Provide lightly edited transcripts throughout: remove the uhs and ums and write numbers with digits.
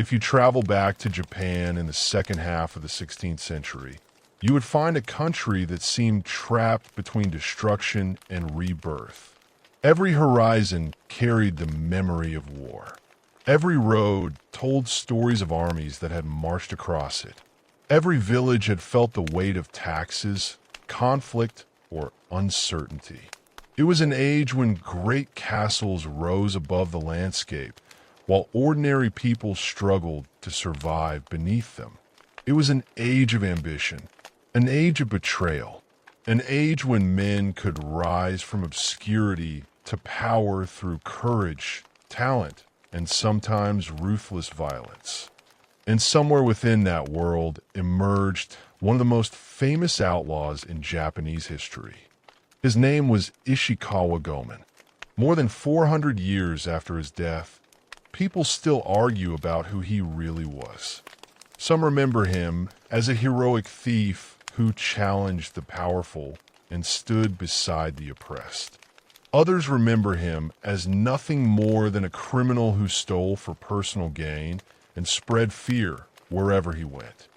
If you travel back to Japan in the second half of the 16th century, you would find a country that seemed trapped between destruction and rebirth. Every horizon carried the memory of war. Every road told stories of armies that had marched across it. Every village had felt the weight of taxes, conflict, or uncertainty. It was an age when great castles rose above the landscape, while ordinary people struggled to survive beneath them. It was an age of ambition, an age of betrayal, an age when men could rise from obscurity to power through courage, talent, and sometimes ruthless violence. And somewhere within that world emerged one of the most famous outlaws in Japanese history. His name was Ishikawa Goemon. More than 400 years after his death, people still argue about who he really was. Some remember him as a heroic thief who challenged the powerful and stood beside the oppressed. Others remember him as nothing more than a criminal who stole for personal gain and spread fear wherever he went.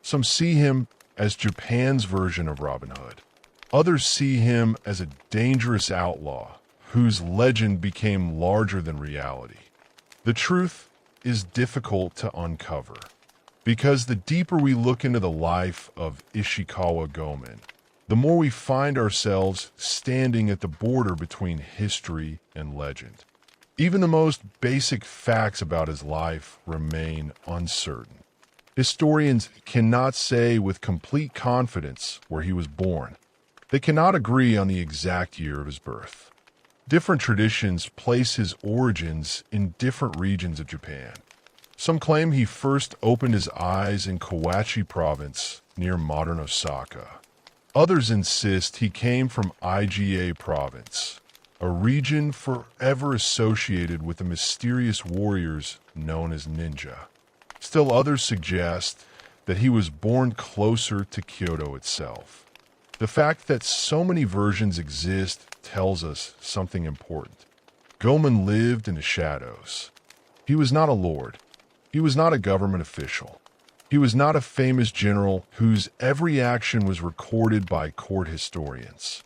Some see him as Japan's version of Robin Hood. Others see him as a dangerous outlaw whose legend became larger than reality. The truth is difficult to uncover, because the deeper we look into the life of Ishikawa Goemon, the more we find ourselves standing at the border between history and legend. Even the most basic facts about his life remain uncertain. Historians cannot say with complete confidence where he was born. They cannot agree on the exact year of his birth. Different traditions place his origins in different regions of Japan. Some claim he first opened his eyes in Kawachi province near modern Osaka. Others insist he came from Iga province, a region forever associated with the mysterious warriors known as ninja. Still others suggest that he was born closer to Kyoto itself. The fact that so many versions exist tells us something important. Goemon lived in the shadows. He was not a lord. He was not a government official. He was not a famous general whose every action was recorded by court historians.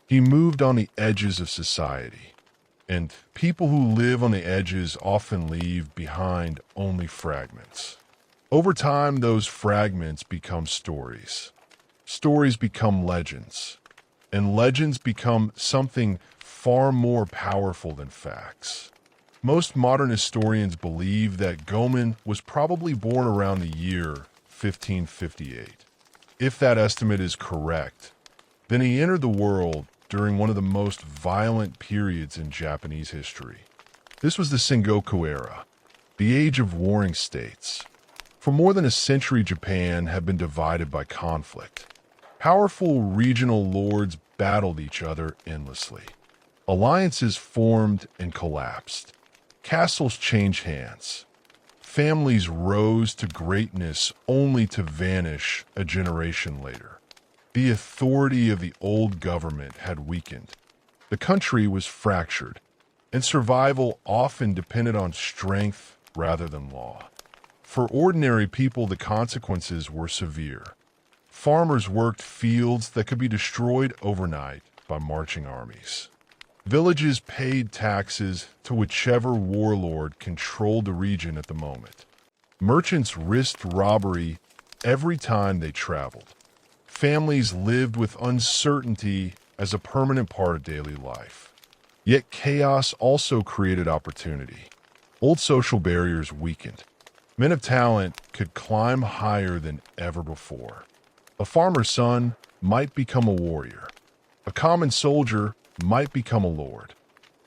He moved on the edges of society, and people who live on the edges often leave behind only fragments. Over time, those fragments become stories. Stories become legends, and legends become something far more powerful than facts. Most modern historians believe that Goemon was probably born around the year 1558. If that estimate is correct, then he entered the world during one of the most violent periods in Japanese history. This was the Sengoku era, the age of warring states. For more than a century, Japan had been divided by conflict. Powerful regional lords battled each other endlessly. Alliances formed and collapsed. Castles changed hands. Families rose to greatness only to vanish a generation later. The authority of the old government had weakened. The country was fractured, and survival often depended on strength rather than law. For ordinary people, the consequences were severe. Farmers worked fields that could be destroyed overnight by marching armies. Villages paid taxes to whichever warlord controlled the region at the moment. Merchants risked robbery every time they traveled. Families lived with uncertainty as a permanent part of daily life. Yet chaos also created opportunity. Old social barriers weakened. Men of talent could climb higher than ever before. A farmer's son might become a warrior. A common soldier might become a lord.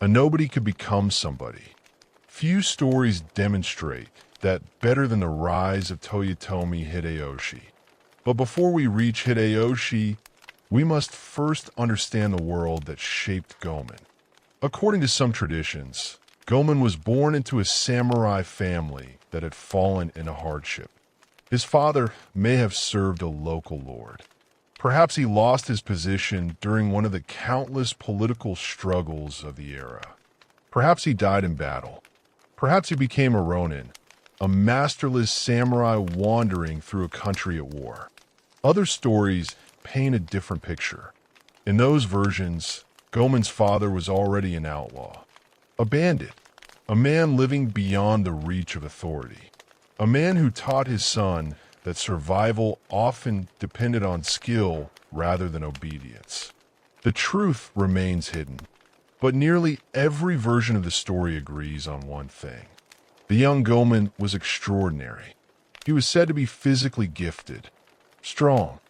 A nobody could become somebody. Few stories demonstrate that better than the rise of Toyotomi Hideyoshi. But before we reach Hideyoshi, we must first understand the world that shaped Goemon. According to some traditions, Goemon was born into a samurai family that had fallen into hardship. His father may have served a local lord. Perhaps he lost his position during one of the countless political struggles of the era. Perhaps he died in battle. Perhaps he became a ronin, a masterless samurai wandering through a country at war. Other stories paint a different picture. In those versions, Goemon's father was already an outlaw, a bandit, a man living beyond the reach of authority, a man who taught his son that survival often depended on skill rather than obedience. The truth remains hidden, but nearly every version of the story agrees on one thing. The young Goemon was extraordinary. He was said to be physically gifted, strong,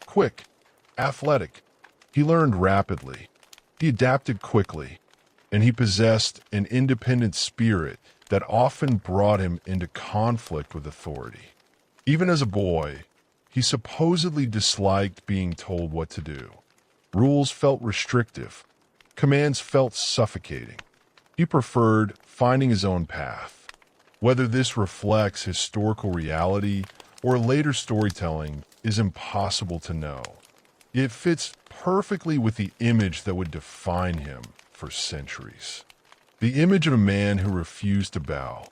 quick, athletic. He learned rapidly. He adapted quickly, and he possessed an independent spirit that often brought him into conflict with authority. Even as a boy, he supposedly disliked being told what to do. Rules felt restrictive. Commands felt suffocating. He preferred finding his own path. Whether this reflects historical reality or later storytelling is impossible to know. It fits perfectly with the image that would define him for centuries. The image of a man who refused to bow.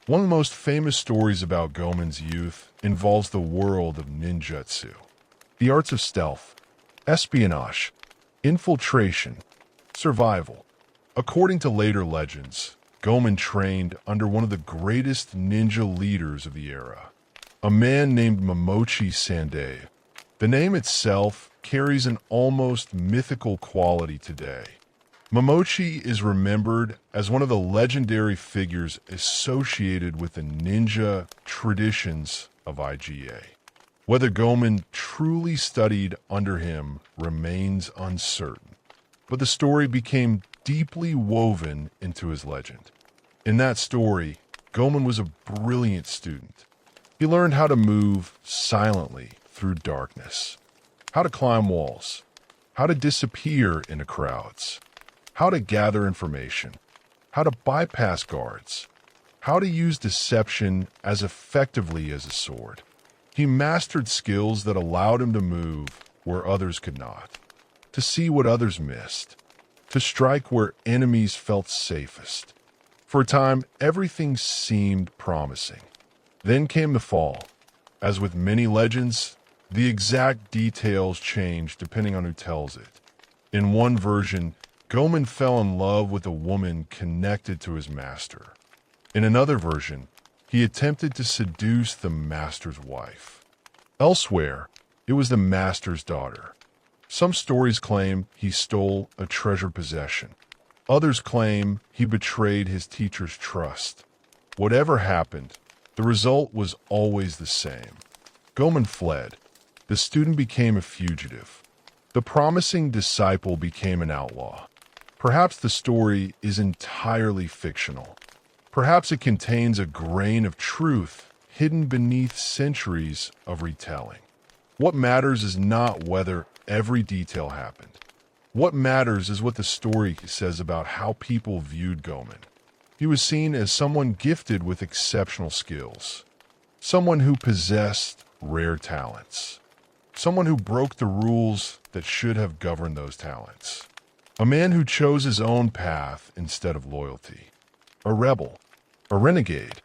One of the most famous stories about Goemon's youth involves the world of ninjutsu. The arts of stealth, espionage, infiltration, survival. According to later legends, Goemon trained under one of the greatest ninja leaders of the era, a man named Momochi Sandei. The name itself carries an almost mythical quality today. Momochi is remembered as one of the legendary figures associated with the ninja traditions of IGA. Whether Goemon truly studied under him remains uncertain, but the story became deeply woven into his legend. In that story, Goemon was a brilliant student. He learned how to move silently through darkness, how to climb walls, how to disappear into crowds, how to gather information, how to bypass guards, how to use deception as effectively as a sword. He mastered skills that allowed him to move where others could not, to see what others missed, to strike where enemies felt safest. For a time, everything seemed promising. Then came the fall. As with many legends, the exact details change depending on who tells it. In one version, Goemon fell in love with a woman connected to his master. In another version, he attempted to seduce the master's wife. Elsewhere, it was the master's daughter. Some stories claim he stole a treasured possession. Others claim he betrayed his teacher's trust. Whatever happened, the result was always the same. Goemon fled. The student became a fugitive. The promising disciple became an outlaw. Perhaps the story is entirely fictional. Perhaps it contains a grain of truth hidden beneath centuries of retelling. What matters is not whether every detail happened. What matters is what the story says about how people viewed Goemon. He was seen as someone gifted with exceptional skills, someone who possessed rare talents, someone who broke the rules that should have governed those talents, a man who chose his own path instead of loyalty, a rebel, a renegade,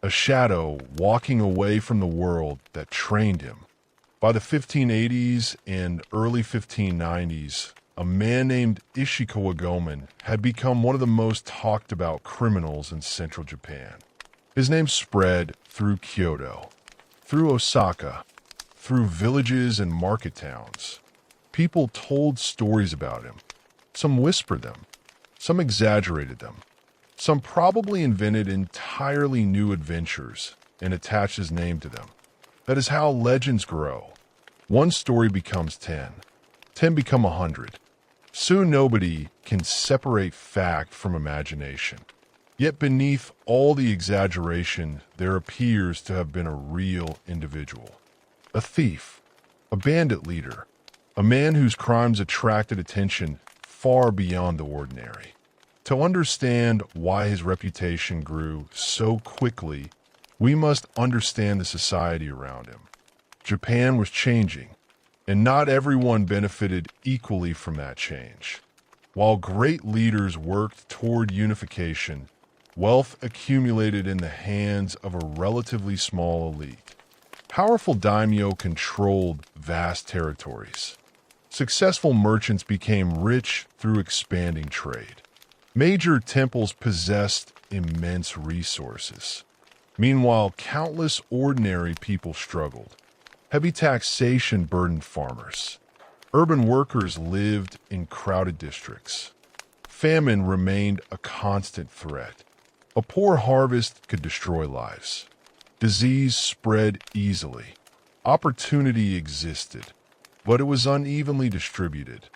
a shadow walking away from the world that trained him. By the 1580s and early 1590s, a man named Ishikawa Goemon had become one of the most talked about criminals in central Japan. His name spread through Kyoto, through Osaka, through villages and market towns. People told stories about him. Some whispered them. Some exaggerated them. Some probably invented entirely new adventures and attached his name to them. That is how legends grow. One story becomes 10. 10 become 100. Soon nobody can separate fact from imagination. Yet beneath all the exaggeration, there appears to have been a real individual. A thief, a bandit leader, a man whose crimes attracted attention far beyond the ordinary. To understand why his reputation grew so quickly, we must understand the society around him. Japan was changing, and not everyone benefited equally from that change. While great leaders worked toward unification, Wealth accumulated in the hands of a relatively small elite. Powerful daimyo controlled vast territories. Successful merchants became rich through expanding trade. Major temples possessed immense resources. Meanwhile, countless ordinary people struggled. Heavy taxation burdened farmers. Urban workers lived in crowded districts. Famine remained a constant threat. A poor harvest could destroy lives. Disease spread easily. Opportunity existed, but it was unevenly distributed.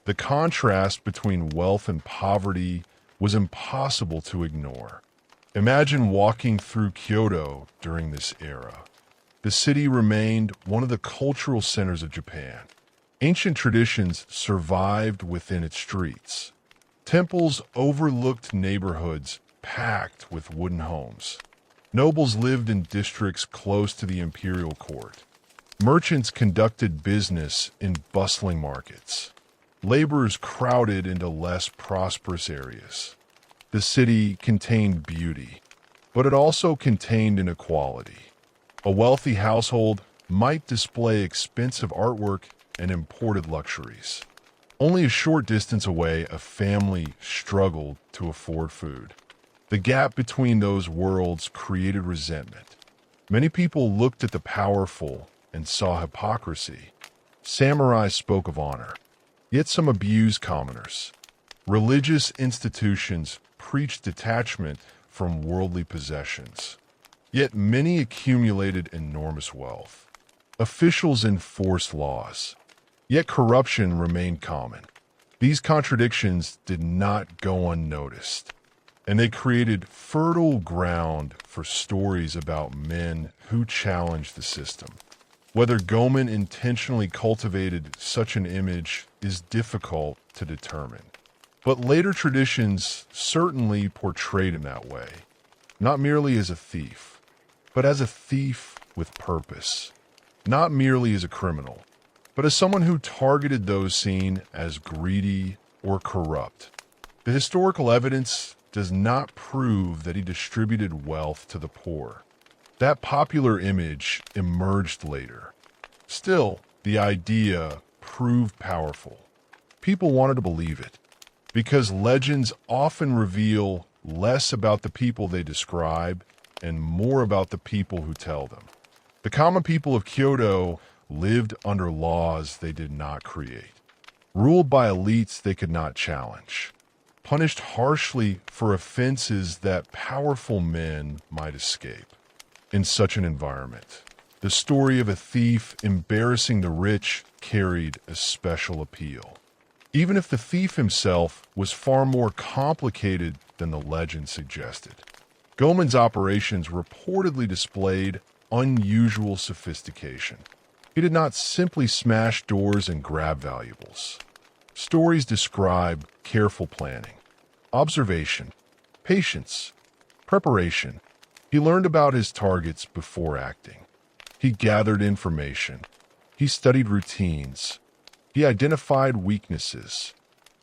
The contrast between wealth and poverty was impossible to ignore. Imagine walking through Kyoto during this era. The city remained one of the cultural centers of Japan. Ancient traditions survived within its streets. Temples overlooked neighborhoods packed with wooden homes. Nobles lived in districts close to the imperial court. Merchants conducted business in bustling markets. Laborers crowded into less prosperous areas. The city contained beauty, but it also contained inequality. A wealthy household might display expensive artwork and imported luxuries. Only a short distance away, a family struggled to afford food. The gap between those worlds created resentment. Many people looked at the powerful and saw hypocrisy. Samurai spoke of honor, yet some abused commoners. Religious institutions preached detachment from worldly possessions, yet many accumulated enormous wealth. Officials enforced laws, yet corruption remained common. These contradictions did not go unnoticed, and they created fertile ground for stories about men who challenged the system. Whether Goemon intentionally cultivated such an image is difficult to determine, but later traditions certainly portrayed him that way, not merely as a thief, but as a thief with purpose, not merely as a criminal, but as someone who targeted those seen as greedy or corrupt. The historical evidence does not prove that he distributed wealth to the poor. That popular image emerged later. Still, the idea proved powerful. People wanted to believe it, because legends often reveal less about the people they describe and more about the people who tell them. The common people of Kyoto lived under laws they did not create, ruled by elites they could not challenge, punished harshly for offenses that powerful men might escape. In such an environment, the story of a thief embarrassing the rich carried a special appeal, even if the thief himself was far more complicated than the legend suggested. Goemon's operations reportedly displayed unusual sophistication. He did not simply smash doors and grab valuables. Stories describe careful planning, observation, patience, preparation. He learned about his targets before acting. He gathered information. He studied routines. He identified weaknesses.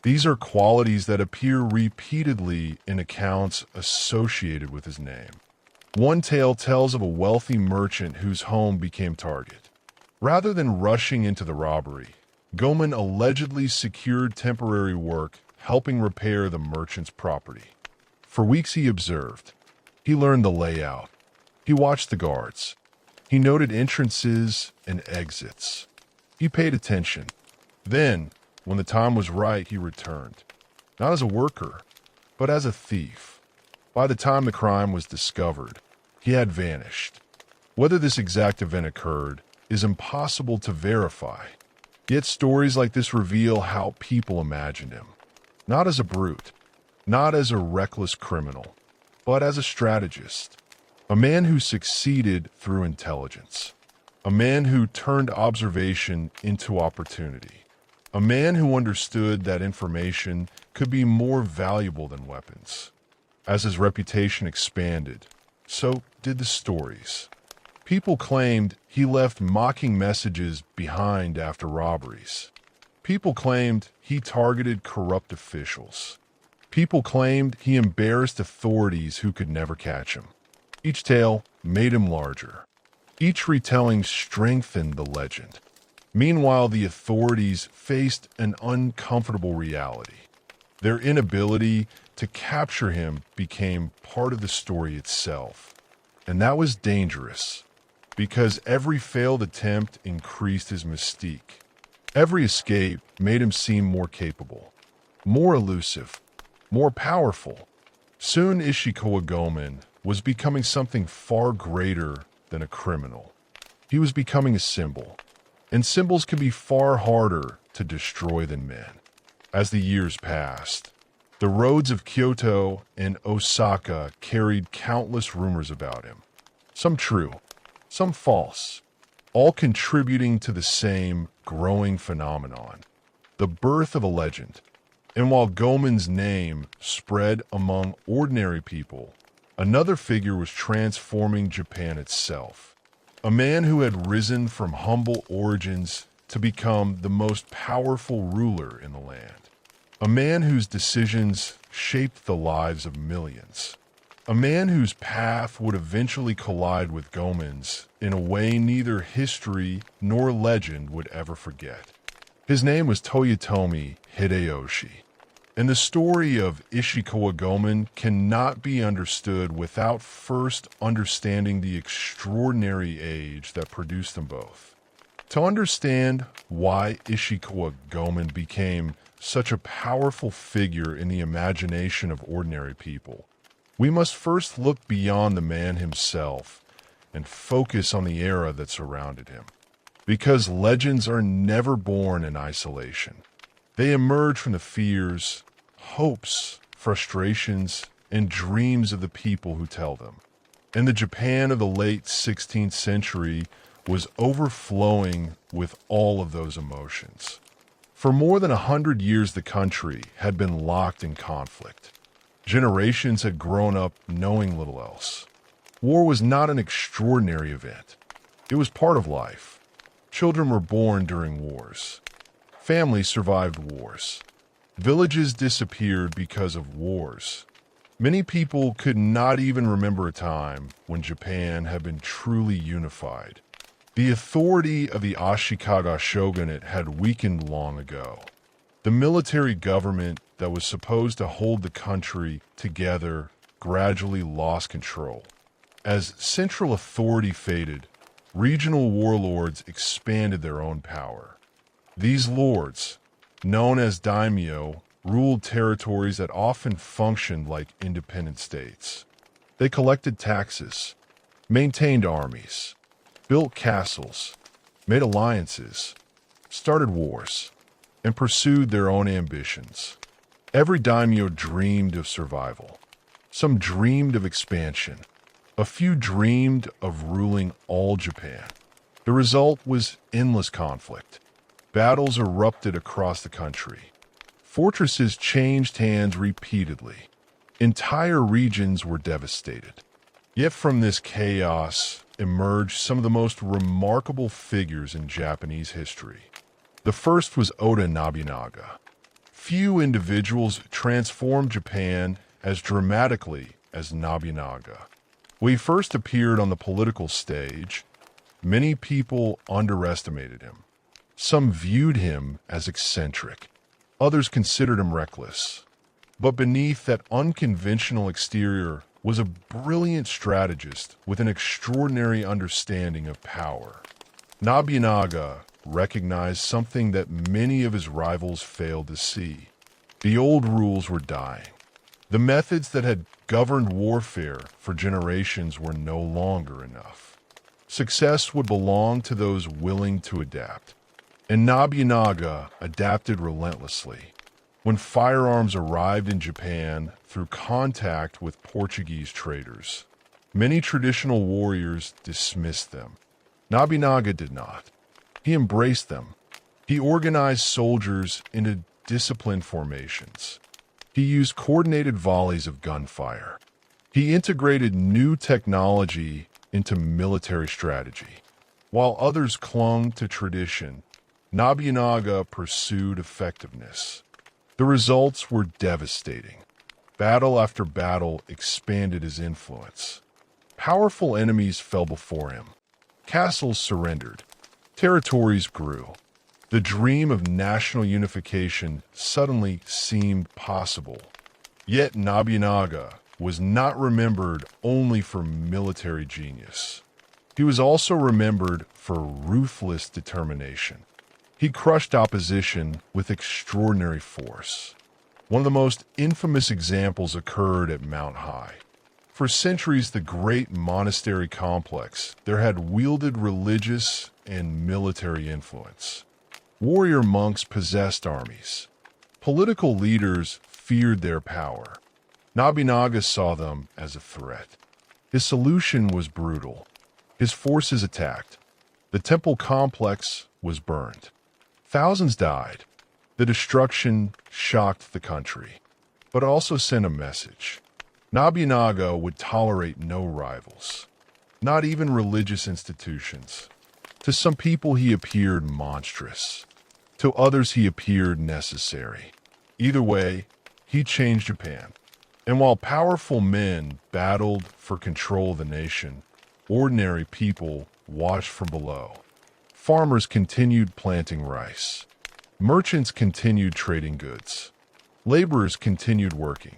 These are qualities that appear repeatedly in accounts associated with his name. One tale tells of a wealthy merchant whose home became target. Rather than rushing into the robbery, Goemon allegedly secured temporary work, helping repair the merchant's property. For weeks he observed. He learned the layout. He watched the guards. He noted entrances and exits. He paid attention. Then, when the time was right, he returned. Not as a worker, but as a thief. By the time the crime was discovered, he had vanished. Whether this exact event occurred is impossible to verify. Yet stories like this reveal how people imagined him. Not as a brute, not as a reckless criminal, but as a strategist. A man who succeeded through intelligence. A man who turned observation into opportunity. A man who understood that information could be more valuable than weapons. As his reputation expanded, so did the stories. People claimed he left mocking messages behind after robberies. People claimed he targeted corrupt officials. People claimed he embarrassed authorities who could never catch him. Each tale made him larger. Each retelling strengthened the legend. Meanwhile, the authorities faced an uncomfortable reality. Their inability to capture him became part of the story itself. And that was dangerous, because every failed attempt increased his mystique. Every escape made him seem more capable, more elusive, more powerful. Soon Ishikawa Goemon was becoming something far greater than a criminal. He was becoming a symbol, and symbols can be far harder to destroy than men. As the years passed, the roads of Kyoto and Osaka carried countless rumors about him. Some true, some false, all contributing to the same growing phenomenon, the birth of a legend. And while Goemon's name spread among ordinary people, another figure was transforming Japan itself. A man who had risen from humble origins to become the most powerful ruler in the land. A man whose decisions shaped the lives of millions. A man whose path would eventually collide with Goemon's in a way neither history nor legend would ever forget. His name was Toyotomi Hideyoshi, and the story of Ishikawa Goemon cannot be understood without first understanding the extraordinary age that produced them both. To understand why Ishikawa Goemon became such a powerful figure in the imagination of ordinary people, we must first look beyond the man himself and focus on the era that surrounded him. Because legends are never born in isolation. They emerge from the fears, hopes, frustrations, and dreams of the people who tell them. And the Japan of the late 16th century was overflowing with all of those emotions. For more than 100 years, the country had been locked in conflict. Generations had grown up knowing little else. War was not an extraordinary event. It was part of life. Children were born during wars. Families survived wars. Villages disappeared because of wars. Many people could not even remember a time when Japan had been truly unified. The authority of the Ashikaga shogunate had weakened long ago. The military government that was supposed to hold the country together gradually lost control. As central authority faded, regional warlords expanded their own power. These lords, known as daimyo, ruled territories that often functioned like independent states. They collected taxes, maintained armies, built castles, made alliances, started wars, and pursued their own ambitions. Every daimyo dreamed of survival. Some dreamed of expansion. A few dreamed of ruling all Japan. The result was endless conflict. Battles erupted across the country. Fortresses changed hands repeatedly. Entire regions were devastated. Yet from this chaos emerged some of the most remarkable figures in Japanese history. The first was Oda Nobunaga. Few individuals transformed Japan as dramatically as Nobunaga. When he first appeared on the political stage, many people underestimated him. Some viewed him as eccentric. Others considered him reckless. But beneath that unconventional exterior was a brilliant strategist with an extraordinary understanding of power. Nobunaga recognized something that many of his rivals failed to see. The old rules were dying. The methods that had governed warfare for generations were no longer enough. Success would belong to those willing to adapt. And Nobunaga adapted relentlessly. When firearms arrived in Japan through contact with Portuguese traders, many traditional warriors dismissed them. Nobunaga did not. He embraced them. He organized soldiers into disciplined formations. He used coordinated volleys of gunfire. He integrated new technology into military strategy. While others clung to tradition, Nobunaga pursued effectiveness. The results were devastating. battle after battle expanded his influence. Powerful enemies fell before him. Castles surrendered. Territories grew. The dream of national unification suddenly seemed possible. Yet Nobunaga was not remembered only for military genius. He was also remembered for ruthless determination. He crushed opposition with extraordinary force. One of the most infamous examples occurred at Mount High. For centuries, the great monastery complex there had wielded religious and military influence. Warrior monks possessed armies. Political leaders feared their power. Nobunaga saw them as a threat. His solution was brutal. His forces attacked. The temple complex was burned. Thousands died. The destruction shocked the country, but also sent a message. Nobunaga would tolerate no rivals, not even religious institutions. To some people he appeared monstrous. To others he appeared necessary. Either way, he changed Japan. And while powerful men battled for control of the nation, ordinary people watched from below. Farmers continued planting rice. Merchants continued trading goods. Laborers continued working.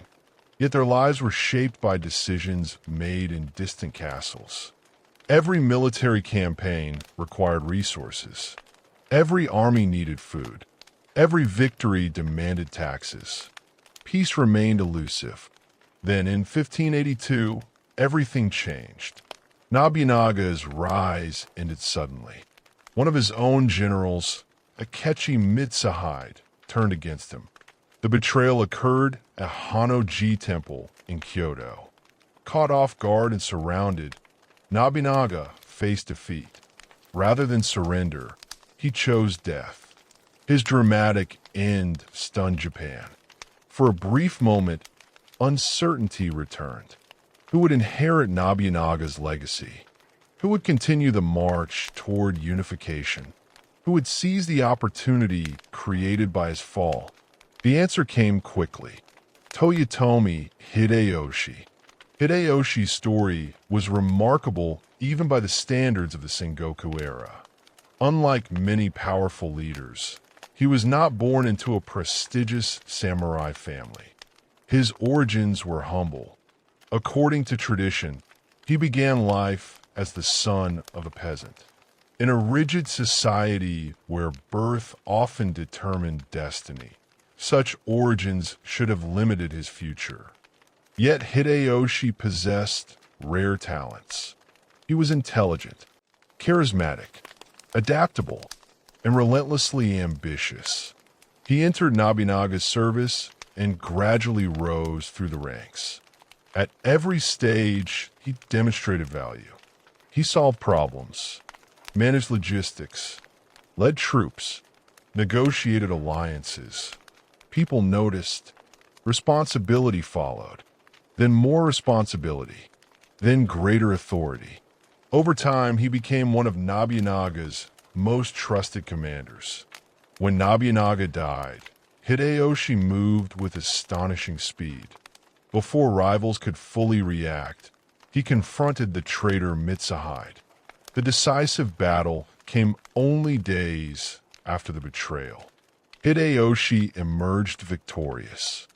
Yet their lives were shaped by decisions made in distant castles. Every military campaign required resources. Every army needed food. Every victory demanded taxes. Peace remained elusive. Then in 1582, everything changed. Nobunaga's rise ended suddenly. One of his own generals, Akechi Mitsuhide, turned against him. The betrayal occurred at Honnoji Temple in Kyoto. Caught off guard and surrounded, Nobunaga faced defeat. Rather than surrender, he chose death. His dramatic end stunned Japan. For a brief moment, uncertainty returned. Who would inherit Nobunaga's legacy? Who would continue the march toward unification? Who would seize the opportunity created by his fall? The answer came quickly. Toyotomi Hideyoshi. Hideyoshi's story was remarkable even by the standards of the Sengoku era. Unlike many powerful leaders, he was not born into a prestigious samurai family. His origins were humble. According to tradition, he began life as the son of a peasant. In a rigid society where birth often determined destiny, such origins should have limited his future. Yet Hideyoshi possessed rare talents. He was intelligent, charismatic, adaptable, and relentlessly ambitious. He entered Nobunaga's service and gradually rose through the ranks. At every stage, he demonstrated value. He solved problems, managed logistics, led troops, negotiated alliances. People noticed. Responsibility followed. Then more responsibility. Then greater authority. Over time, he became one of Nobunaga's most trusted commanders. When Nobunaga died, Hideyoshi moved with astonishing speed. Before rivals could fully react, he confronted the traitor Mitsuhide. The decisive battle came only days after the betrayal. Hideyoshi emerged victorious.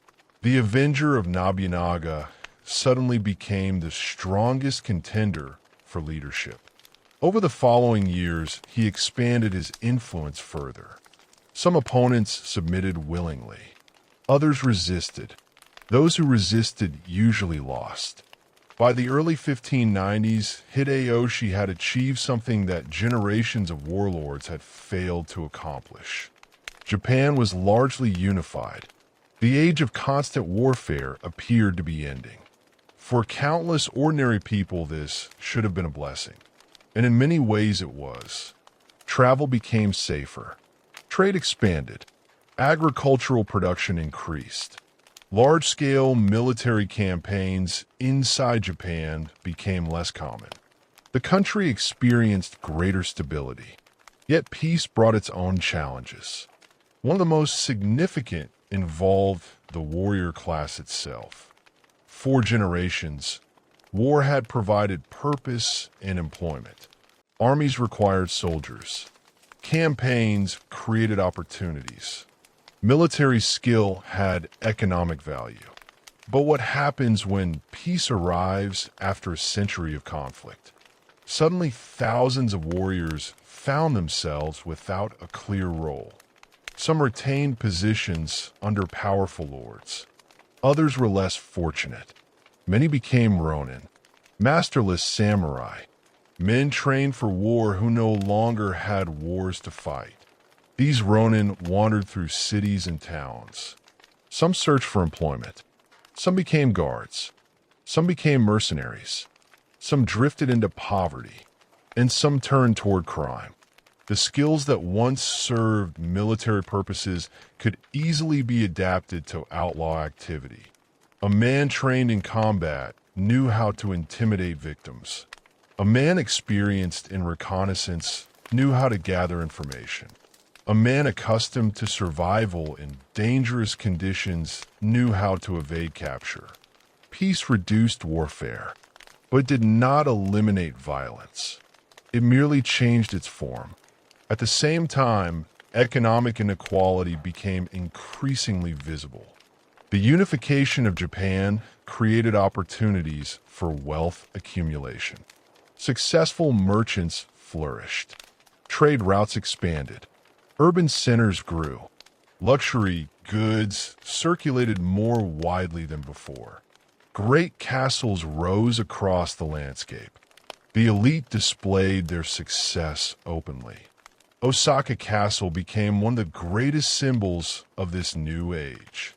The avenger of Nobunaga suddenly became the strongest contender for leadership. Over the following years, he expanded his influence further. Some opponents submitted willingly. Others resisted. Those who resisted usually lost. By the early 1590s, Hideyoshi had achieved something that generations of warlords had failed to accomplish. Japan was largely unified. The age of constant warfare appeared to be ending. For countless ordinary people, this should have been a blessing. And in many ways it was. Travel became safer. Trade expanded. Agricultural production increased. Large-scale military campaigns inside Japan became less common. The country experienced greater stability. Yet peace brought its own challenges. One of the most significant involved the warrior class itself. 4 generations, war had provided purpose and employment. Armies required soldiers. Campaigns created opportunities. Military skill had economic value. But what happens when peace arrives after a century of conflict? Suddenly, thousands of warriors found themselves without a clear role. Some retained positions under powerful lords. Others were less fortunate. Many became ronin, masterless samurai, men trained for war who no longer had wars to fight. These ronin wandered through cities and towns. Some searched for employment. Some became guards. Some became mercenaries. Some drifted into poverty. And some turned toward crime. The skills that once served military purposes could easily be adapted to outlaw activity. A man trained in combat knew how to intimidate victims. A man experienced in reconnaissance knew how to gather information. A man accustomed to survival in dangerous conditions knew how to evade capture. Peace reduced warfare, but did not eliminate violence. It merely changed its form. At the same time, economic inequality became increasingly visible. The unification of Japan created opportunities for wealth accumulation. Successful merchants flourished. Trade routes expanded. Urban centers grew. Luxury goods circulated more widely than before. Great castles rose across the landscape. The elite displayed their success openly. Osaka Castle became one of the greatest symbols of this new age.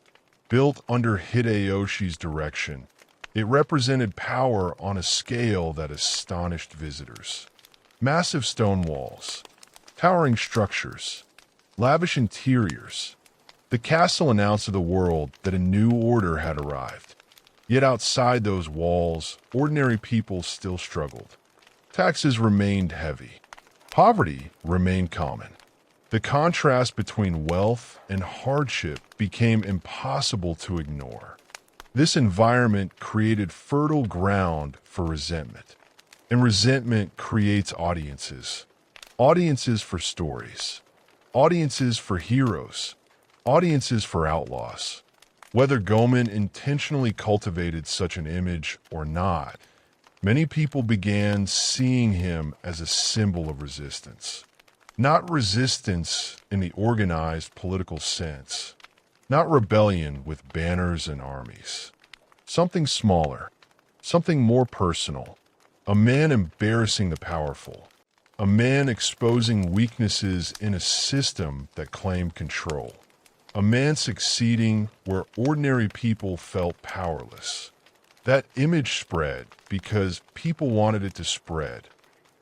Built under Hideyoshi's direction, it represented power on a scale that astonished visitors. Massive stone walls, towering structures, lavish interiors. The castle announced to the world that a new order had arrived. Yet outside those walls, ordinary people still struggled. Taxes remained heavy. Poverty remained common. The contrast between wealth and hardship became impossible to ignore. This environment created fertile ground for resentment. And resentment creates audiences. Audiences for stories. Audiences for heroes. Audiences for outlaws. Whether Goemon intentionally cultivated such an image or not, many people began seeing him as a symbol of resistance. Not resistance in the organized political sense. Not rebellion with banners and armies. Something smaller. Something more personal. A man embarrassing the powerful. A man exposing weaknesses in a system that claimed control. A man succeeding where ordinary people felt powerless. That image spread because people wanted it to spread.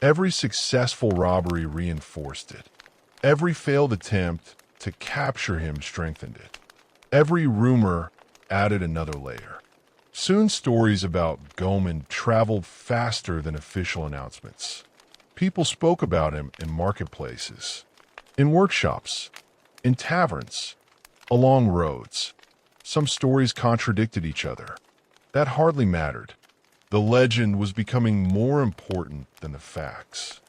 Every successful robbery reinforced it. Every failed attempt to capture him strengthened it. Every rumor added another layer. Soon stories about Goemon traveled faster than official announcements. People spoke about him in marketplaces, in workshops, in taverns, along roads. Some stories contradicted each other. That hardly mattered. The legend was becoming more important than the facts.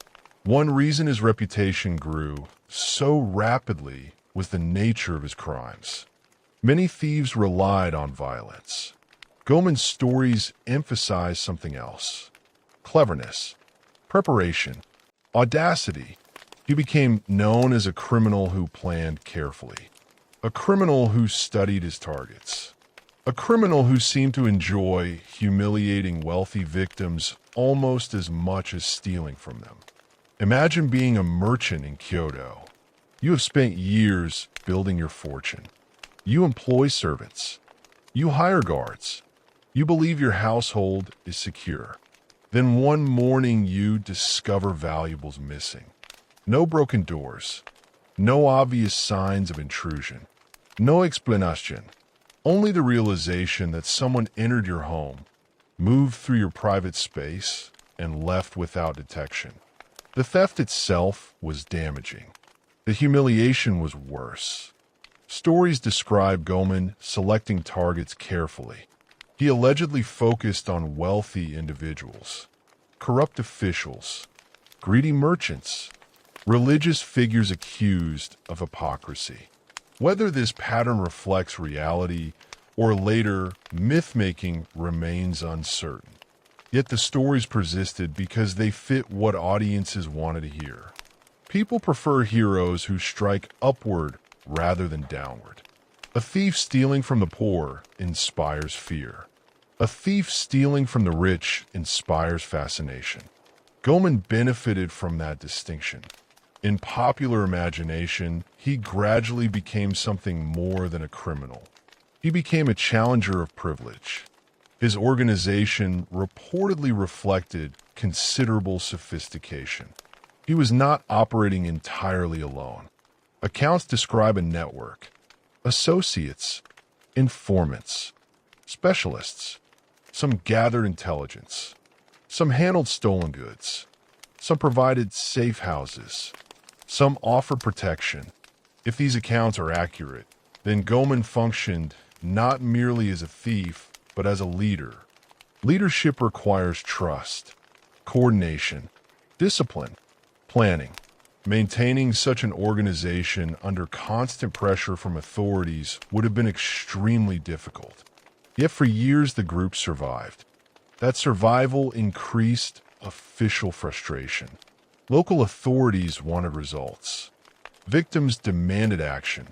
One reason his reputation grew so rapidly was the nature of his crimes. Many thieves relied on violence. Goemon's stories emphasized something else: cleverness, preparation, audacity. He became known as a criminal who planned carefully, a criminal who studied his targets, a criminal who seemed to enjoy humiliating wealthy victims almost as much as stealing from them. Imagine being a merchant in Kyoto. You have spent years building your fortune. You employ servants. You hire guards. You believe your household is secure. Then one morning you discover valuables missing. No broken doors. No obvious signs of intrusion. No explanation. Only the realization that someone entered your home, moved through your private space, and left without detection. The theft itself was damaging. The humiliation was worse. Stories describe Goemon selecting targets carefully. He allegedly focused on wealthy individuals, corrupt officials, greedy merchants, religious figures accused of hypocrisy. Whether this pattern reflects reality or later myth-making remains uncertain. Yet the stories persisted because they fit what audiences wanted to hear. People prefer heroes who strike upward rather than downward. A thief stealing from the poor inspires fear. A thief stealing from the rich inspires fascination. Goemon benefited from that distinction. In popular imagination, he gradually became something more than a criminal. He became a challenger of privilege. His organization reportedly reflected considerable sophistication. He was not operating entirely alone. Accounts describe a network: associates, informants, specialists. Some gathered intelligence. Some handled stolen goods. Some provided safe houses. Some offered protection. If these accounts are accurate, then Goemon functioned not merely as a thief, but as a leader. Leadership requires trust, coordination, discipline, planning. Maintaining such an organization under constant pressure from authorities would have been extremely difficult. Yet for years the group survived. That survival increased official frustration. Local authorities wanted results. Victims demanded action.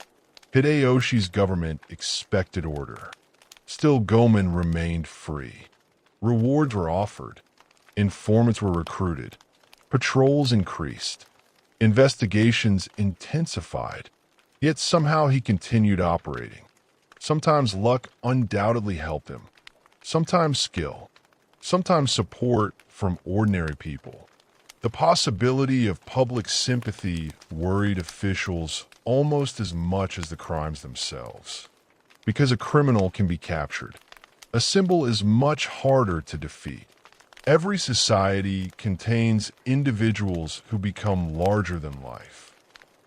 Hideyoshi's government expected order. Still, Goemon remained free. Rewards were offered. Informants were recruited. Patrols increased. Investigations intensified. Yet somehow he continued operating. Sometimes luck undoubtedly helped him. Sometimes skill. Sometimes support from ordinary people. The possibility of public sympathy worried officials almost as much as the crimes themselves. Because a criminal can be captured, a symbol is much harder to defeat. Every society contains individuals who become larger than life.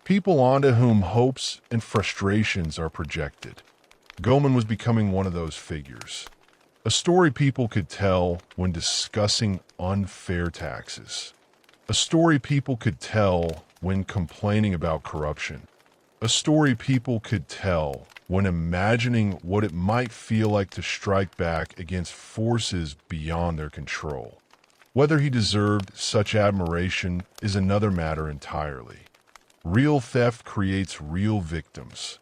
People onto whom hopes and frustrations are projected. Goemon was becoming one of those figures. A story people could tell when discussing unfair taxes. A story people could tell when complaining about corruption. A story people could tell when imagining what it might feel like to strike back against forces beyond their control. Whether he deserved such admiration is another matter entirely. Real theft creates real victims.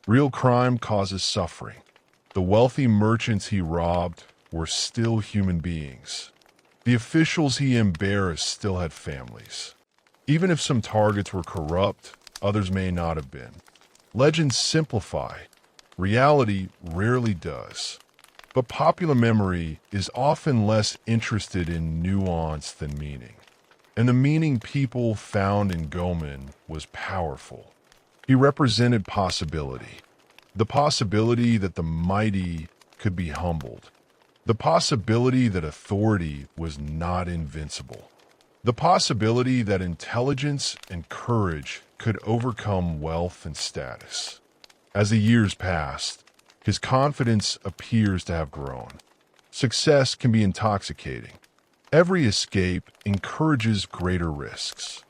Real crime causes suffering. The wealthy merchants he robbed were still human beings. The officials he embarrassed still had families. Even if some targets were corrupt, others may not have been. Legends simplify. Reality rarely does. But popular memory is often less interested in nuance than meaning. And the meaning people found in Goemon was powerful. He represented possibility. The possibility that the mighty could be humbled. The possibility that authority was not invincible. The possibility that intelligence and courage could overcome wealth and status. As the years passed, his confidence appears to have grown. Success can be intoxicating. Every escape encourages greater risks.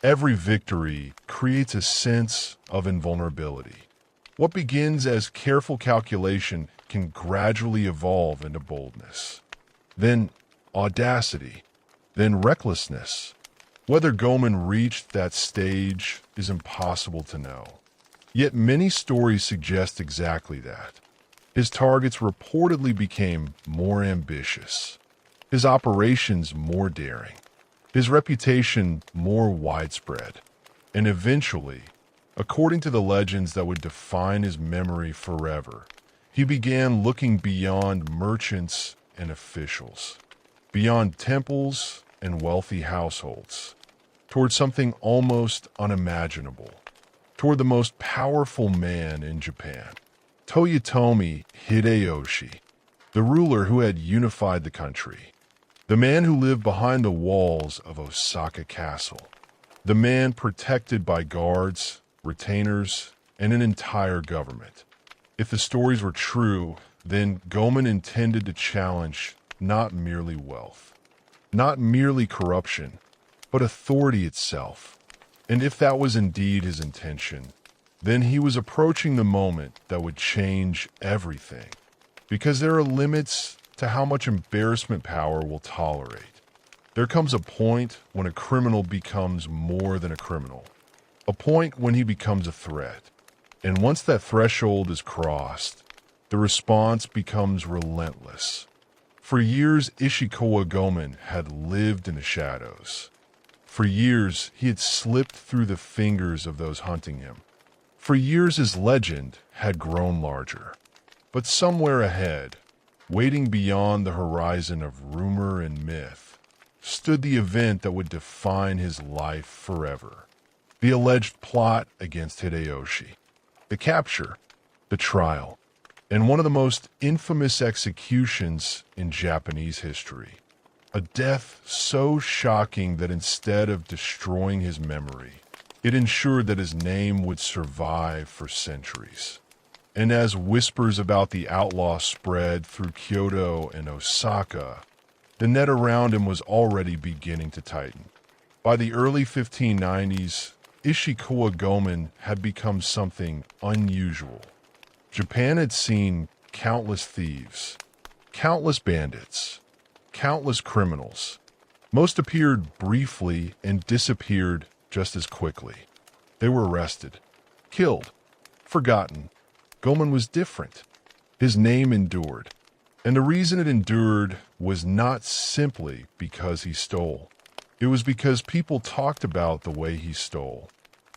Every victory creates a sense of invulnerability. What begins as careful calculation can gradually evolve into boldness. Then audacity. Then recklessness. Whether Goemon reached that stage is impossible to know. Yet many stories suggest exactly that. His targets reportedly became more ambitious. His operations more daring. His reputation more widespread. And eventually, according to the legends that would define his memory forever, he began looking beyond merchants and officials, beyond temples and wealthy households, toward something almost unimaginable, toward the most powerful man in Japan, Toyotomi Hideyoshi, the ruler who had unified the country, the man who lived behind the walls of Osaka Castle, the man protected by guards, retainers, and an entire government. If the stories were true, then Goemon intended to challenge not merely wealth, not merely corruption, but authority itself. And if that was indeed his intention, then he was approaching the moment that would change everything. Because there are limits to how much embarrassment power will tolerate. There comes a point when a criminal becomes more than a criminal. A point when he becomes a threat. And once that threshold is crossed, the response becomes relentless. For years, Ishikawa Goemon had lived in the shadows. For years, he had slipped through the fingers of those hunting him. For years, his legend had grown larger. But somewhere ahead, waiting beyond the horizon of rumor and myth, stood the event that would define his life forever. The alleged plot against Hideyoshi. The capture, the trial, and one of the most infamous executions in Japanese history. A death so shocking that instead of destroying his memory, it ensured that his name would survive for centuries. And as whispers about the outlaw spread through Kyoto and Osaka, the net around him was already beginning to tighten. By the early 1590s, Ishikawa Goemon had become something unusual. Japan had seen countless thieves, countless bandits, countless criminals. Most appeared briefly and disappeared just as quickly. They were arrested, killed, forgotten. Goemon was different. His name endured. And the reason it endured was not simply because he stole. It was because people talked about the way he stole.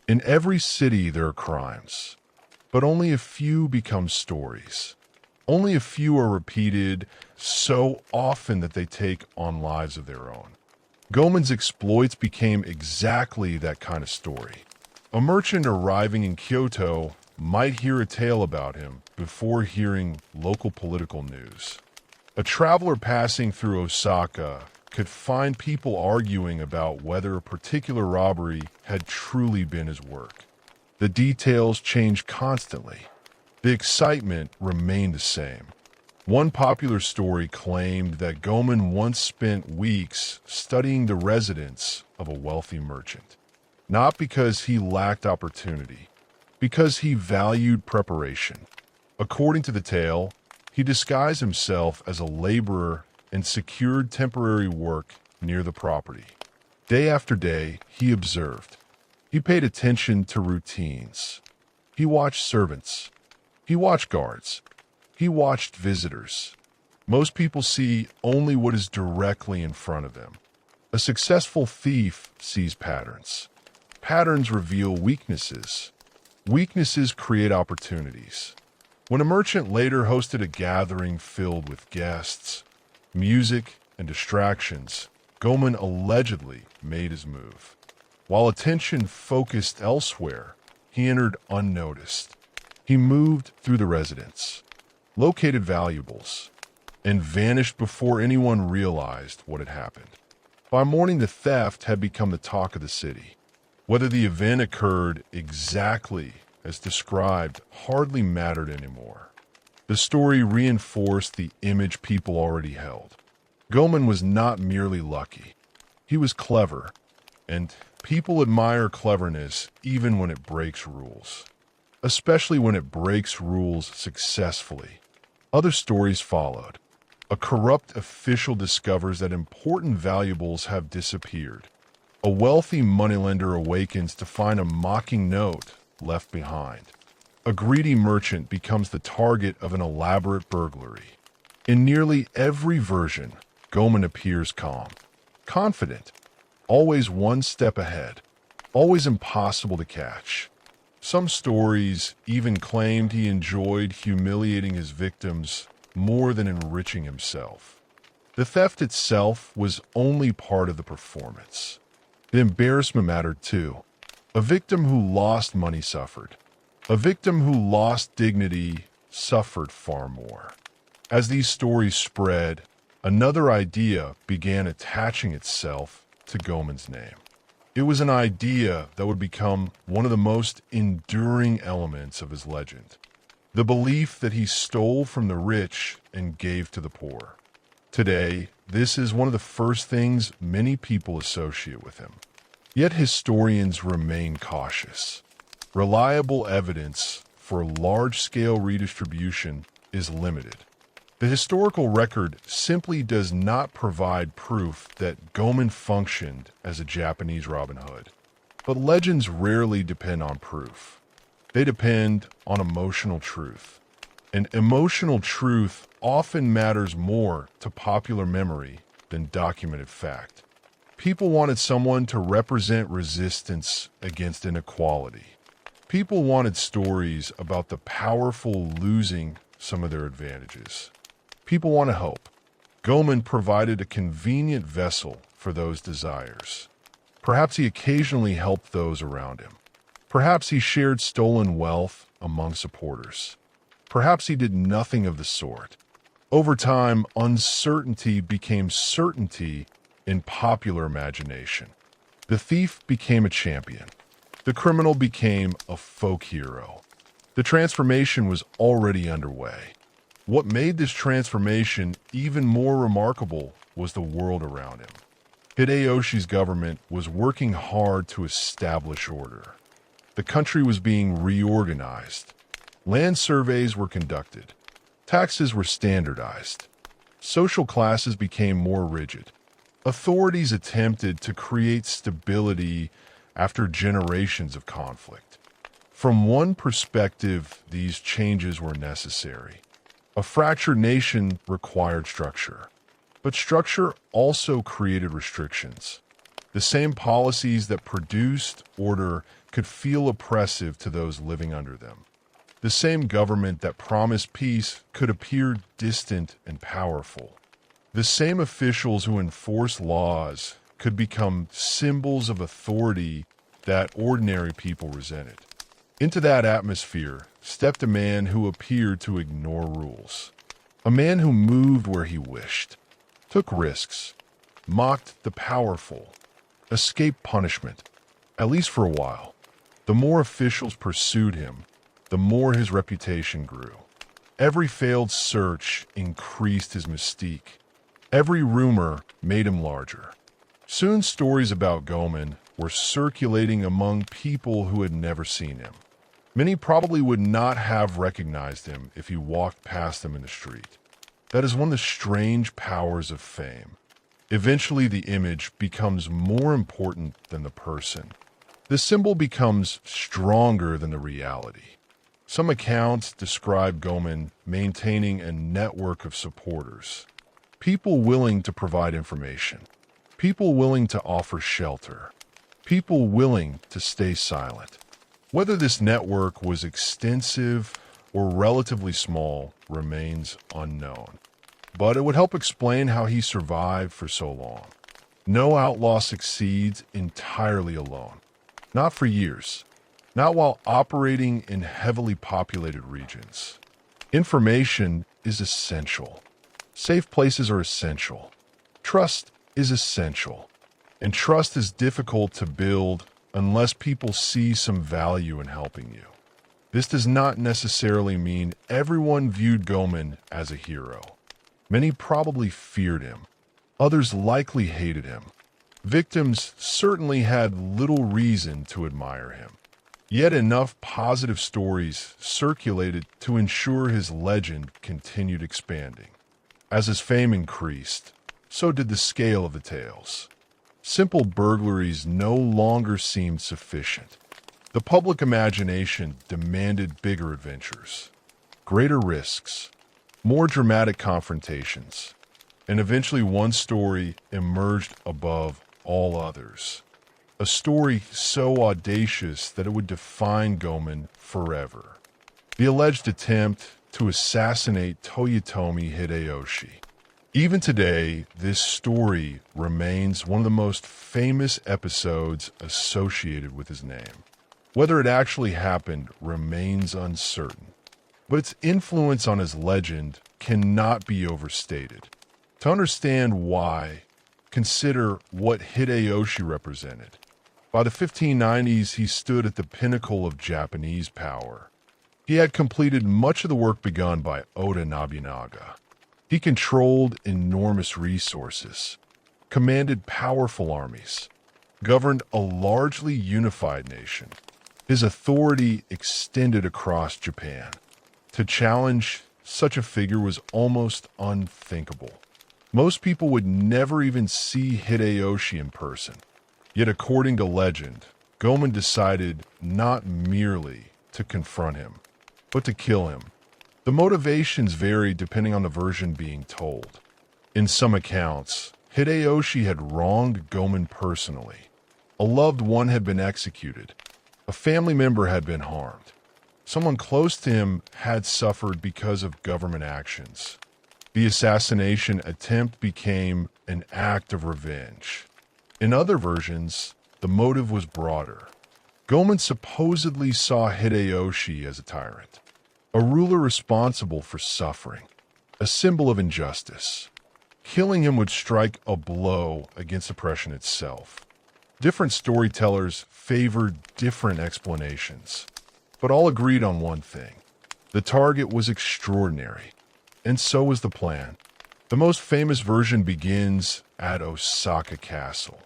In every city there are crimes, but only a few become stories. Only a few are repeated so often that they take on lives of their own. Goemon's exploits became exactly that kind of story. A merchant arriving in Kyoto might hear a tale about him before hearing local political news. A traveler passing through Osaka could find people arguing about whether a particular robbery had truly been his work. The details changed constantly. The excitement remained the same. One popular story claimed that Goemon once spent weeks studying the residence of a wealthy merchant. Not because he lacked opportunity, because he valued preparation. According to the tale, he disguised himself as a laborer and secured temporary work near the property. Day after day, he observed. He paid attention to routines. He watched servants. He watched guards. He watched visitors. Most people see only what is directly in front of them. A successful thief sees patterns. Patterns reveal weaknesses. Weaknesses create opportunities. When a merchant later hosted a gathering filled with guests, music, and distractions, Goemon allegedly made his move. While attention focused elsewhere, he entered unnoticed. He moved through the residence, located valuables, and vanished before anyone realized what had happened. By morning, the theft had become the talk of the city. Whether the event occurred exactly as described hardly mattered anymore. The story reinforced the image people already held. Goemon was not merely lucky. He was clever, and people admire cleverness even when it breaks rules. Especially when it breaks rules successfully. Other stories followed. A corrupt official discovers that important valuables have disappeared. A wealthy moneylender awakens to find a mocking note left behind. A greedy merchant becomes the target of an elaborate burglary. In nearly every version, Goemon appears calm, confident, always one step ahead, always impossible to catch. Some stories even claimed he enjoyed humiliating his victims more than enriching himself. The theft itself was only part of the performance. The embarrassment mattered too. A victim who lost money suffered. A victim who lost dignity suffered far more. As these stories spread, another idea began attaching itself to Goemon's name. It was an idea that would become one of the most enduring elements of his legend. the belief that he stole from the rich and gave to the poor. Today, this is one of the first things many people associate with him. Yet historians remain cautious. Reliable evidence for large-scale redistribution is limited. The historical record simply does not provide proof that Goemon functioned as a Japanese Robin Hood. But legends rarely depend on proof. They depend on emotional truth. And emotional truth often matters more to popular memory than documented fact. People wanted someone to represent resistance against inequality. People wanted stories about the powerful losing some of their advantages. People wanted hope. Goemon provided a convenient vessel for those desires. Perhaps he occasionally helped those around him. Perhaps he shared stolen wealth among supporters. Perhaps he did nothing of the sort. Over time, uncertainty became certainty in popular imagination. The thief became a champion. The criminal became a folk hero. The transformation was already underway. What made this transformation even more remarkable was the world around him. Hideyoshi's government was working hard to establish order. The country was being reorganized. Land surveys were conducted. Taxes were standardized. Social classes became more rigid. Authorities attempted to create stability after generations of conflict. From one perspective, these changes were necessary. A fractured nation required structure, but structure also created restrictions. The same policies that produced order could feel oppressive to those living under them. The same government that promised peace could appear distant and powerful. The same officials who enforced laws could become symbols of authority that ordinary people resented. Into that atmosphere stepped a man who appeared to ignore rules. A man who moved where he wished, took risks, mocked the powerful, escaped punishment, at least for a while. The more officials pursued him, the more his reputation grew. Every failed search increased his mystique. Every rumor made him larger. Soon stories about Goemon were circulating among people who had never seen him. Many probably would not have recognized him if you walked past him in the street. That is one of the strange powers of fame. Eventually, the image becomes more important than the person. The symbol becomes stronger than the reality. Some accounts describe Goemon maintaining a network of supporters. People willing to provide information. People willing to offer shelter. People willing to stay silent. Whether this network was extensive or relatively small remains unknown. But it would help explain how he survived for so long. No outlaw succeeds entirely alone. Not for years. Not while operating in heavily populated regions. Information is essential. Safe places are essential. Trust is essential. And trust is difficult to build unless people see some value in helping you. This does not necessarily mean everyone viewed Goemon as a hero. Many probably feared him. Others likely hated him. Victims certainly had little reason to admire him. Yet enough positive stories circulated to ensure his legend continued expanding. As his fame increased, so did the scale of the tales. Simple burglaries no longer seemed sufficient. The public imagination demanded bigger adventures, greater risks, more dramatic confrontations, and eventually one story emerged above all others. A story so audacious that it would define Goemon forever. The alleged attempt to assassinate Toyotomi Hideyoshi. Even today, this story remains one of the most famous episodes associated with his name. Whether it actually happened remains uncertain, but its influence on his legend cannot be overstated. To understand why, consider what Hideyoshi represented. By the 1590s, he stood at the pinnacle of Japanese power. He had completed much of the work begun by Oda Nobunaga. He controlled enormous resources, commanded powerful armies, governed a largely unified nation. His authority extended across Japan. To challenge such a figure was almost unthinkable. Most people would never even see Hideyoshi in person. Yet according to legend, Goemon decided not merely to confront him, but to kill him. The motivations varied depending on the version being told. In some accounts, Hideyoshi had wronged Goemon personally. A loved one had been executed. A family member had been harmed. Someone close to him had suffered because of government actions. The assassination attempt became an act of revenge. In other versions, the motive was broader. Goemon supposedly saw Hideyoshi as a tyrant, a ruler responsible for suffering, a symbol of injustice. Killing him would strike a blow against oppression itself. Different storytellers favored different explanations, but all agreed on one thing. The target was extraordinary, and so was the plan. The most famous version begins at Osaka Castle.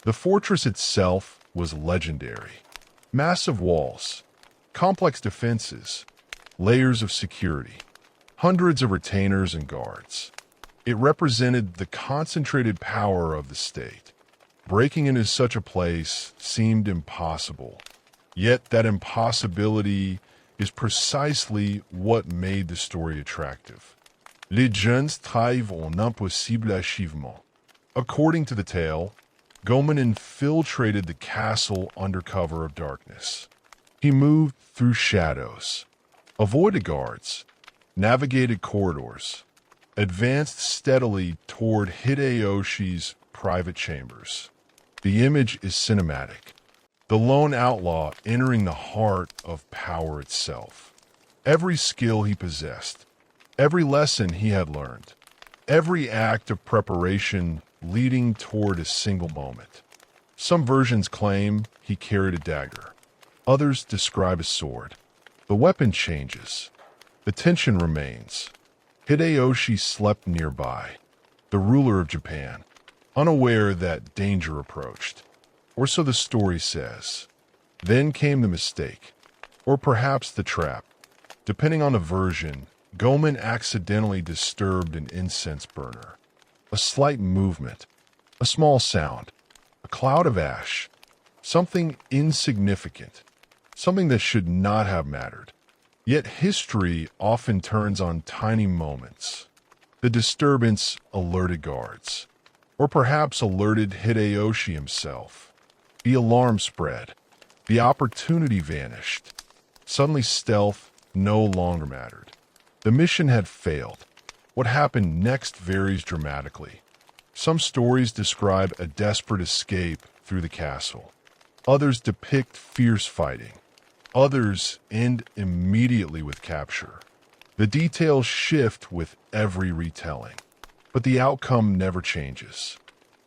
The fortress itself was legendary. Massive walls, complex defenses, layers of security, hundreds of retainers and guards. It represented the concentrated power of the state. Breaking into such a place seemed impossible. Yet that impossibility is precisely what made the story attractive. Les gens trahivent un impossible achèvement. According to the tale, Goemon infiltrated the castle under cover of darkness. He moved through shadows, avoided guards, navigated corridors, advanced steadily toward Hideyoshi's private chambers. The image is cinematic. The lone outlaw entering the heart of power itself. Every skill he possessed, every lesson he had learned, every act of preparation leading toward a single moment. Some versions claim he carried a dagger. Others describe a sword. The weapon changes. The tension remains. Hideyoshi slept nearby, the ruler of Japan, unaware that danger approached. Or so the story says. Then came the mistake, or perhaps the trap. Depending on the version, Goemon accidentally disturbed an incense burner. A slight movement, a small sound, a cloud of ash, something insignificant, something that should not have mattered. Yet history often turns on tiny moments. The disturbance alerted guards, or perhaps alerted Hideyoshi himself. The alarm spread. The opportunity vanished. Suddenly stealth no longer mattered. The mission had failed. What happened next varies dramatically. Some stories describe a desperate escape through the castle. Others depict fierce fighting. Others end immediately with capture. The details shift with every retelling, but the outcome never changes.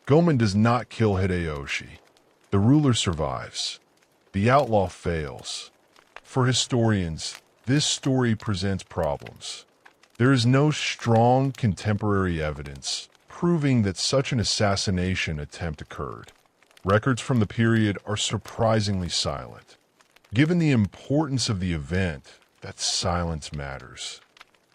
Goemon does not kill Hideyoshi. The ruler survives. The outlaw fails. For historians, this story presents problems. There is no strong contemporary evidence proving that such an assassination attempt occurred. Records from the period are surprisingly silent. Given the importance of the event, that silence matters.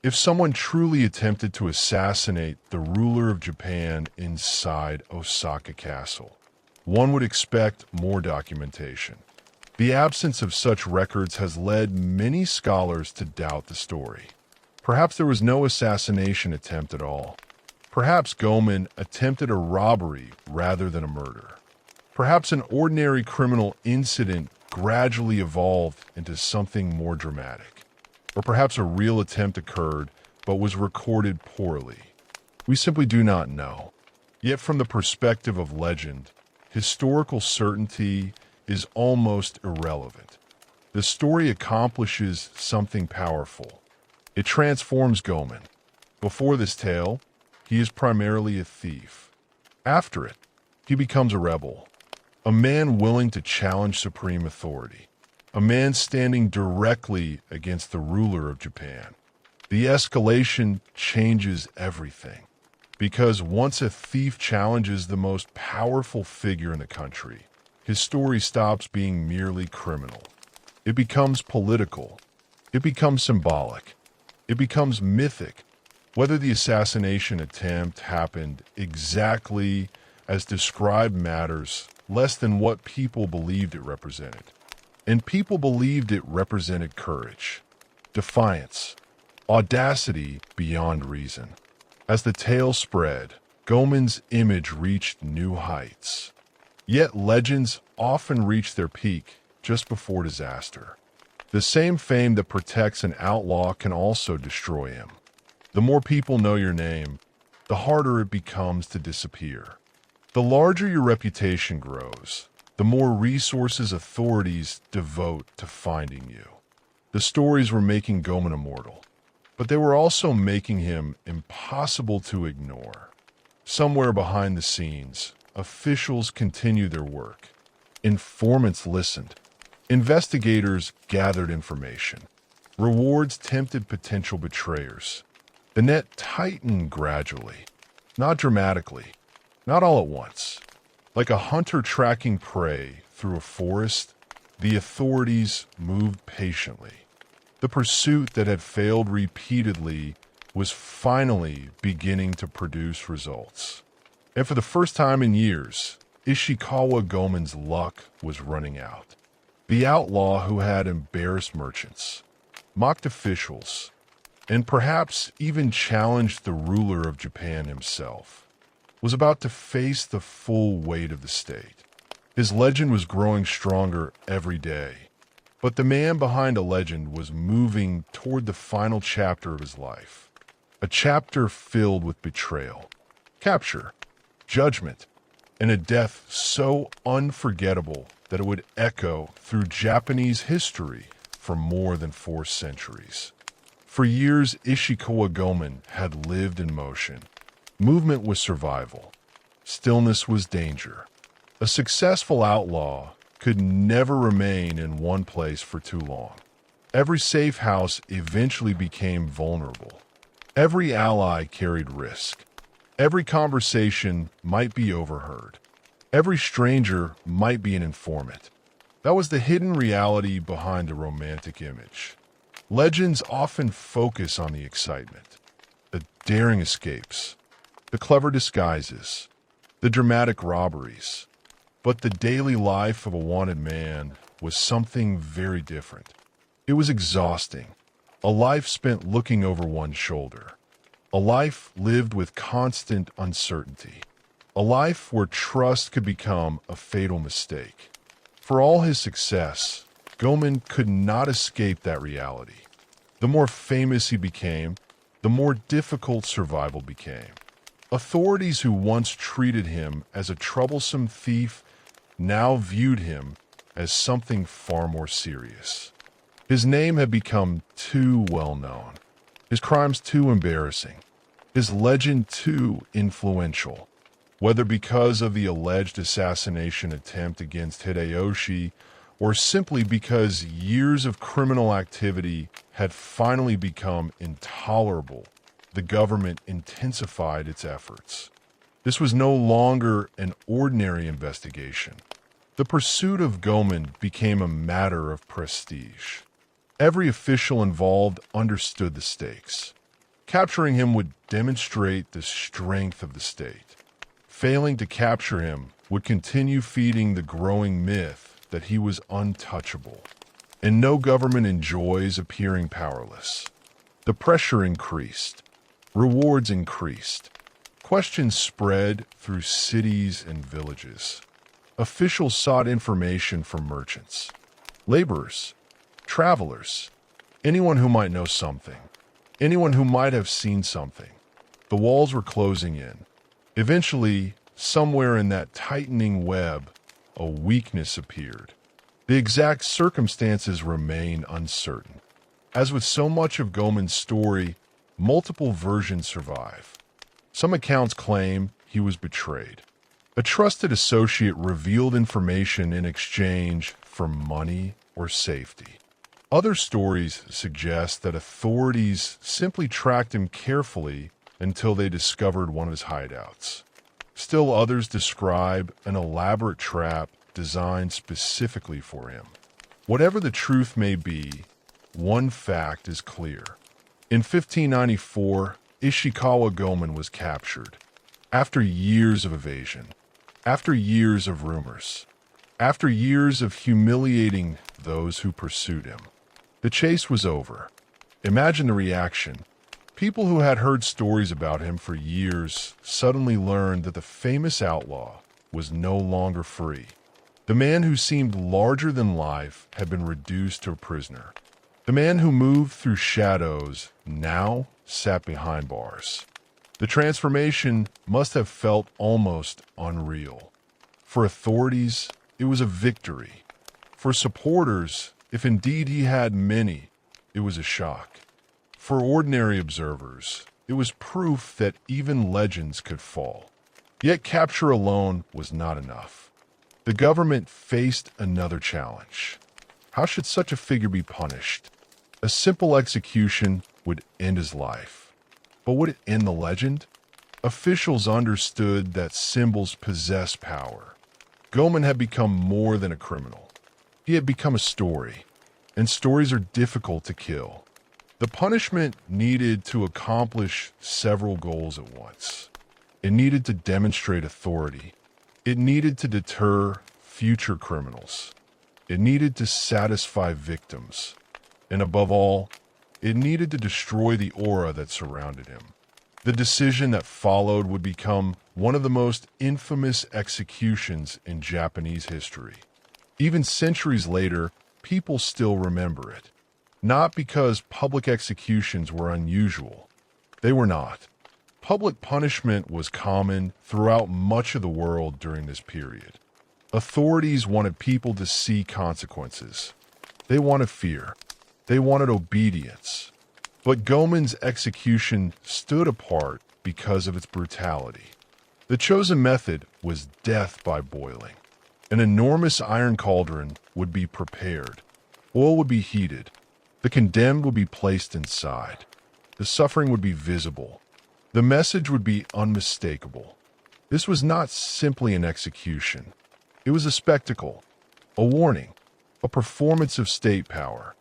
If someone truly attempted to assassinate the ruler of Japan inside Osaka Castle, one would expect more documentation. The absence of such records has led many scholars to doubt the story. Perhaps there was no assassination attempt at all. Perhaps Goemon attempted a robbery rather than a murder. Perhaps an ordinary criminal incident gradually evolved into something more dramatic. Or perhaps a real attempt occurred but was recorded poorly. We simply do not know. Yet from the perspective of legend, historical certainty is almost irrelevant. The story accomplishes something powerful. It transforms Goemon. Before this tale, he is primarily a thief. After it, he becomes a rebel, a man willing to challenge supreme authority, a man standing directly against the ruler of Japan. The escalation changes everything, because once a thief challenges the most powerful figure in the country, his story stops being merely criminal. It becomes political. It becomes symbolic. It becomes mythic. Whether the assassination attempt happened exactly as described matters less than what people believed it represented. And people believed it represented courage, defiance, audacity beyond reason. As the tale spread, Goemon's image reached new heights. Yet legends often reach their peak just before disaster. The same fame that protects an outlaw can also destroy him. The more people know your name, the harder it becomes to disappear. The larger your reputation grows, the more resources authorities devote to finding you. The stories were making Goemon immortal, but they were also making him impossible to ignore. Somewhere behind the scenes, officials continued their work. Informants listened. Investigators gathered information. Rewards tempted potential betrayers. The net tightened gradually, not dramatically, not all at once. Like a hunter tracking prey through a forest, the authorities moved patiently. The pursuit that had failed repeatedly was finally beginning to produce results. And for the first time in years, Ishikawa Goemon's luck was running out. The outlaw who had embarrassed merchants, mocked officials, and perhaps even challenged the ruler of Japan himself, was about to face the full weight of the state. His legend was growing stronger every day, but the man behind a legend was moving toward the final chapter of his life, a chapter filled with betrayal, capture, judgment, and a death so unforgettable that it would echo through Japanese history for more than 4 centuries. For years, Ishikawa Goemon had lived in motion. Movement was survival. Stillness was danger. A successful outlaw could never remain in one place for too long. Every safe house eventually became vulnerable. Every ally carried risk. Every conversation might be overheard. Every stranger might be an informant. That was the hidden reality behind the romantic image. Legends often focus on the excitement, the daring escapes, the clever disguises, the dramatic robberies. But the daily life of a wanted man was something very different. It was exhausting. A life spent looking over one's shoulder. A life lived with constant uncertainty. A life where trust could become a fatal mistake. For all his success, Goemon could not escape that reality. The more famous he became, the more difficult survival became. Authorities who once treated him as a troublesome thief now viewed him as something far more serious. His name had become too well known, his crimes too embarrassing, his legend too influential. Whether because of the alleged assassination attempt against Hideyoshi, or simply because years of criminal activity had finally become intolerable, the government intensified its efforts. This was no longer an ordinary investigation. The pursuit of Goemon became a matter of prestige. Every official involved understood the stakes. Capturing him would demonstrate the strength of the state. Failing to capture him would continue feeding the growing myth that he was untouchable. And no government enjoys appearing powerless. The pressure increased. Rewards increased. Questions spread through cities and villages. Officials sought information from merchants, laborers, travelers, anyone who might know something, anyone who might have seen something. The walls were closing in. Eventually, somewhere in that tightening web, a weakness appeared. The exact circumstances remain uncertain. As with so much of Goemon's story, multiple versions survive. Some accounts claim he was betrayed. A trusted associate revealed information in exchange for money or safety. Other stories suggest that authorities simply tracked him carefully until they discovered one of his hideouts. Still others describe an elaborate trap designed specifically for him. Whatever the truth may be, one fact is clear. In 1594, Ishikawa Goemon was captured. After years of evasion, after years of rumors, after years of humiliating those who pursued him, the chase was over. Imagine the reaction. People who had heard stories about him for years suddenly learned that the famous outlaw was no longer free. The man who seemed larger than life had been reduced to a prisoner. The man who moved through shadows now sat behind bars. The transformation must have felt almost unreal. For authorities, it was a victory. For supporters, if indeed he had many, it was a shock. For ordinary observers, it was proof that even legends could fall. Yet capture alone was not enough. The government faced another challenge. How should such a figure be punished? A simple execution would end his life. But would it end the legend? Officials understood that symbols possess power. Goemon had become more than a criminal. He had become a story, and stories are difficult to kill. The punishment needed to accomplish several goals at once. It needed to demonstrate authority. It needed to deter future criminals. It needed to satisfy victims. And above all, it needed to destroy the aura that surrounded him. The decision that followed would become one of the most infamous executions in Japanese history. Even centuries later, people still remember it. Not because public executions were unusual. They were not. Public punishment was common throughout much of the world during this period. Authorities wanted people to see consequences. They wanted fear. They wanted obedience. But Goemon's execution stood apart because of its brutality. The chosen method was death by boiling. An enormous iron cauldron would be prepared. Oil would be heated. The condemned would be placed inside. The suffering would be visible. The message would be unmistakable. This was not simply an execution. It was a spectacle, a warning, a performance of state power.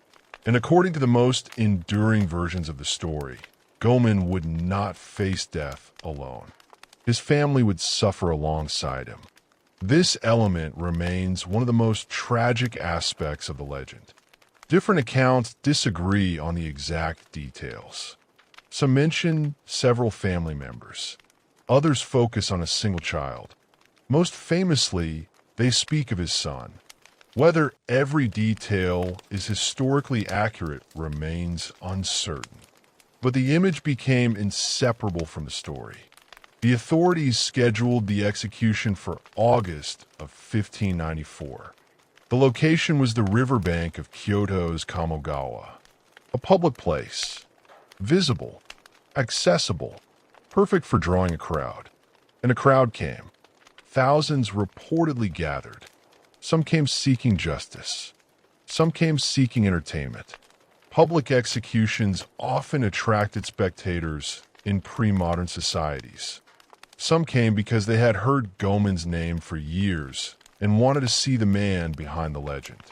And according to the most enduring versions of the story, Goemon would not face death alone. His family would suffer alongside him. This element remains one of the most tragic aspects of the legend. Different accounts disagree on the exact details. Some mention several family members. Others focus on a single child. Most famously, they speak of his son. Whether every detail is historically accurate remains uncertain. But the image became inseparable from the story. The authorities scheduled the execution for August of 1594. The location was the riverbank of Kyoto's Kamogawa, a public place, visible, accessible, perfect for drawing a crowd. And a crowd came. Thousands reportedly gathered. Some came seeking justice. Some came seeking entertainment. Public executions often attracted spectators in pre-modern societies. Some came because they had heard Goemon's name for years and wanted to see the man behind the legend.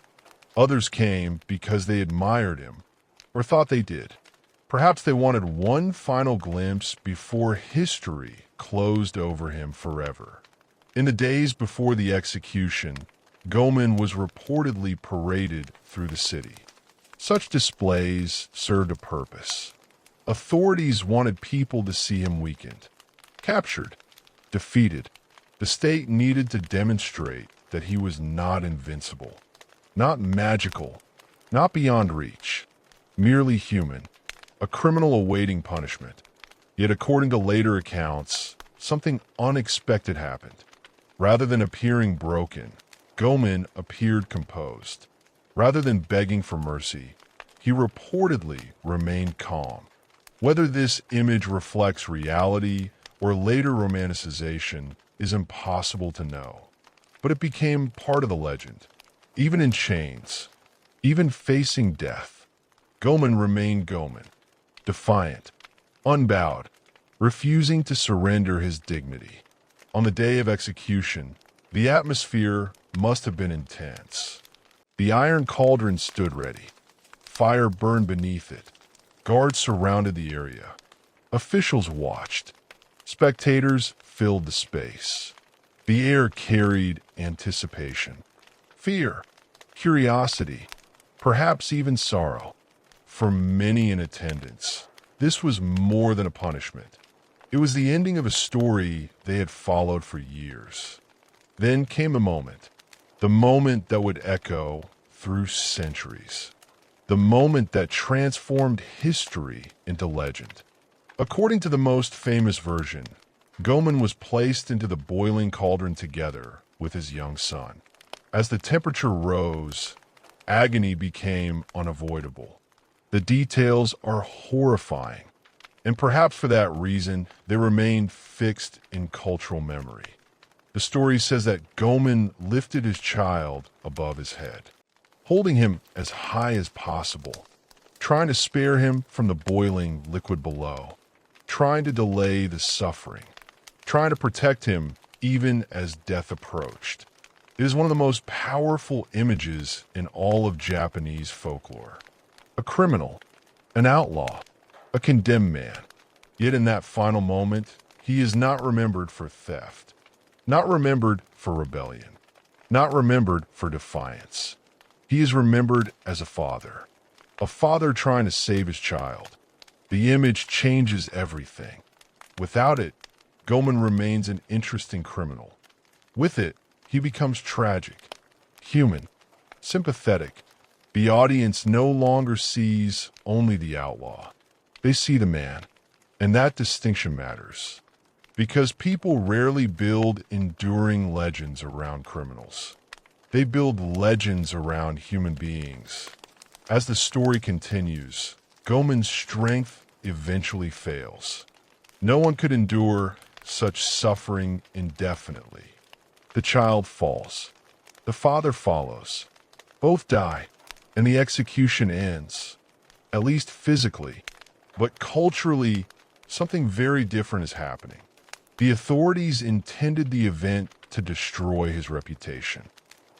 Others came because they admired him, or thought they did. Perhaps they wanted one final glimpse before history closed over him forever. In the days before the execution, Goemon was reportedly paraded through the city. Such displays served a purpose. Authorities wanted people to see him weakened, captured, defeated. The state needed to demonstrate that he was not invincible, not magical, not beyond reach, merely human, a criminal awaiting punishment. Yet according to later accounts, something unexpected happened. Rather than appearing broken, Goemon appeared composed. Rather than begging for mercy, he reportedly remained calm. Whether this image reflects reality or later romanticization is impossible to know. But it became part of the legend. Even in chains, even facing death, Goemon remained Goemon, defiant, unbowed, refusing to surrender his dignity. On the day of execution, the atmosphere must have been intense. The iron cauldron stood ready. Fire burned beneath it. Guards surrounded the area. Officials watched. Spectators filled the space. The air carried anticipation, fear, curiosity, perhaps even sorrow. For many in attendance, this was more than a punishment. It was the ending of a story they had followed for years. Then came a moment, the moment that would echo through centuries, the moment that transformed history into legend. According to the most famous version, Goemon was placed into the boiling cauldron together with his young son. As the temperature rose, agony became unavoidable. The details are horrifying, and perhaps for that reason, they remain fixed in cultural memory. The story says that Goemon lifted his child above his head, holding him as high as possible, trying to spare him from the boiling liquid below, trying to delay the suffering, trying to protect him even as death approached. It is one of the most powerful images in all of Japanese folklore. A criminal, an outlaw, a condemned man. Yet in that final moment, he is not remembered for theft, not remembered for rebellion, not remembered for defiance. He is remembered as a father trying to save his child. The image changes everything. Without it, Goemon remains an interesting criminal. With it, he becomes tragic, human, sympathetic. The audience no longer sees only the outlaw. They see the man, and that distinction matters. Because people rarely build enduring legends around criminals. They build legends around human beings. As the story continues, Goemon's strength eventually fails. No one could endure such suffering indefinitely. The child falls. The father follows. Both die, and the execution ends. At least physically, but culturally, something very different is happening. The authorities intended the event to destroy his reputation.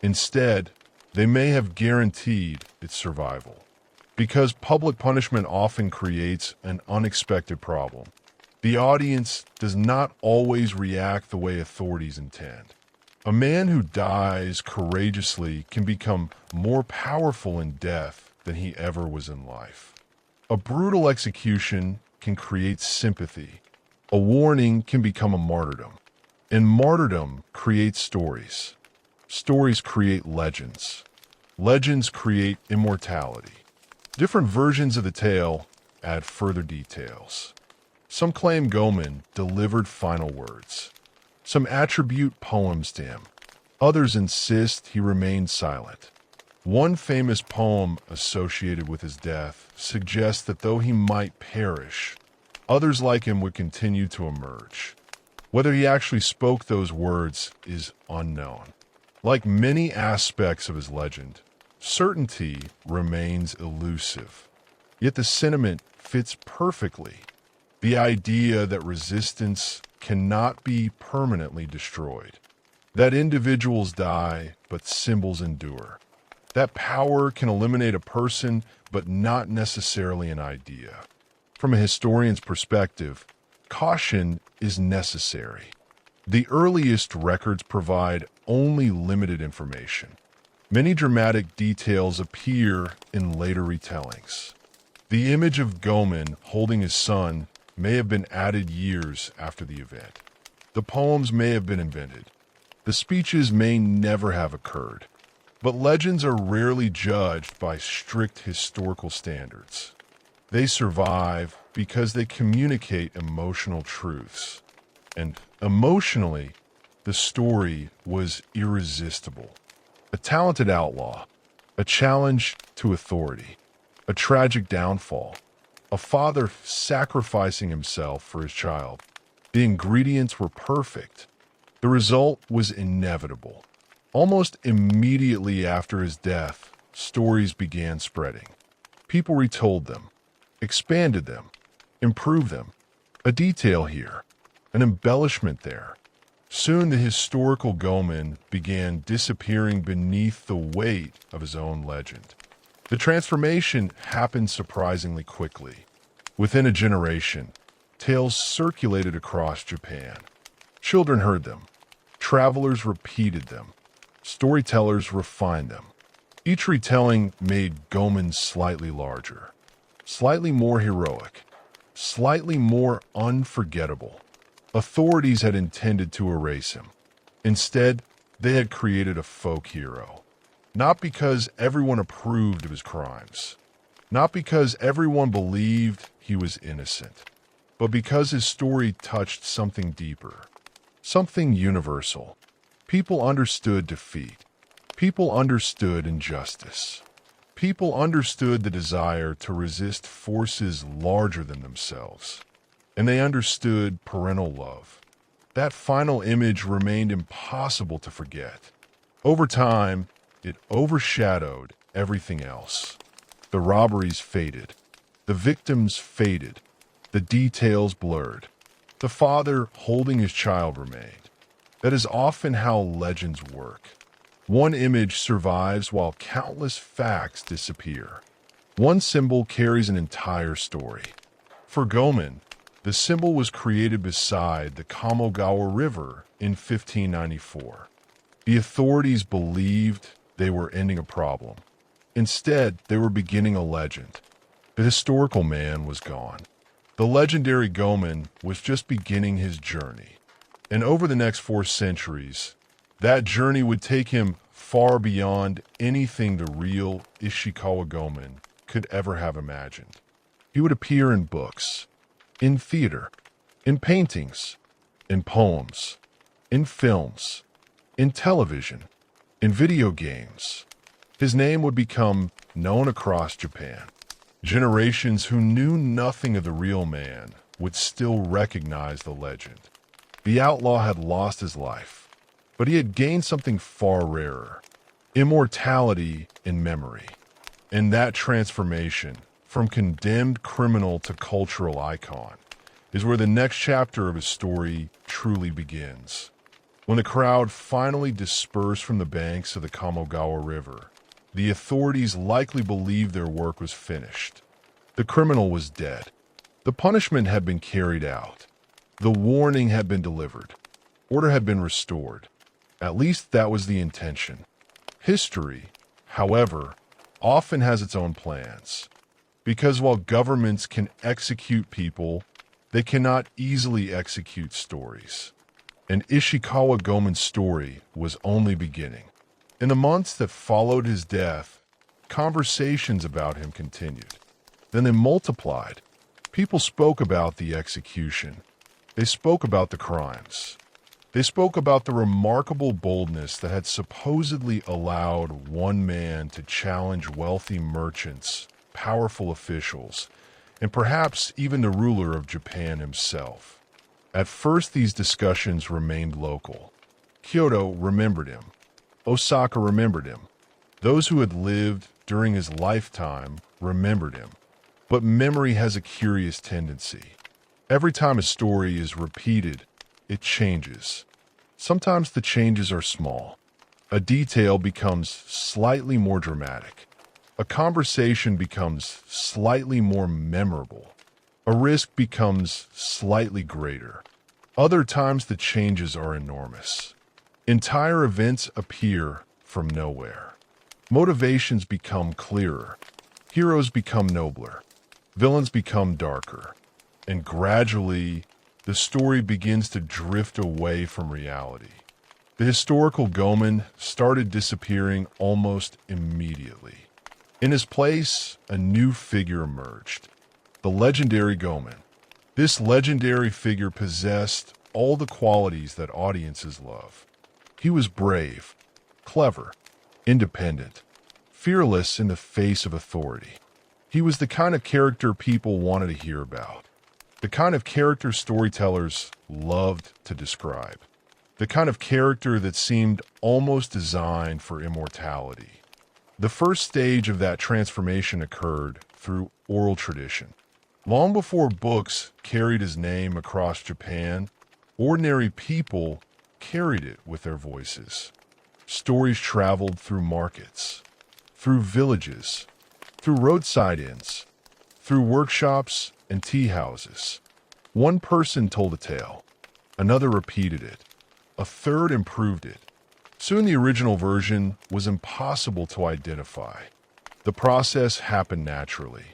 Instead, they may have guaranteed its survival. Because public punishment often creates an unexpected problem. The audience does not always react the way authorities intend. A man who dies courageously can become more powerful in death than he ever was in life. A brutal execution can create sympathy. A warning can become a martyrdom. And martyrdom creates stories. Stories create legends. Legends create immortality. Different versions of the tale add further details. Some claim Goemon delivered final words. Some attribute poems to him. Others insist he remained silent. One famous poem associated with his death suggests that though he might perish, others like him would continue to emerge. Whether he actually spoke those words is unknown. Like many aspects of his legend, certainty remains elusive. Yet the sentiment fits perfectly. The idea that resistance cannot be permanently destroyed. That individuals die, but symbols endure. That power can eliminate a person, but not necessarily an idea. From a historian's perspective, caution is necessary. The earliest records provide only limited information. Many dramatic details appear in later retellings. The image of Goemon holding his son may have been added years after the event. The poems may have been invented. The speeches may never have occurred. But legends are rarely judged by strict historical standards. They survive because they communicate emotional truths. And emotionally, the story was irresistible. A talented outlaw, a challenge to authority, a tragic downfall, a father sacrificing himself for his child. The ingredients were perfect. The result was inevitable. Almost immediately after his death, stories began spreading. People retold them, expanded them, improved them. A detail here, an embellishment there. Soon the historical Goemon began disappearing beneath the weight of his own legend. The transformation happened surprisingly quickly. Within a generation, tales circulated across Japan. Children heard them. Travelers repeated them. Storytellers refined them. Each retelling made Goemon slightly larger, slightly more heroic, slightly more unforgettable. Authorities had intended to erase him. Instead, they had created a folk hero. Not because everyone approved of his crimes, not because everyone believed he was innocent, but because his story touched something deeper, something universal. People understood defeat. People understood injustice. People understood the desire to resist forces larger than themselves. And they understood parental love. That final image remained impossible to forget. Over time, it overshadowed everything else. The robberies faded. The victims faded. The details blurred. The father holding his child remained. That is often how legends work. One image survives while countless facts disappear. One symbol carries an entire story. For Goemon, the symbol was created beside the Kamogawa River in 1594. The authorities believed they were ending a problem. Instead, they were beginning a legend. The historical man was gone. The legendary Goemon was just beginning his journey. And over the next 4 centuries, that journey would take him far beyond anything the real Ishikawa Goemon could ever have imagined. He would appear in books, in theater, in paintings, in poems, in films, in television, in video games. His name would become known across Japan. Generations who knew nothing of the real man would still recognize the legend. The outlaw had lost his life, but he had gained something far rarer: immortality in memory. And that transformation, from condemned criminal to cultural icon, is where the next chapter of his story truly begins. When the crowd finally dispersed from the banks of the Kamogawa River, the authorities likely believed their work was finished. The criminal was dead. The punishment had been carried out. The warning had been delivered. Order had been restored. At least that was the intention. History, however, often has its own plans. Because while governments can execute people, they cannot easily execute stories. And Ishikawa Goemon's story was only beginning. In the months that followed his death, conversations about him continued. Then they multiplied. People spoke about the execution. They spoke about the crimes. They spoke about the remarkable boldness that had supposedly allowed one man to challenge wealthy merchants, powerful officials, and perhaps even the ruler of Japan himself. At first, these discussions remained local. Kyoto remembered him. Osaka remembered him. Those who had lived during his lifetime remembered him. But memory has a curious tendency. Every time a story is repeated, it changes. Sometimes the changes are small. A detail becomes slightly more dramatic. A conversation becomes slightly more memorable. A risk becomes slightly greater. Other times the changes are enormous. Entire events appear from nowhere. Motivations become clearer. Heroes become nobler. Villains become darker. And gradually, the story begins to drift away from reality. The historical Goemon started disappearing almost immediately. In his place, a new figure emerged. The legendary Goemon. This legendary figure possessed all the qualities that audiences love. He was brave, clever, independent, fearless in the face of authority. He was the kind of character people wanted to hear about. The kind of character storytellers loved to describe. the kind of character that seemed almost designed for immortality. The first stage of that transformation occurred through oral tradition. Long before books carried his name across Japan, ordinary people carried it with their voices. Stories traveled through markets, through villages, through roadside inns, through workshops and tea houses. One person told a tale, another repeated it, a third improved it. Soon the original version was impossible to identify. The process happened naturally.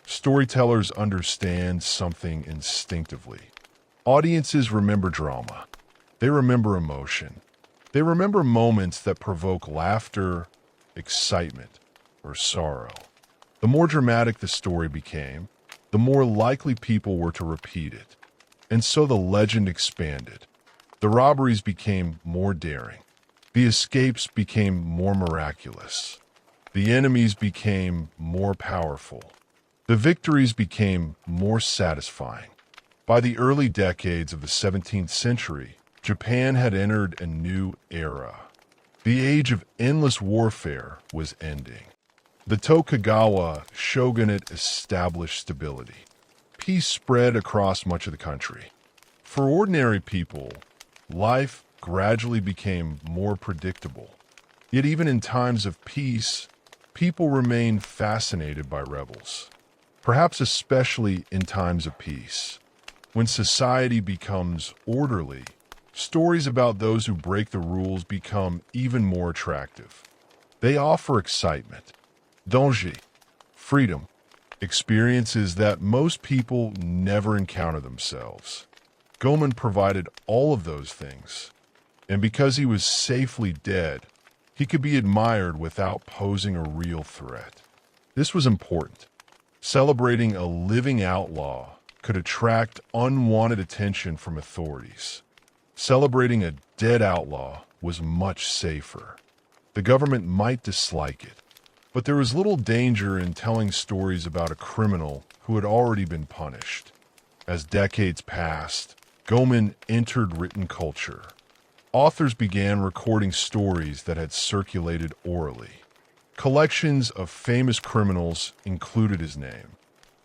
Storytellers understand something instinctively. Audiences remember drama. They remember emotion. They remember moments that provoke laughter, excitement, or sorrow. The more dramatic the story became, the more likely people were to repeat it. And so the legend expanded. The robberies became more daring. The escapes became more miraculous. The enemies became more powerful. The victories became more satisfying. By the early decades of the 17th century, Japan had entered a new era. The age of endless warfare was ending. The Tokugawa shogunate established stability. Peace spread across much of the country. For ordinary people, life gradually became more predictable. Yet even in times of peace, people remained fascinated by rebels. Perhaps especially in times of peace. When society becomes orderly, stories about those who break the rules become even more attractive. They offer excitement, danger, freedom, experiences that most people never encounter themselves. Goemon provided all of those things. And because he was safely dead, he could be admired without posing a real threat. This was important. Celebrating a living outlaw could attract unwanted attention from authorities. Celebrating a dead outlaw was much safer. The government might dislike it, but there was little danger in telling stories about a criminal who had already been punished. As decades passed, Goemon entered written culture. Authors began recording stories that had circulated orally. Collections of famous criminals included his name.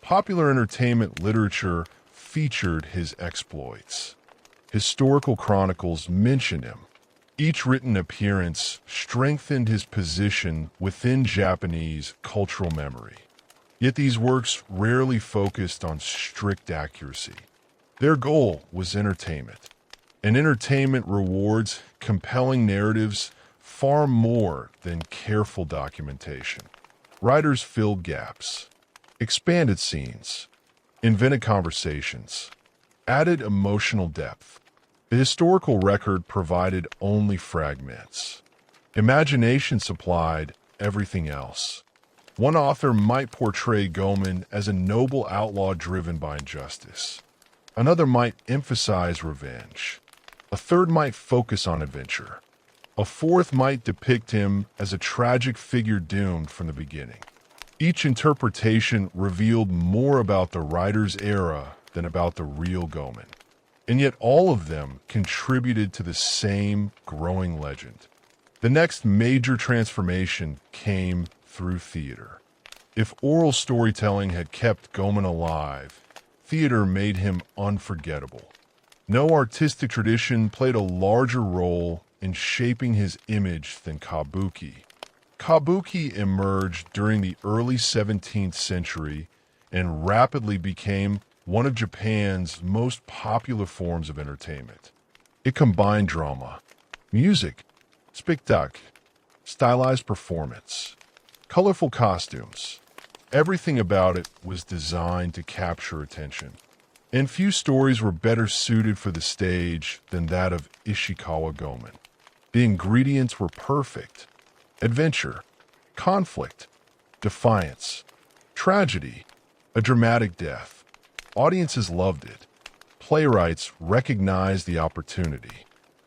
Popular entertainment literature featured his exploits. Historical chronicles mentioned him. Each written appearance strengthened his position within Japanese cultural memory. Yet these works rarely focused on strict accuracy. Their goal was entertainment. And entertainment rewards compelling narratives far more than careful documentation. Writers filled gaps, expanded scenes, invented conversations, added emotional depth. The historical record provided only fragments. Imagination supplied everything else. One author might portray Goemon as a noble outlaw driven by injustice. Another might emphasize revenge. A third might focus on adventure. A fourth might depict him as a tragic figure doomed from the beginning. Each interpretation revealed more about the writer's era than about the real Goemon. And yet all of them contributed to the same growing legend. The next major transformation came through theater. If oral storytelling had kept Goemon alive, theater made him unforgettable. No artistic tradition played a larger role in shaping his image than kabuki. Kabuki emerged during the early 17th century and rapidly became one of Japan's most popular forms of entertainment. It combined drama, music, spectacle, stylized performance, colorful costumes. Everything about it was designed to capture attention. And few stories were better suited for the stage than that of Ishikawa Goemon. The ingredients were perfect. Adventure, conflict, defiance, tragedy, a dramatic death. Audiences loved it. Playwrights recognized the opportunity.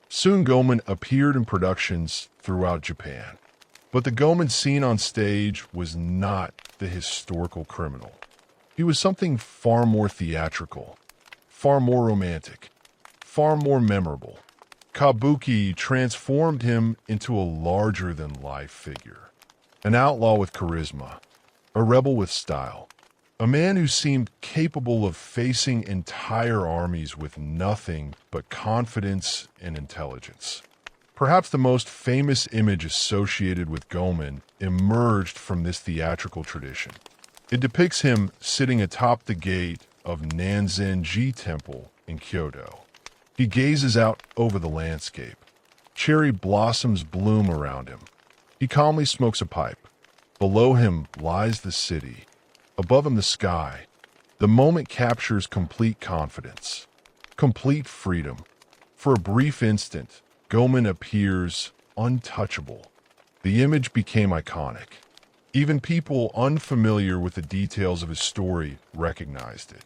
Soon Goemon appeared in productions throughout Japan. But the Goemon seen on stage was not the historical criminal. He was something far more theatrical, far more romantic, far more memorable. Kabuki transformed him into a larger-than-life figure, an outlaw with charisma, a rebel with style, a man who seemed capable of facing entire armies with nothing but confidence and intelligence. Perhaps the most famous image associated with Goemon emerged from this theatrical tradition. It depicts him sitting atop the gate of Nanzenji Temple in Kyoto. He gazes out over the landscape. Cherry blossoms bloom around him. He calmly smokes a pipe. Below him lies the city. Above him the sky. The moment captures complete confidence, complete freedom. For a brief instant, Goemon appears untouchable. The image became iconic. Even people unfamiliar with the details of his story recognized it.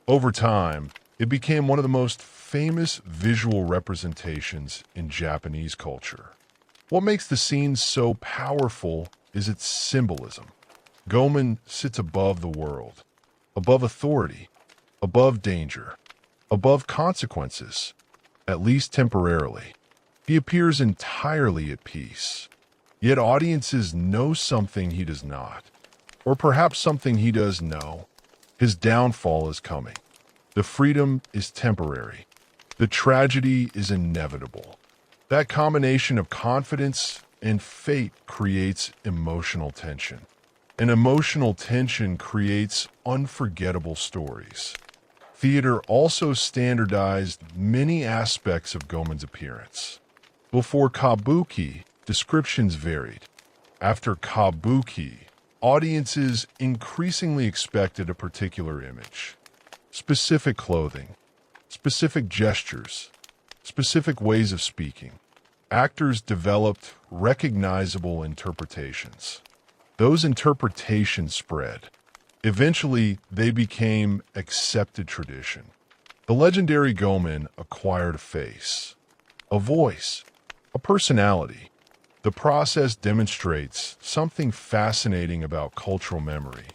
Over time, it became one of the most famous visual representations in Japanese culture. What makes the scene so powerful is its symbolism. Goemon sits above the world, above authority, above danger, above consequences, at least temporarily. He appears entirely at peace. Yet audiences know something he does not, or perhaps something he does know. His downfall is coming. The freedom is temporary. The tragedy is inevitable. That combination of confidence and fate creates emotional tension. And emotional tension creates unforgettable stories. Theater also standardized many aspects of Goemon's appearance. Before Kabuki, descriptions varied. After Kabuki, audiences increasingly expected a particular image. Specific clothing, specific gestures, specific ways of speaking. Actors developed recognizable interpretations. Those interpretations spread. Eventually, they became accepted tradition. The legendary Goemon acquired a face, a voice, a personality. The process demonstrates something fascinating about cultural memory.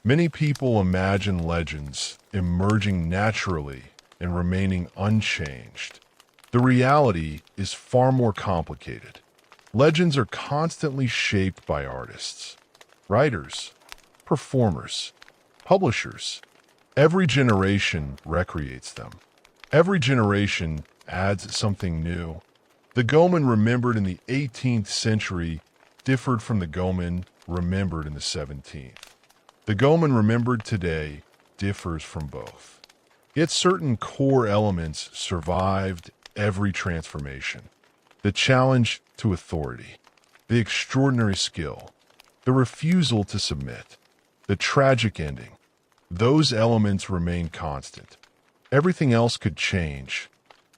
Many people imagine legends emerging naturally and remaining unchanged. The reality is far more complicated. Legends are constantly shaped by artists, writers, performers, publishers. Every generation recreates them. Every generation adds something new. The Goemon remembered in the 18th century differed from the Goemon remembered in the 17th. The Goemon remembered today differs from both. Yet certain core elements survived every transformation. The challenge to authority, the extraordinary skill, the refusal to submit, the tragic ending. Those elements remain constant. Everything else could change,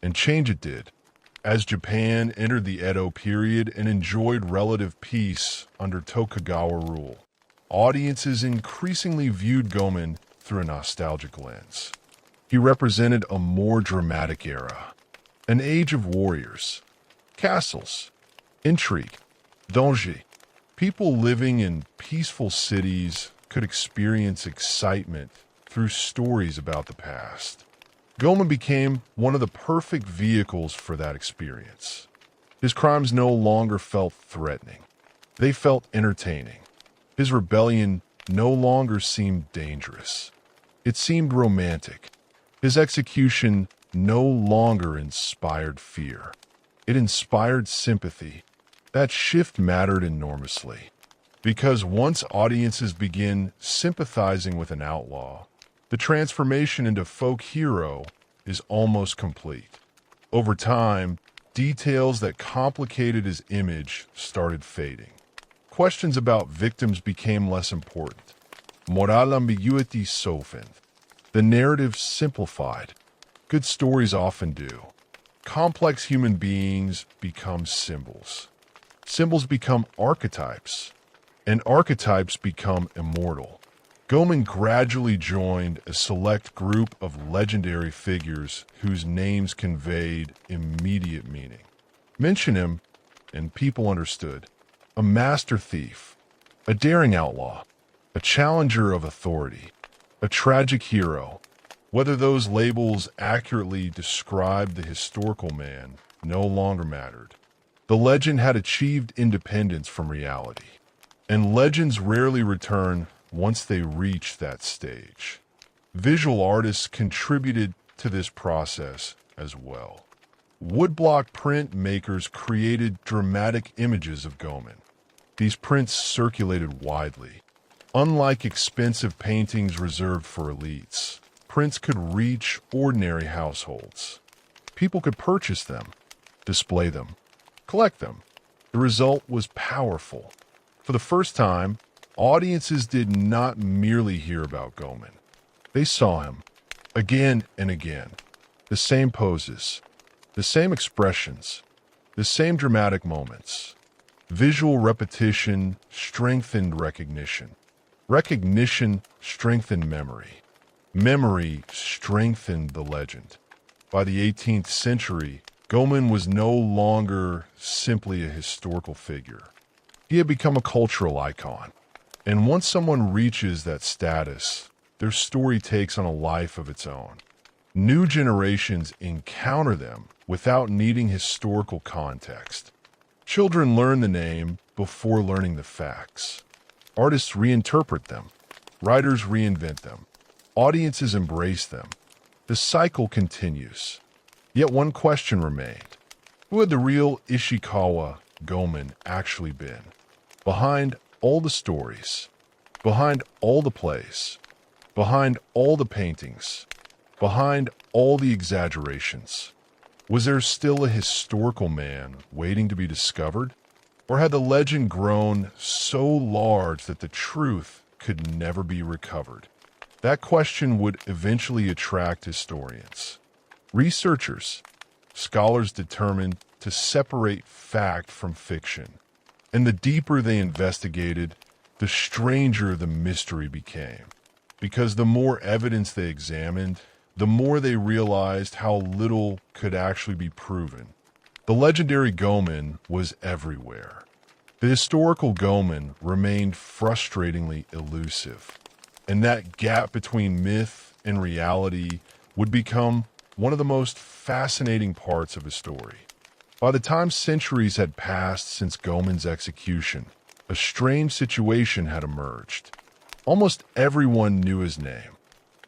and change it did. As Japan entered the Edo period and enjoyed relative peace under Tokugawa rule, audiences increasingly viewed Goemon through a nostalgic lens. He represented a more dramatic era, an age of warriors, castles, intrigue, danger. People living in peaceful cities could experience excitement through stories about the past. Goemon became one of the perfect vehicles for that experience. His crimes no longer felt threatening. They felt entertaining. His rebellion no longer seemed dangerous. It seemed romantic. His execution no longer inspired fear. It inspired sympathy. That shift mattered enormously. Because once audiences begin sympathizing with an outlaw, the transformation into folk hero is almost complete. Over time, details that complicated his image started fading. Questions about victims became less important. Moral ambiguity softened. The narrative simplified. Good stories often do. Complex human beings become symbols. Symbols become archetypes. And archetypes become immortal. Goemon gradually joined a select group of legendary figures whose names conveyed immediate meaning. Mention him, and people understood. A master thief, a daring outlaw, a challenger of authority, a tragic hero. Whether those labels accurately describe the historical man no longer mattered. The legend had achieved independence from reality, and legends rarely return once they reach that stage. Visual artists contributed to this process as well. Woodblock print makers created dramatic images of Goemon. These prints circulated widely. Unlike expensive paintings reserved for elites, prints could reach ordinary households. People could purchase them, display them, collect them. The result was powerful. For the first time, audiences did not merely hear about Goemon. They saw him, again and again. The same poses, the same expressions, the same dramatic moments. Visual repetition strengthened recognition. Recognition strengthened memory. Memory strengthened the legend. By the 18th century, Goemon was no longer simply a historical figure. He had become a cultural icon. And once someone reaches that status, their story takes on a life of its own. New generations encounter them without needing historical context. Children learn the name before learning the facts. Artists reinterpret them. Writers reinvent them. Audiences embrace them. The cycle continues. Yet one question remained. Who had the real Ishikawa Goemon actually been? Behind all the stories, behind all the plays, behind all the paintings, behind all the exaggerations, was there still a historical man waiting to be discovered? Or had the legend grown so large that the truth could never be recovered? That question would eventually attract historians. Researchers, scholars determined to separate fact from fiction. And the deeper they investigated, the stranger the mystery became. Because the more evidence they examined, the more they realized how little could actually be proven. The legendary Goemon was everywhere. The historical Goemon remained frustratingly elusive. And that gap between myth and reality would become one of the most fascinating parts of his story. By the time centuries had passed since Goemon's execution, a strange situation had emerged. Almost everyone knew his name.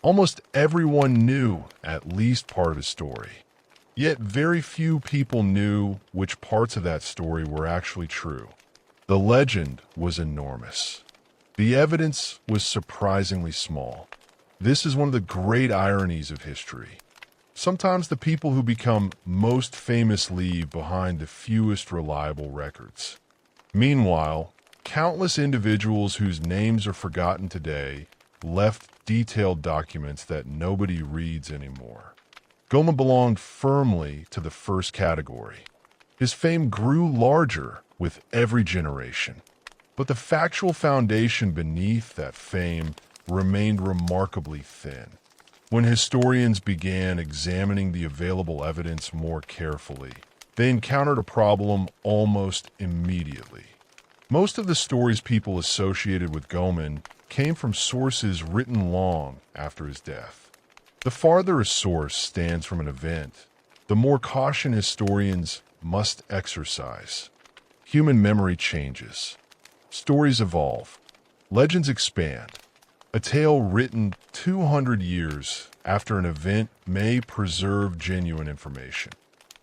Almost everyone knew at least part of his story. Yet very few people knew which parts of that story were actually true. The legend was enormous. The evidence was surprisingly small. This is one of the great ironies of history. Sometimes the people who become most famous leave behind the fewest reliable records. Meanwhile, countless individuals whose names are forgotten today left detailed documents that nobody reads anymore. Goemon belonged firmly to the first category. His fame grew larger with every generation. But the factual foundation beneath that fame remained remarkably thin. When historians began examining the available evidence more carefully, they encountered a problem almost immediately. Most of the stories people associated with Goemon came from sources written long after his death. The farther a source stands from an event, the more caution historians must exercise. Human memory changes. Stories evolve. Legends expand. A tale written 200 years after an event may preserve genuine information,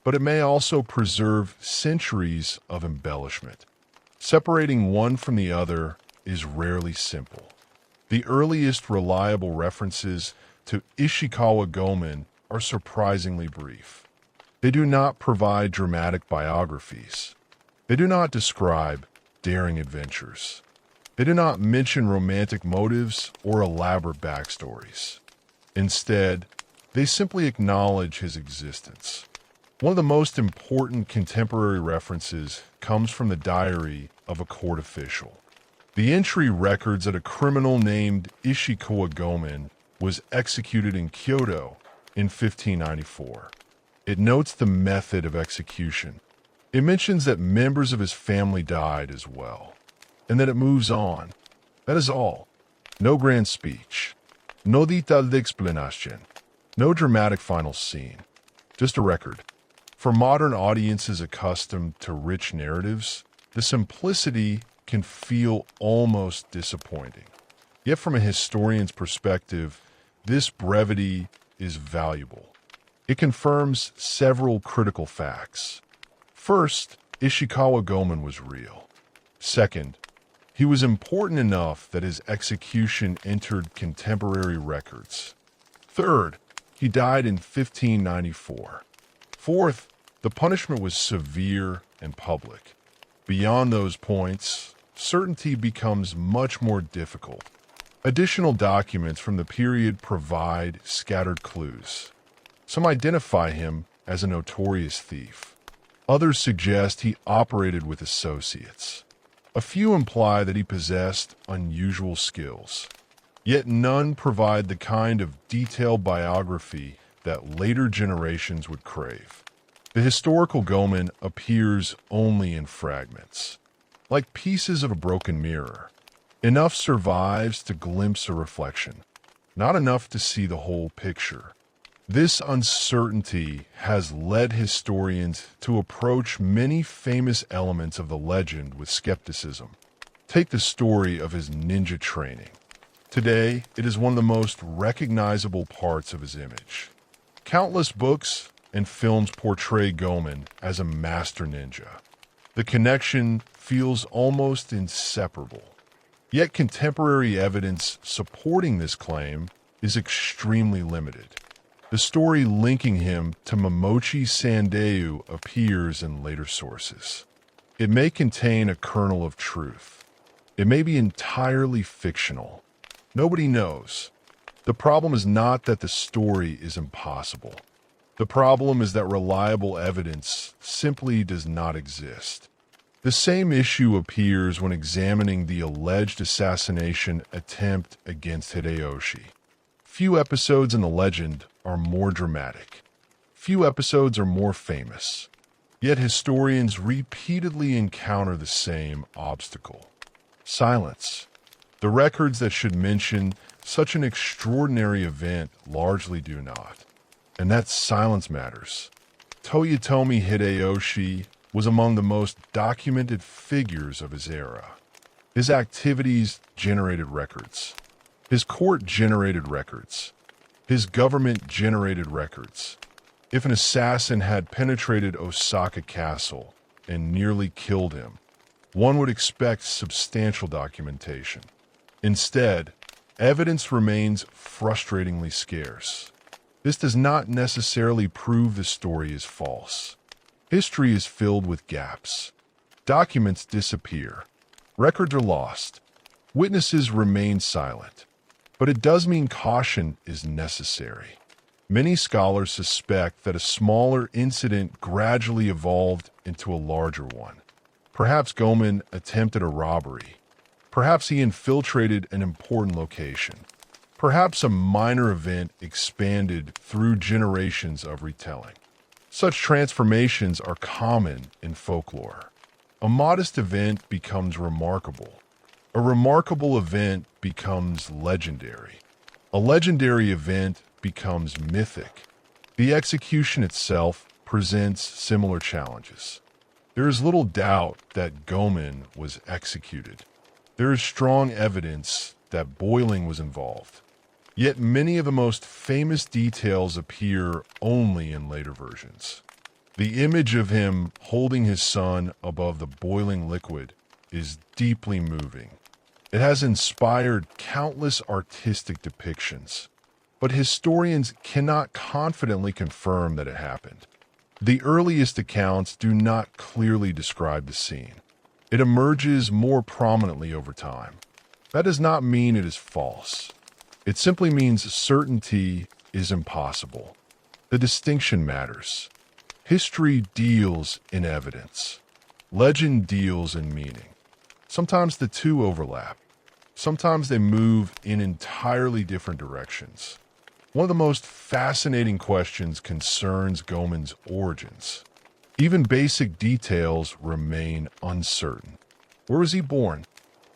but it may also preserve centuries of embellishment. Separating one from the other is rarely simple. The earliest reliable references to Ishikawa Goemon are surprisingly brief. They do not provide dramatic biographies. They do not describe daring adventures. They do not mention romantic motives or elaborate backstories. Instead, they simply acknowledge his existence. One of the most important contemporary references comes from the diary of a court official. The entry records that a criminal named Ishikawa Goemon was executed in Kyoto in 1594. It notes the method of execution. It mentions that members of his family died as well, and that it moves on. That is all. No grand speech. No detailed explanation. No dramatic final scene. Just a record. For modern audiences accustomed to rich narratives, the simplicity can feel almost disappointing. Yet from a historian's perspective, this brevity is valuable. It confirms several critical facts. First, Ishikawa Goemon was real. Second, he was important enough that his execution entered contemporary records. Third, he died in 1594. Fourth, the punishment was severe and public. Beyond those points, certainty becomes much more difficult. Additional documents from the period provide scattered clues. Some identify him as a notorious thief. Others suggest he operated with associates. A few imply that he possessed unusual skills. Yet none provide the kind of detailed biography that later generations would crave. The historical Goemon appears only in fragments, like pieces of a broken mirror. Enough survives to glimpse a reflection, not enough to see the whole picture. This uncertainty has led historians to approach many famous elements of the legend with skepticism. Take the story of his ninja training. Today, it is one of the most recognizable parts of his image. Countless books and films portray Goemon as a master ninja. The connection feels almost inseparable. Yet contemporary evidence supporting this claim is extremely limited. The story linking him to Momochi Sandeu appears in later sources. It may contain a kernel of truth. It may be entirely fictional. Nobody knows. The problem is not that the story is impossible. The problem is that reliable evidence simply does not exist. The same issue appears when examining the alleged assassination attempt against Hideyoshi. Few episodes in the legend are more dramatic. Few episodes are more famous. Yet historians repeatedly encounter the same obstacle: silence. The records that should mention such an extraordinary event largely do not. And that silence matters. Toyotomi Hideyoshi was among the most documented figures of his era. His activities generated records. His court generated records. His government generated records. If an assassin had penetrated Osaka Castle and nearly killed him, one would expect substantial documentation. Instead, evidence remains frustratingly scarce. This does not necessarily prove the story is false. History is filled with gaps. Documents disappear. Records are lost. Witnesses remain silent. But it does mean caution is necessary. Many scholars suspect that a smaller incident gradually evolved into a larger one. Perhaps Goemon attempted a robbery. Perhaps he infiltrated an important location. Perhaps a minor event expanded through generations of retelling. Such transformations are common in folklore. A modest event becomes remarkable. A remarkable event becomes legendary. A legendary event becomes mythic. The execution itself presents similar challenges. There is little doubt that Goemon was executed. There is strong evidence that boiling was involved. Yet many of the most famous details appear only in later versions. The image of him holding his son above the boiling liquid is deeply moving. It has inspired countless artistic depictions, but historians cannot confidently confirm that it happened. The earliest accounts do not clearly describe the scene. It emerges more prominently over time. That does not mean it is false. It simply means certainty is impossible. The distinction matters. History deals in evidence. Legend deals in meaning. Sometimes the two overlap. Sometimes they move in entirely different directions. One of the most fascinating questions concerns Goemon's origins. Even basic details remain uncertain. Where was he born?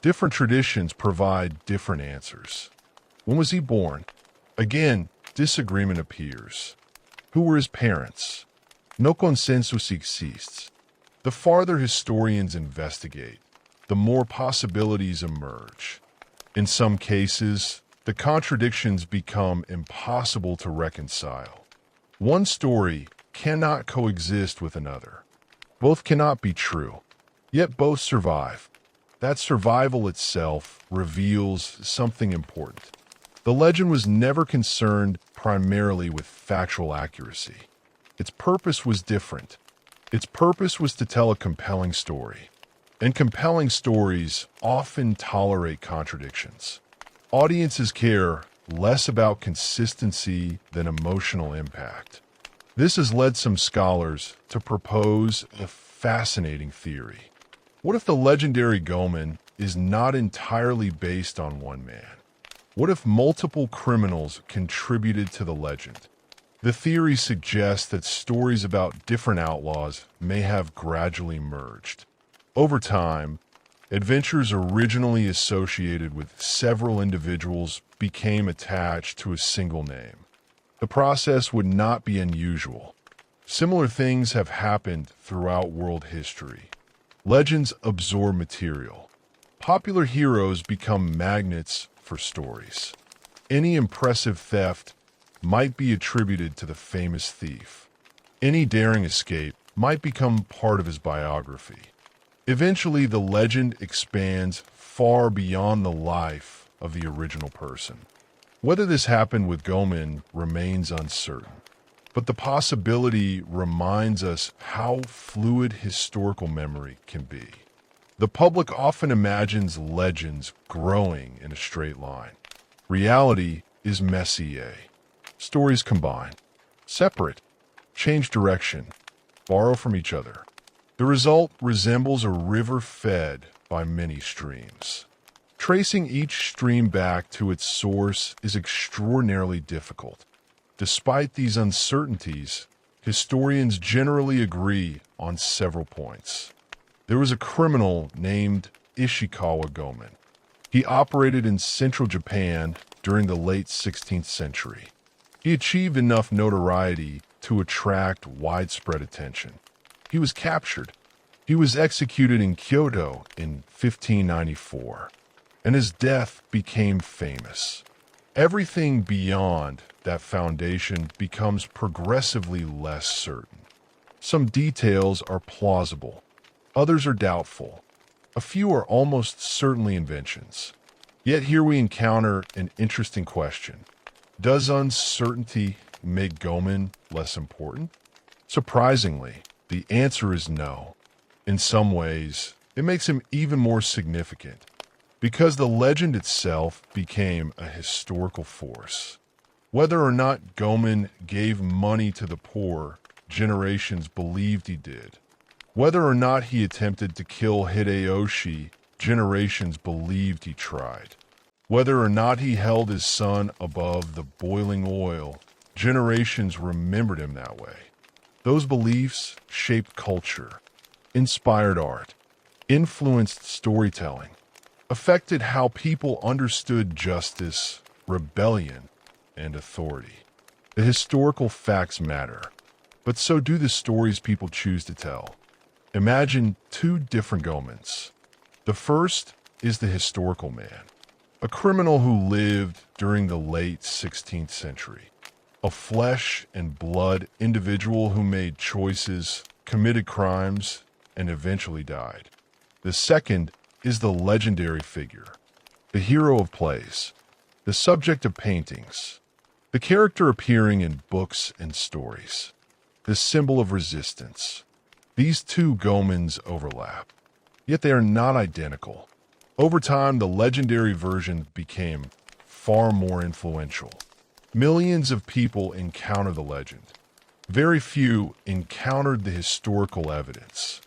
Different traditions provide different answers. When was he born? Again, disagreement appears. Who were his parents? No consensus exists. The farther historians investigate, the more possibilities emerge. In some cases, the contradictions become impossible to reconcile. One story cannot coexist with another. Both cannot be true, yet both survive. That survival itself reveals something important. The legend was never concerned primarily with factual accuracy. Its purpose was different. Its purpose was to tell a compelling story. And compelling stories often tolerate contradictions. Audiences care less about consistency than emotional impact. This has led some scholars to propose a fascinating theory. What if the legendary Goemon is not entirely based on one man? What if multiple criminals contributed to the legend? The theory suggests that stories about different outlaws may have gradually merged. Over time, adventures originally associated with several individuals became attached to a single name. The process would not be unusual. Similar things have happened throughout world history. Legends absorb material. Popular heroes become magnets for stories. Any impressive theft might be attributed to the famous thief. Any daring escape might become part of his biography. Eventually, the legend expands far beyond the life of the original person. Whether this happened with Goemon remains uncertain, but the possibility reminds us how fluid historical memory can be. The public often imagines legends growing in a straight line. Reality is messier. Stories combine, separate, change direction, borrow from each other. The result resembles a river fed by many streams. Tracing each stream back to its source is extraordinarily difficult. Despite these uncertainties, historians generally agree on several points. There was a criminal named Ishikawa Goemon. He operated in central Japan during the late 16th century. He achieved enough notoriety to attract widespread attention. He was captured. He was executed in Kyoto in 1594, and his death became famous. Everything beyond that foundation becomes progressively less certain. Some details are plausible. Others are doubtful. A few are almost certainly inventions. Yet here we encounter an interesting question. Does uncertainty make Goemon less important? Surprisingly, the answer is no. In some ways, it makes him even more significant, because the legend itself became a historical force. Whether or not Goemon gave money to the poor, generations believed he did. Whether or not he attempted to kill Hideyoshi, generations believed he tried. Whether or not he held his son above the boiling oil, generations remembered him that way. Those beliefs shaped culture, inspired art, influenced storytelling, affected how people understood justice, rebellion, and authority. The historical facts matter, but so do the stories people choose to tell. Imagine two different Goemons. The first is the historical man, a criminal who lived during the late 16th century. A flesh and blood individual who made choices, committed crimes, and eventually died. The second is the legendary figure, the hero of plays, the subject of paintings, the character appearing in books and stories, the symbol of resistance. These two Goemons overlap, yet they are not identical. Over time, the legendary version became far more influential. Millions of people encounter the legend. Very few encountered the historical evidence.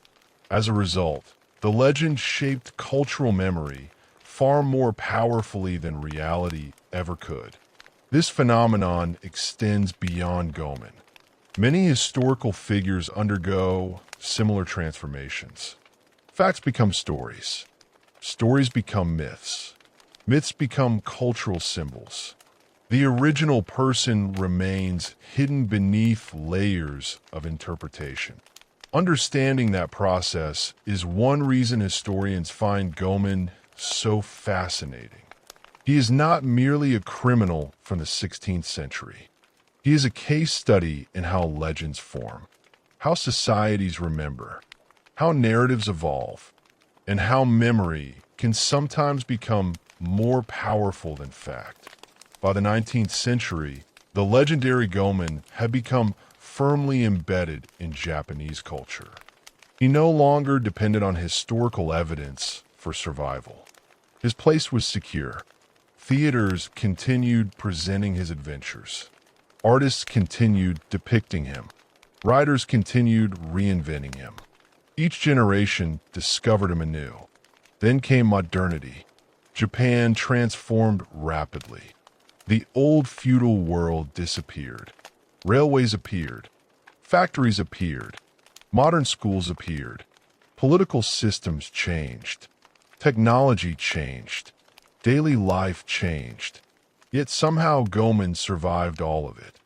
As a result, the legend shaped cultural memory far more powerfully than reality ever could. This phenomenon extends beyond Goemon. Many historical figures undergo similar transformations. Facts become stories. Stories become myths. Myths become cultural symbols. The original person remains hidden beneath layers of interpretation. Understanding that process is one reason historians find Goemon so fascinating. He is not merely a criminal from the 16th century. He is a case study in how legends form, how societies remember, how narratives evolve, and how memory can sometimes become more powerful than fact. By the 19th century, the legendary Goemon had become firmly embedded in Japanese culture. He no longer depended on historical evidence for survival. His place was secure. Theaters continued presenting his adventures. Artists continued depicting him. Writers continued reinventing him. Each generation discovered him anew. Then came modernity. Japan transformed rapidly. The old feudal world disappeared. Railways appeared. Factories appeared. Modern schools appeared. Political systems changed. Technology changed. Daily life changed. Yet somehow Goemon survived all of it.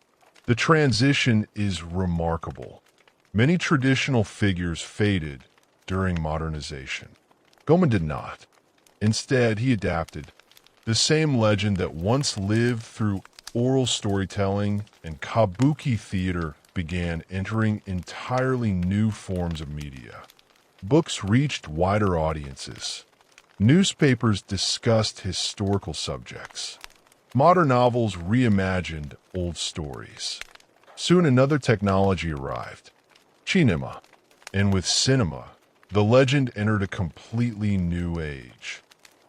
The transition is remarkable. Many traditional figures faded during modernization. Goemon did not. Instead, he adapted. The same legend that once lived through oral storytelling and kabuki theater began entering entirely new forms of media. Books reached wider audiences. Newspapers discussed historical subjects. Modern novels reimagined old stories. Soon another technology arrived, cinema. And with cinema, the legend entered a completely new age.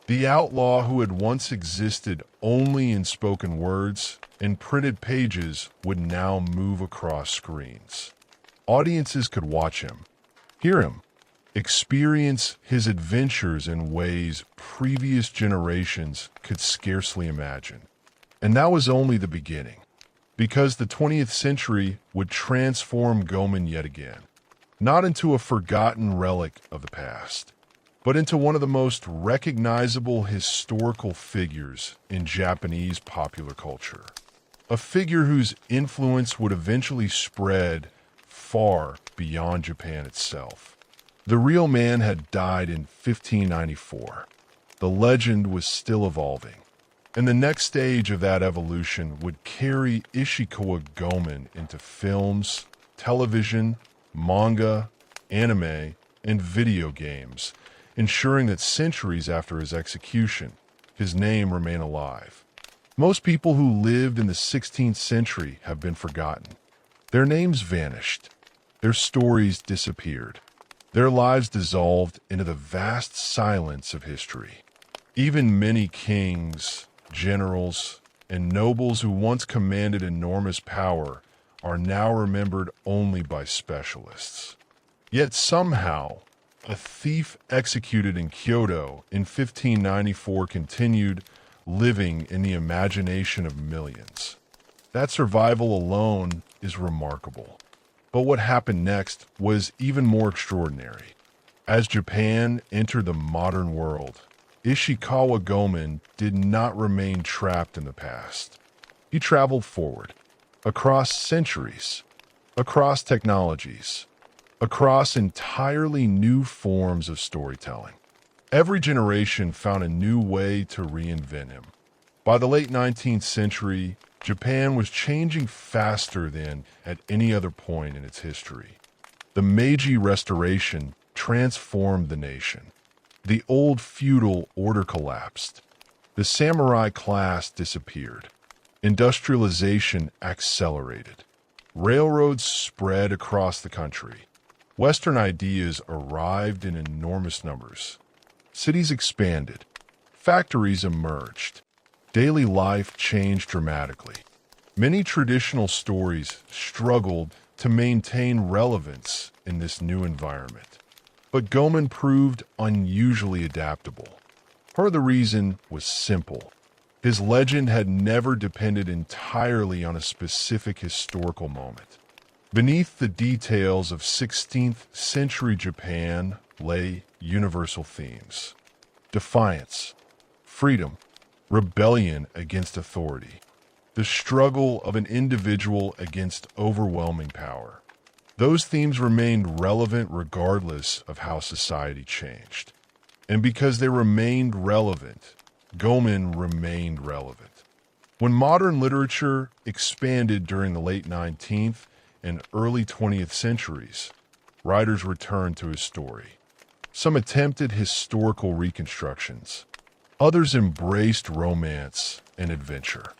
The outlaw who had once existed only in spoken words and printed pages would now move across screens. Audiences could watch him, hear him, experience his adventures in ways previous generations could scarcely imagine. And that was only the beginning, because the 20th century would transform Goemon yet again, not into a forgotten relic of the past, but into one of the most recognizable historical figures in Japanese popular culture. A figure whose influence would eventually spread far beyond Japan itself. The real man had died in 1594. The legend was still evolving. And the next stage of that evolution would carry Ishikawa Goemon into films, television, manga, anime, and video games, ensuring that centuries after his execution, his name remained alive. Most people who lived in the 16th century have been forgotten. Their names vanished. Their stories disappeared. Their lives dissolved into the vast silence of history. Even many kings, generals, and nobles who once commanded enormous power are now remembered only by specialists. Yet somehow, a thief executed in Kyoto in 1594 continued living in the imagination of millions. That survival alone is remarkable. But what happened next was even more extraordinary. As Japan entered the modern world, Ishikawa Goemon did not remain trapped in the past. He traveled forward, across centuries, across technologies, across entirely new forms of storytelling. Every generation found a new way to reinvent him. By the late 19th century, Japan was changing faster than at any other point in its history. The Meiji Restoration transformed the nation. The old feudal order collapsed. The samurai class disappeared. Industrialization accelerated. Railroads spread across the country. Western ideas arrived in enormous numbers. Cities expanded. Factories emerged. Daily life changed dramatically. Many traditional stories struggled to maintain relevance in this new environment. But Goemon proved unusually adaptable. Part of the reason was simple. His legend had never depended entirely on a specific historical moment. Beneath the details of 16th century Japan lay universal themes: defiance, freedom, rebellion against authority. the struggle of an individual against overwhelming power. Those themes remained relevant regardless of how society changed. And because they remained relevant, Goemon remained relevant. When modern literature expanded during the late 19th and early 20th centuries, writers returned to his story. Some attempted historical reconstructions. Others embraced romance and adventure.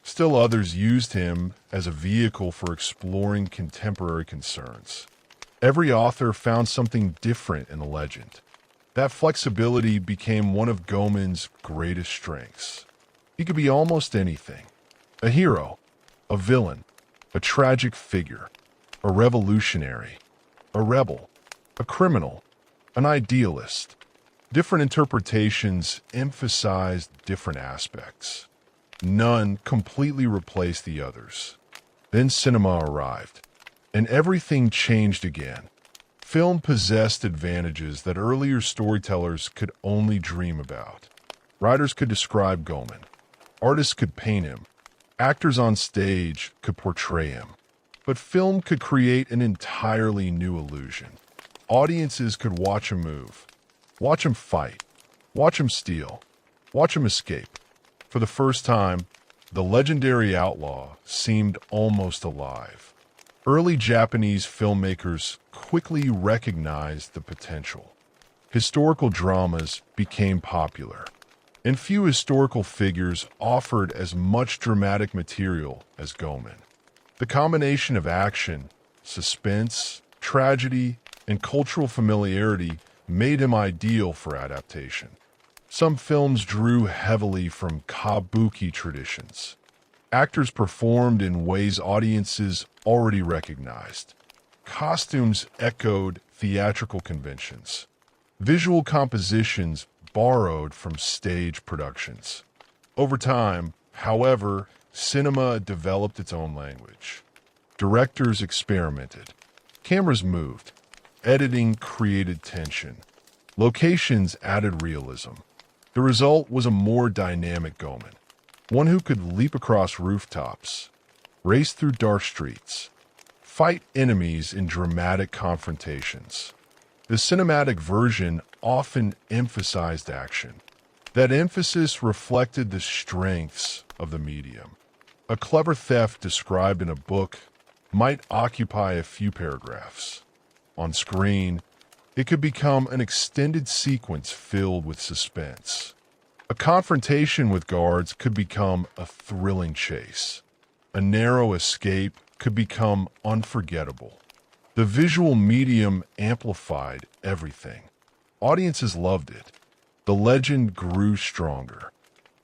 Still others used him as a vehicle for exploring contemporary concerns. Every author found something different in the legend. That flexibility became one of Goemon's greatest strengths. He could be almost anything. A hero, a villain, a tragic figure, a revolutionary, a rebel, a criminal, an idealist. Different interpretations emphasized different aspects. None completely replaced the others. Then cinema arrived, and everything changed again. Film possessed advantages that earlier storytellers could only dream about. Writers could describe Goemon. Artists could paint him. Actors on stage could portray him. But film could create an entirely new illusion. Audiences could watch him move, watch him fight, watch him steal, watch him escape. For the first time, the legendary outlaw seemed almost alive. Early Japanese filmmakers quickly recognized the potential. Historical dramas became popular, and few historical figures offered as much dramatic material as Goemon. The combination of action, suspense, tragedy, and cultural familiarity made him ideal for adaptation. Some films drew heavily from kabuki traditions. Actors performed in ways audiences already recognized. Costumes echoed theatrical conventions. Visual compositions borrowed from stage productions. Over time, however, cinema developed its own language. Directors experimented. Cameras moved. Editing created tension. Locations added realism. The result was a more dynamic Goemon, one who could leap across rooftops, race through dark streets, fight enemies in dramatic confrontations. The cinematic version often emphasized action. That emphasis reflected the strengths of the medium. A clever theft described in a book might occupy a few paragraphs. On screen, it could become an extended sequence filled with suspense. A confrontation with guards could become a thrilling chase. A narrow escape could become unforgettable. The visual medium amplified everything. Audiences loved it. The legend grew stronger.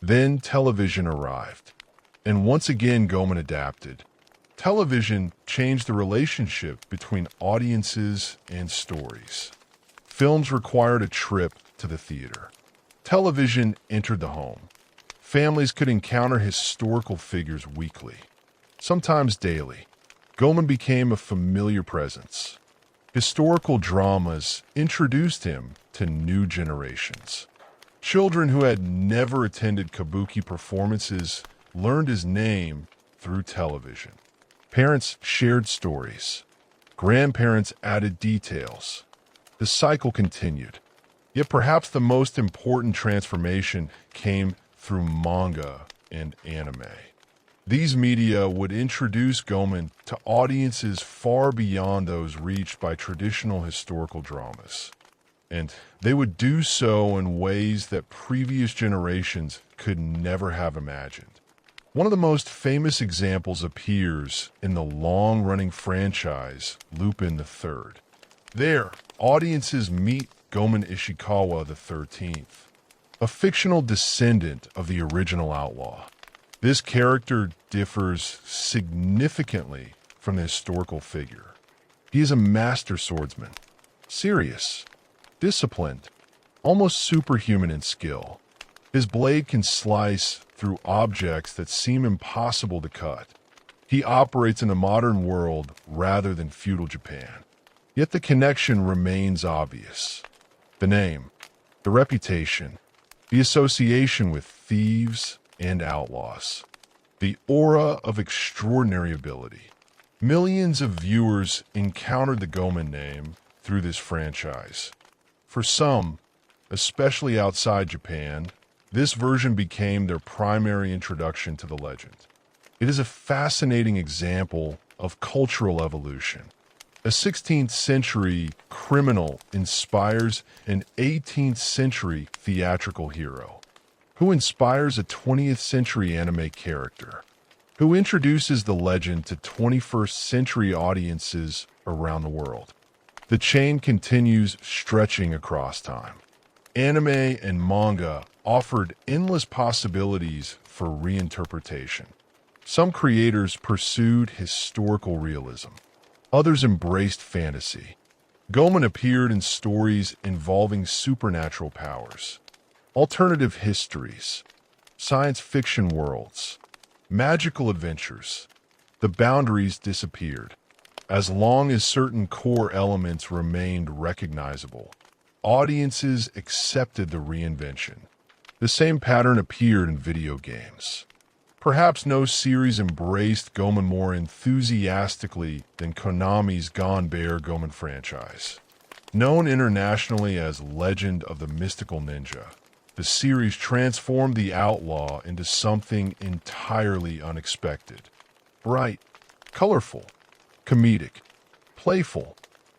Then television arrived. And once again Goemon adapted. Television changed the relationship between audiences and stories. Films required a trip to the theater. Television entered the home. Families could encounter historical figures weekly, sometimes daily. Goemon became a familiar presence. Historical dramas introduced him to new generations. Children who had never attended kabuki performances learned his name through television. Parents shared stories. Grandparents added details. The cycle continued. Yet perhaps the most important transformation came through manga and anime. These media would introduce Goemon to audiences far beyond those reached by traditional historical dramas. And they would do so in ways that previous generations could never have imagined. One of the most famous examples appears in the long-running franchise Lupin III. There, audiences meet Goemon Ishikawa the 13th, a fictional descendant of the original outlaw. This character differs significantly from the historical figure. He is a master swordsman, serious, disciplined, almost superhuman in skill. His blade can slice through objects that seem impossible to cut. He operates in a modern world rather than feudal Japan. Yet the connection remains obvious. The name, the reputation, the association with thieves and outlaws. the aura of extraordinary ability. Millions of viewers encountered the Goemon name through this franchise. For some, especially outside Japan, this version became their primary introduction to the legend. It is a fascinating example of cultural evolution. A 16th century criminal inspires an 18th century theatrical hero, who inspires a 20th century anime character, who introduces the legend to 21st century audiences around the world. The chain continues stretching across time. Anime and manga offered endless possibilities for reinterpretation. Some creators pursued historical realism. Others embraced fantasy. Goemon appeared in stories involving supernatural powers, alternative histories, science fiction worlds, magical adventures. The boundaries disappeared. As long as certain core elements remained recognizable, audiences accepted the reinvention. The same pattern appeared in video games. Perhaps no series embraced Goemon more enthusiastically than Konami's Gone Bear Goemon franchise. Known internationally as Legend of the Mystical Ninja, the series transformed the outlaw into something entirely unexpected. Bright, colorful, comedic, playful.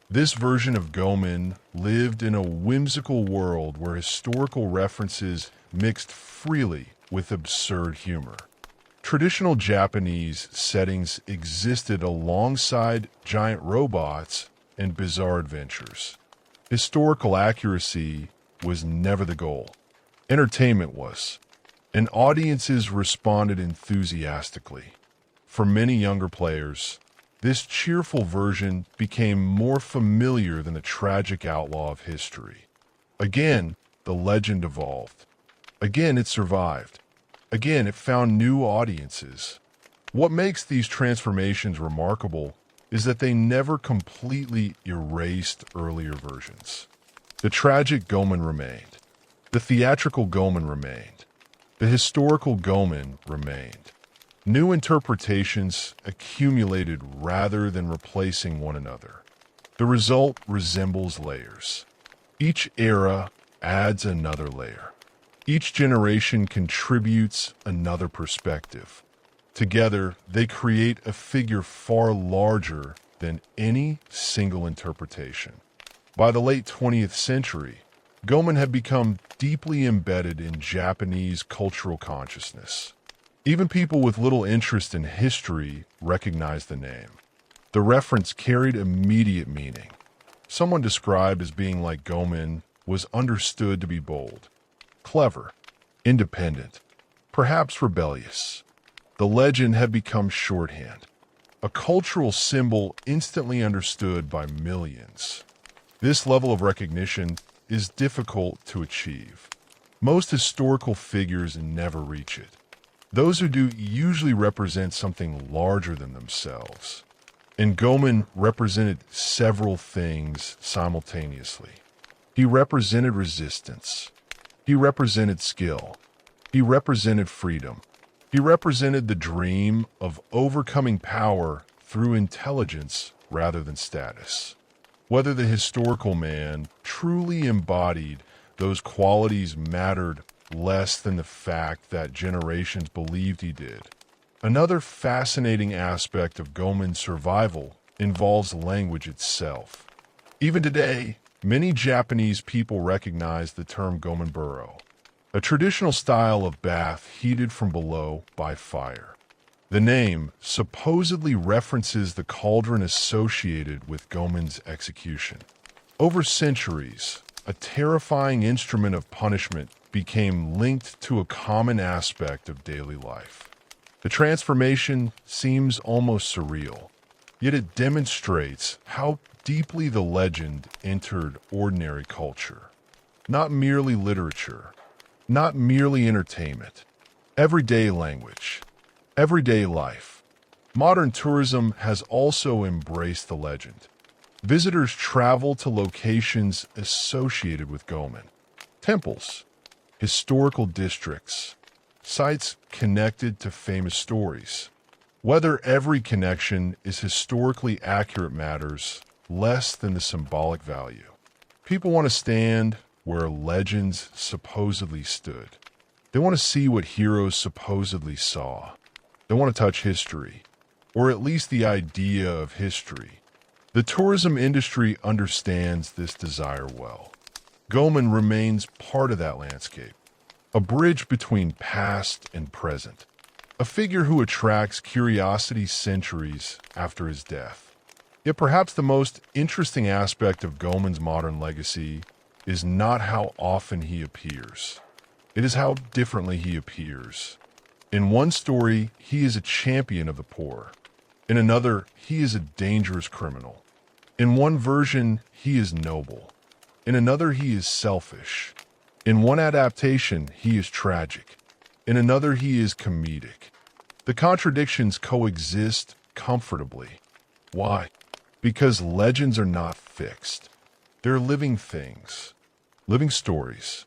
This version of Goemon lived in a whimsical world where historical references mixed freely with absurd humor. Traditional Japanese settings existed alongside giant robots and bizarre adventures. Historical accuracy was never the goal. Entertainment was, and audiences responded enthusiastically. For many younger players, this cheerful version became more familiar than the tragic outlaw of history. Again, the legend evolved. Again, it survived. Again, it found new audiences. What makes these transformations remarkable is that they never completely erased earlier versions. The tragic Goemon remained. The theatrical Goemon remained. The historical Goemon remained. New interpretations accumulated rather than replacing one another. The result resembles layers. Each era adds another layer. Each generation contributes another perspective. Together, they create a figure far larger than any single interpretation. By the late 20th century, Goemon had become deeply embedded in Japanese cultural consciousness. Even people with little interest in history recognized the name. The reference carried immediate meaning. Someone described as being like Goemon was understood to be bold, clever, independent, perhaps rebellious. The legend had become shorthand, a cultural symbol instantly understood by millions. This level of recognition is difficult to achieve. Most historical figures never reach it. Those who do usually represent something larger than themselves. And Goemon represented several things simultaneously. He represented resistance. He represented skill. He represented freedom. He represented the dream of overcoming power through intelligence rather than status. Whether the historical man truly embodied those qualities mattered less than the fact that generations believed he did. Another fascinating aspect of Goemon's survival involves language itself. Even today, many Japanese people recognize the term Gomenburo, a traditional style of bath heated from below by fire. The name supposedly references the cauldron associated with Goemon's execution. Over centuries, a terrifying instrument of punishment became linked to a common aspect of daily life. The transformation seems almost surreal, yet it demonstrates how deeply the legend entered ordinary culture. Not merely literature, not merely entertainment, everyday language, everyday life. Modern tourism has also embraced the legend. Visitors travel to locations associated with Goemon. Temples, historical districts, sites connected to famous stories. Whether every connection is historically accurate matters less than the symbolic value. People want to stand where legends supposedly stood. They want to see what heroes supposedly saw. They want to touch history, or at least the idea of history. The tourism industry understands this desire well. Goemon remains part of that landscape, a bridge between past and present, a figure who attracts curiosity centuries after his death. Yet perhaps the most interesting aspect of Goemon's modern legacy is not how often he appears. It is how differently he appears. In one story, he is a champion of the poor. In another, he is a dangerous criminal. In one version, he is noble. In another, he is selfish. In one adaptation, he is tragic. In another, he is comedic. The contradictions coexist comfortably. Why? Because legends are not fixed. They're living things, living stories.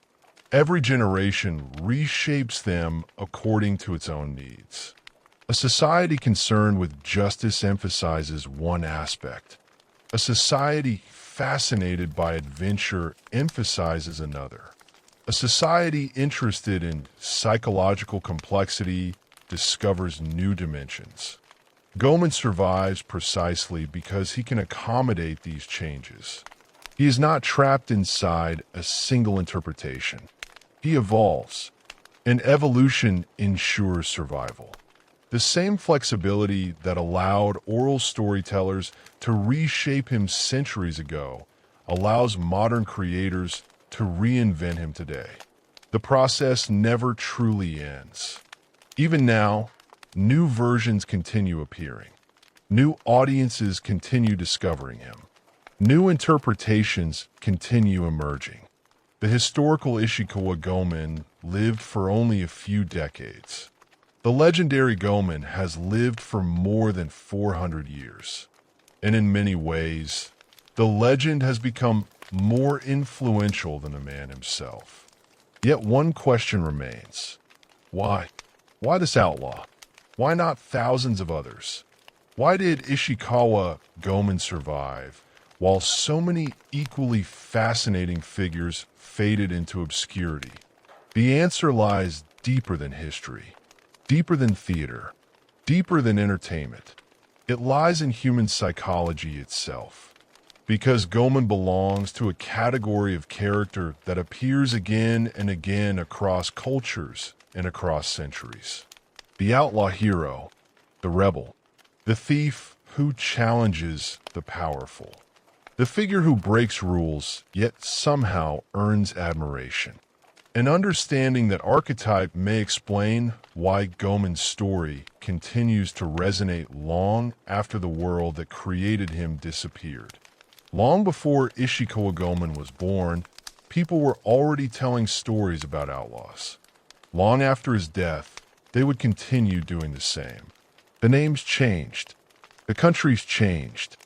Every generation reshapes them according to its own needs. A society concerned with justice emphasizes one aspect. A society fascinated by adventure emphasizes another. A society interested in psychological complexity discovers new dimensions. Goemon survives precisely because he can accommodate these changes. He is not trapped inside a single interpretation. He evolves, and evolution ensures survival. The same flexibility that allowed oral storytellers to reshape him centuries ago allows modern creators to reinvent him today. The process never truly ends. Even now, new versions continue appearing. New audiences continue discovering him. New interpretations continue emerging. The historical Ishikawa Goemon lived for only a few decades. The legendary Goemon has lived for more than 400 years. And in many ways, the legend has become more influential than the man himself. Yet one question remains. Why? Why this outlaw? Why not thousands of others? Why did Ishikawa Goemon survive, while so many equally fascinating figures faded into obscurity? The answer lies deeper than history, deeper than theater, deeper than entertainment. It lies in human psychology itself. Because Goemon belongs to a category of character that appears again and again across cultures and across centuries. The outlaw hero, the rebel, the thief who challenges the powerful, the figure who breaks rules yet somehow earns admiration. An understanding that archetype may explain why Goemon's story continues to resonate long after the world that created him disappeared. Long before Ishikawa Goemon was born, people were already telling stories about outlaws. Long after his death, they would continue doing the same. The names changed. The countries changed.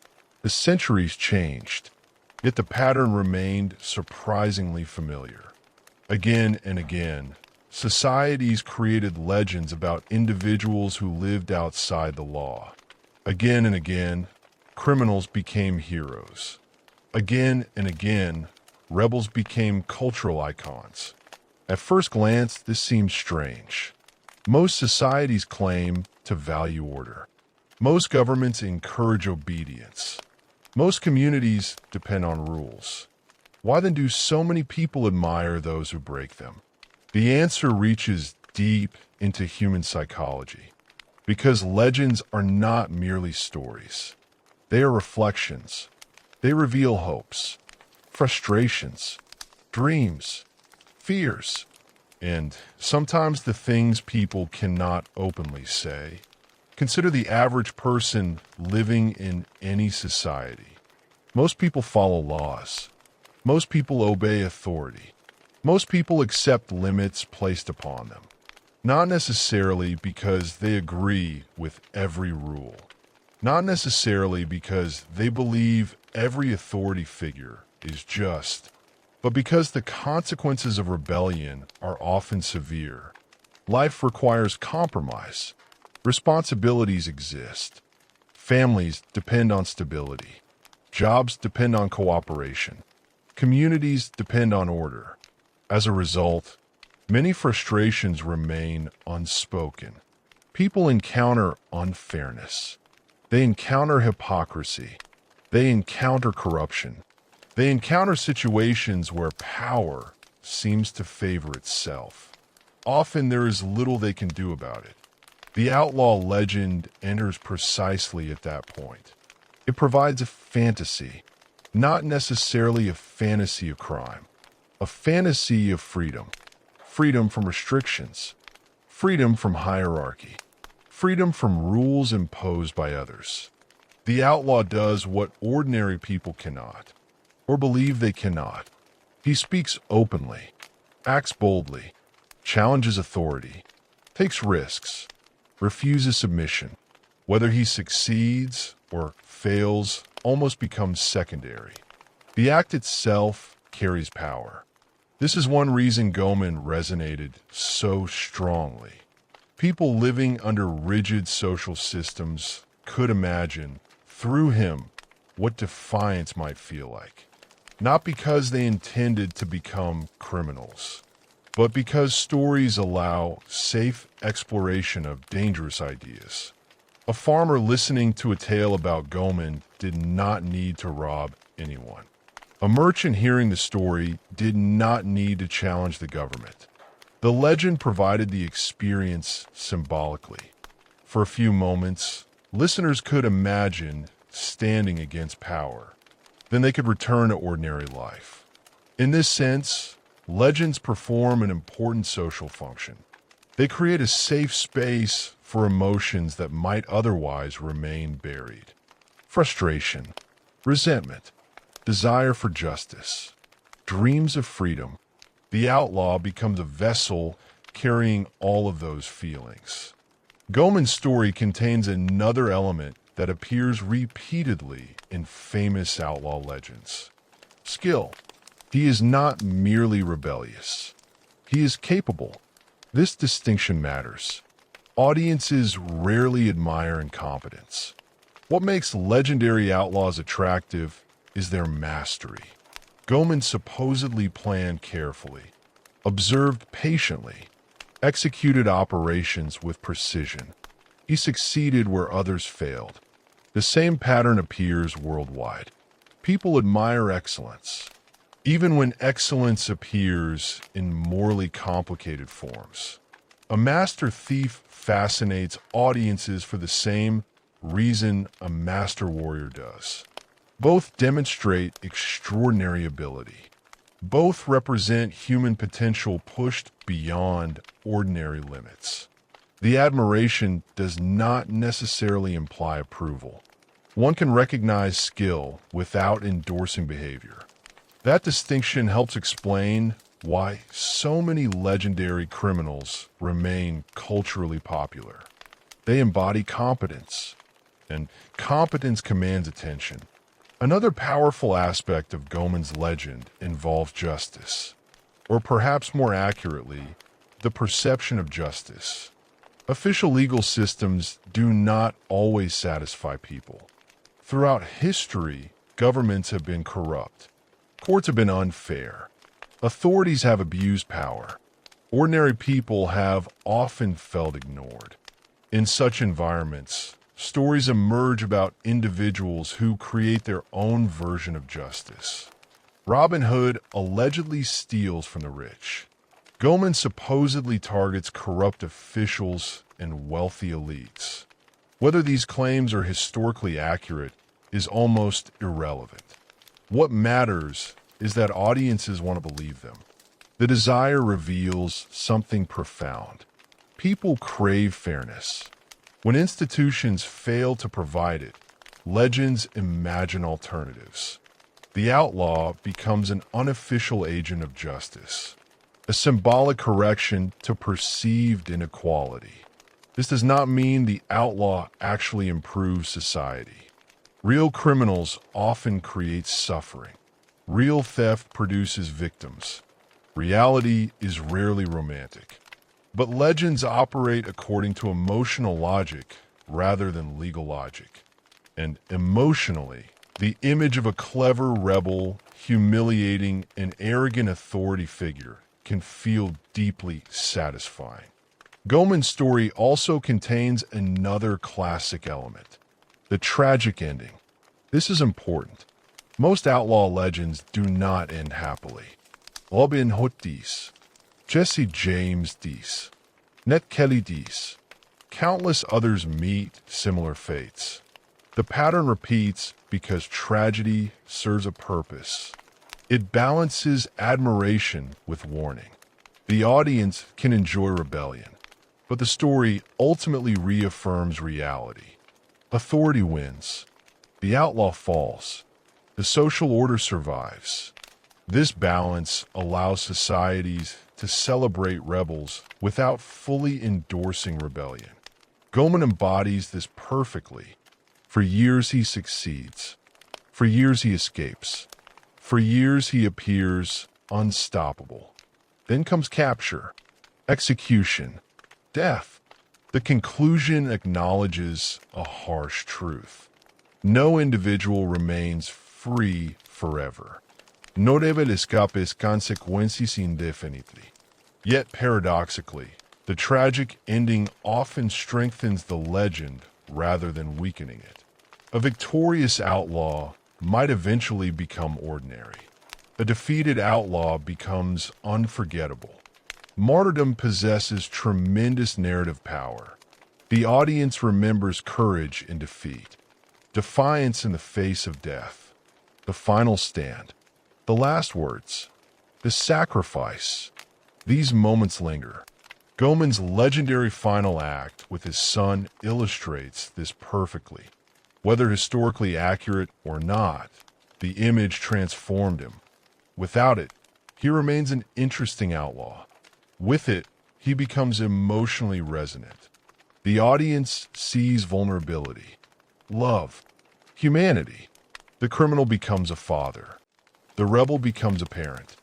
The centuries changed. Yet the pattern remained surprisingly familiar. Again and again, societies created legends about individuals who lived outside the law. Again and again, criminals became heroes. Again and again, rebels became cultural icons. At first glance, this seems strange. Most societies claim to value order. Most governments encourage obedience. Most communities depend on rules. Why then do so many people admire those who break them? The answer reaches deep into human psychology. Because legends are not merely stories. They are reflections. They reveal hopes, frustrations, dreams, fears, and sometimes the things people cannot openly say. Consider the average person living in any society. Most people follow laws. Most people obey authority. Most people accept limits placed upon them, not necessarily because they agree with every rule, not necessarily because they believe every authority figure is just, but because the consequences of rebellion are often severe. Life requires compromise. Responsibilities exist. Families depend on stability. Jobs depend on cooperation. Communities depend on order. As a result, many frustrations remain unspoken. People encounter unfairness. They encounter hypocrisy. They encounter corruption. They encounter situations where power seems to favor itself. Often there is little they can do about it. The outlaw legend enters precisely at that point. It provides a fantasy, not necessarily a fantasy of crime, a fantasy of freedom. Freedom from restrictions, freedom from hierarchy, freedom from rules imposed by others. The outlaw does what ordinary people cannot, or believe they cannot. He speaks openly, acts boldly, challenges authority, takes risks, refuses submission. Whether he succeeds or fails almost becomes secondary. The act itself carries power. This is one reason Goemon resonated so strongly. People living under rigid social systems could imagine, through him, what defiance might feel like. Not because they intended to become criminals, but because stories allow safe exploration of dangerous ideas. A farmer listening to a tale about Goemon did not need to rob anyone. A merchant hearing the story did not need to challenge the government. The legend provided the experience symbolically. For a few moments, listeners could imagine standing against power. Then they could return to ordinary life. In this sense, legends perform an important social function. They create a safe space for emotions that might otherwise remain buried. Frustration, resentment, desire for justice, dreams of freedom. The outlaw becomes a vessel carrying all of those feelings. Goemon's story contains another element that appears repeatedly in famous outlaw legends. Skill. He is not merely rebellious. He is capable. This distinction matters. Audiences rarely admire incompetence. What makes legendary outlaws attractive is their mastery. Goemon supposedly planned carefully, observed patiently, executed operations with precision. He succeeded where others failed. The same pattern appears worldwide. People admire excellence, even when excellence appears in morally complicated forms. A master thief fascinates audiences for the same reason a master warrior does. Both demonstrate extraordinary ability. Both represent human potential pushed beyond ordinary limits. The admiration does not necessarily imply approval. One can recognize skill without endorsing behavior. That distinction helps explain why so many legendary criminals remain culturally popular. They embody competence, and competence commands attention. Another powerful aspect of Goemon's legend involves justice, or perhaps more accurately, the perception of justice. Official legal systems do not always satisfy people. Throughout history, governments have been corrupt. Courts have been unfair. Authorities have abused power. Ordinary people have often felt ignored. In such environments, stories emerge about individuals who create their own version of justice. Robin Hood allegedly steals from the rich. Goemon supposedly targets corrupt officials and wealthy elites. Whether these claims are historically accurate is almost irrelevant. What matters is that audiences want to believe them. The desire reveals something profound. People crave fairness. When institutions fail to provide it, legends imagine alternatives. The outlaw becomes an unofficial agent of justice, a symbolic correction to perceived inequality. This does not mean the outlaw actually improves society. Real criminals often create suffering. Real theft produces victims. Reality is rarely romantic. But legends operate according to emotional logic rather than legal logic. And emotionally, the image of a clever rebel, humiliating an arrogant authority figure can feel deeply satisfying. Goemon's story also contains another classic element, the tragic ending. This is important. Most outlaw legends do not end happily. Robin Hood dies. Jesse James dies. Ned Kelly dies. Countless others meet similar fates. The pattern repeats because tragedy serves a purpose. It balances admiration with warning. The audience can enjoy rebellion, but the story ultimately reaffirms reality. Authority wins. The outlaw falls. The social order survives. This balance allows societies to celebrate rebels without fully endorsing rebellion. Goemon embodies this perfectly. For years he succeeds. For years he escapes. For years he appears unstoppable. Then comes capture, execution, death. The conclusion acknowledges a harsh truth. No individual remains free forever. No debe escapes consequences indefinitely. Yet paradoxically, the tragic ending often strengthens the legend rather than weakening it. A victorious outlaw might eventually become ordinary. A defeated outlaw becomes unforgettable. Martyrdom possesses tremendous narrative power. The audience remembers courage in defeat, defiance in the face of death, the final stand, the last words, the sacrifice. These moments linger. Goemon's legendary final act with his son illustrates this perfectly. Whether historically accurate or not, the image transformed him. Without it, he remains an interesting outlaw. With it, he becomes emotionally resonant. The audience sees vulnerability, love, humanity. The criminal becomes a father. The rebel becomes a parent.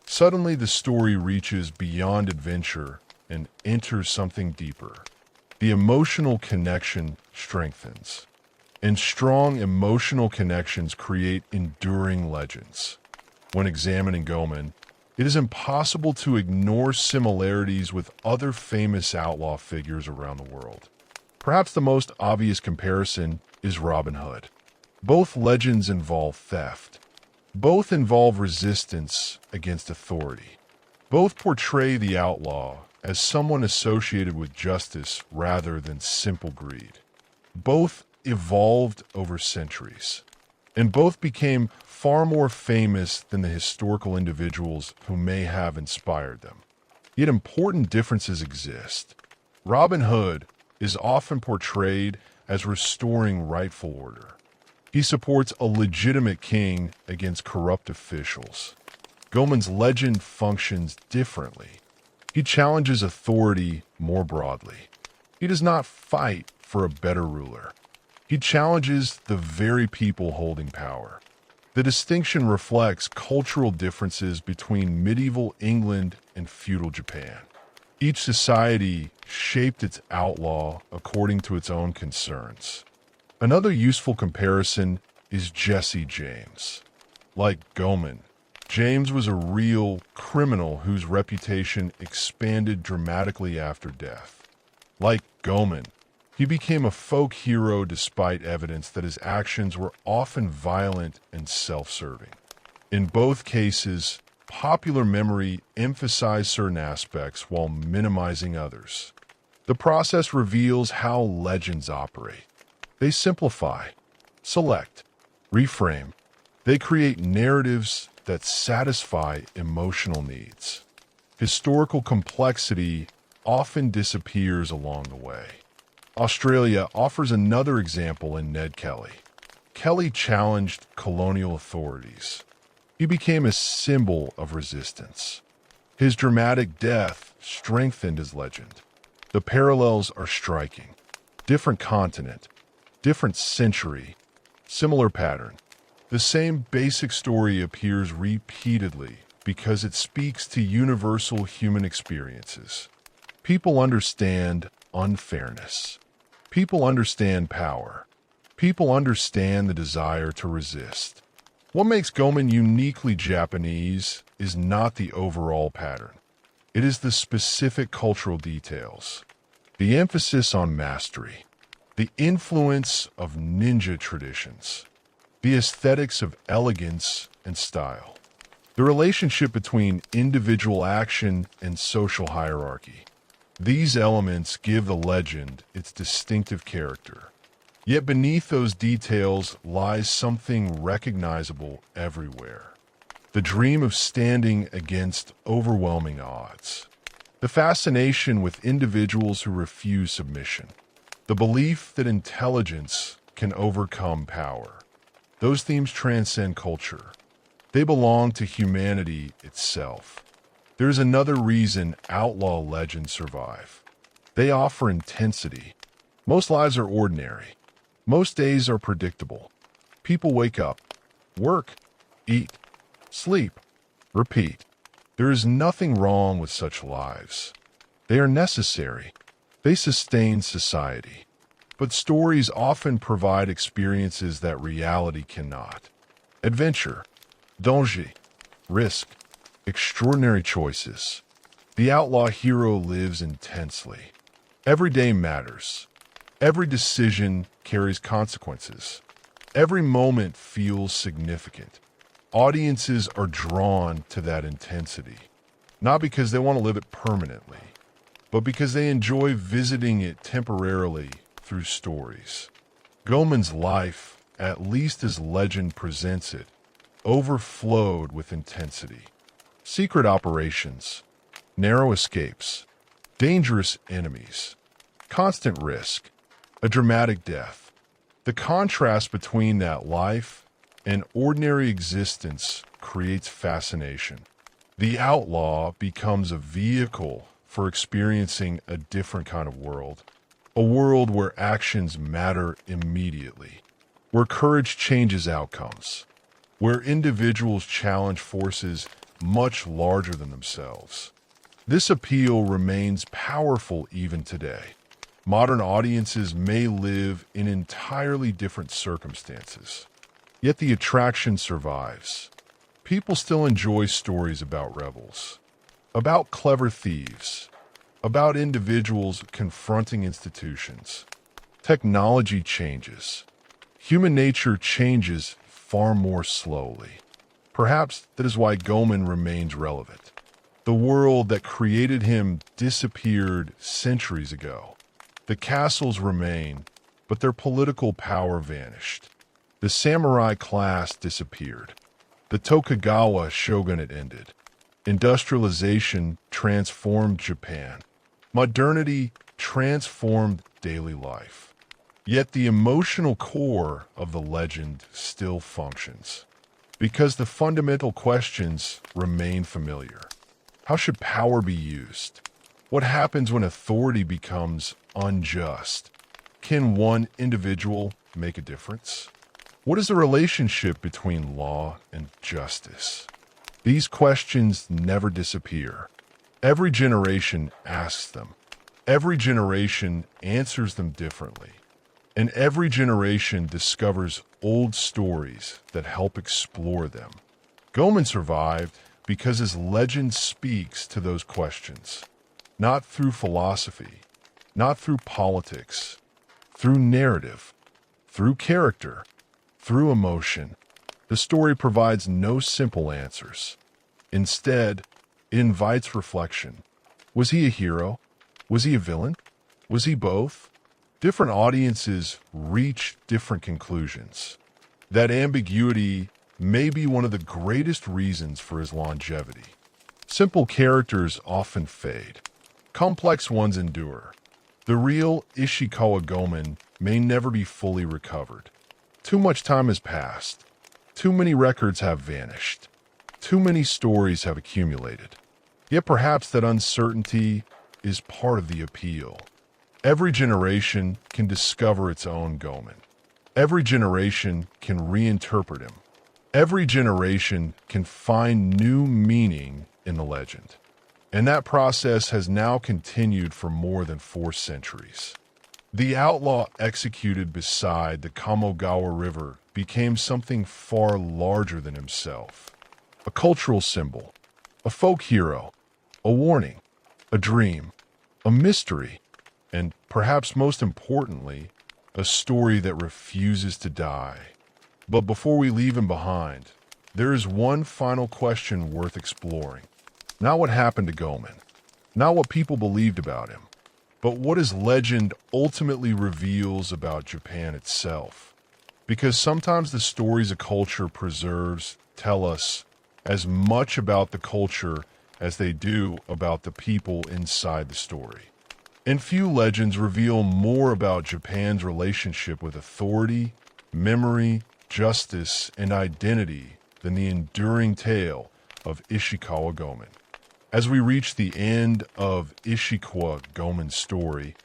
Suddenly, the story reaches beyond adventure and enters something deeper. The emotional connection strengthens. And strong emotional connections create enduring legends. When examining Goemon, it is impossible to ignore similarities with other famous outlaw figures around the world. Perhaps the most obvious comparison is Robin Hood. Both legends involve theft. Both involve resistance against authority. Both portray the outlaw as someone associated with justice rather than simple greed. Both evolved over centuries, and both became far more famous than the historical individuals who may have inspired them. Yet important differences exist. Robin Hood is often portrayed as restoring rightful order. He supports a legitimate king against corrupt officials. Goemon's legend functions differently. He challenges authority more broadly. He does not fight for a better ruler. He challenges the very people holding power. The distinction reflects cultural differences between medieval England and feudal Japan. Each society shaped its outlaw according to its own concerns. Another useful comparison is Jesse James. Like Goemon, James was a real criminal whose reputation expanded dramatically after death. Like Goemon, he became a folk hero despite evidence that his actions were often violent and self-serving. In both cases, popular memory emphasized certain aspects while minimizing others. The process reveals how legends operate. They simplify, select, reframe. They create narratives that satisfy emotional needs. Historical complexity often disappears along the way. Australia offers another example in Ned Kelly. Kelly challenged colonial authorities. He became a symbol of resistance. His dramatic death strengthened his legend. The parallels are striking. Different continent, different century, similar pattern. The same basic story appears repeatedly because it speaks to universal human experiences. People understand unfairness. People understand power. People understand the desire to resist. What makes Goemon uniquely Japanese is not the overall pattern. It is the specific cultural details, the emphasis on mastery, the influence of ninja traditions, the aesthetics of elegance and style, the relationship between individual action and social hierarchy. These elements give the legend its distinctive character. Yet beneath those details lies something recognizable everywhere. The dream of standing against overwhelming odds. The fascination with individuals who refuse submission. The belief that intelligence can overcome power. Those themes transcend culture. They belong to humanity itself. There's another reason outlaw legends survive. They offer intensity. Most lives are ordinary. Most days are predictable. People wake up, work, eat, sleep, repeat. There is nothing wrong with such lives. They are necessary. They sustain society. But stories often provide experiences that reality cannot. Adventure, danger, risk, extraordinary choices. The outlaw hero lives intensely. Every day matters. Every decision carries consequences. Every moment feels significant. Audiences are drawn to that intensity, not because they want to live it permanently, but because they enjoy visiting it temporarily through stories. Goemon's life, at least as legend presents it, overflowed with intensity. Secret operations, narrow escapes, dangerous enemies, constant risk, a dramatic death. The contrast between that life and ordinary existence creates fascination. The outlaw becomes a vehicle for experiencing a different kind of world. A world where actions matter immediately, where courage changes outcomes, where individuals challenge forces much larger than themselves. This appeal remains powerful even today. Modern audiences may live in entirely different circumstances, yet the attraction survives. People still enjoy stories about rebels, about clever thieves, about individuals confronting institutions. Technology changes. Human nature changes far more slowly. Perhaps that is why Goemon remains relevant. The world that created him disappeared centuries ago. The castles remain, but their political power vanished. The samurai class disappeared. The Tokugawa shogunate ended. Industrialization transformed Japan. Modernity transformed daily life. Yet the emotional core of the legend still functions, because the fundamental questions remain familiar. How should power be used? What happens when authority becomes unjust? Can one individual make a difference? What is the relationship between law and justice? These questions never disappear. Every generation asks them. Every generation answers them differently. And every generation discovers old stories that help explore them. Goemon survived because his legend speaks to those questions. Not through philosophy, not through politics, through narrative, through character, through emotion. The story provides no simple answers. Instead, it invites reflection. Was he a hero? Was he a villain? Was he both? Different audiences reach different conclusions. That ambiguity may be one of the greatest reasons for his longevity. Simple characters often fade. Complex ones endure. The real Ishikawa Goemon may never be fully recovered. Too much time has passed. Too many records have vanished. Too many stories have accumulated. Yet perhaps that uncertainty is part of the appeal. Every generation can discover its own Goemon. Every generation can reinterpret him. Every generation can find new meaning in the legend. And that process has now continued for more than 4 centuries. The outlaw executed beside the Kamogawa River became something far larger than himself. A cultural symbol, a folk hero, a warning, a dream, a mystery, and perhaps most importantly, a story that refuses to die. But before we leave him behind, there is one final question worth exploring. Not what happened to Goemon, not what people believed about him, but what his legend ultimately reveals about Japan itself. Because sometimes the stories a culture preserves tell us as much about the culture as they do about the people inside the story. And few legends reveal more about Japan's relationship with authority, memory, justice, and identity than the enduring tale of Ishikawa Goemon. As we reach the end of Ishikawa Goemon's story,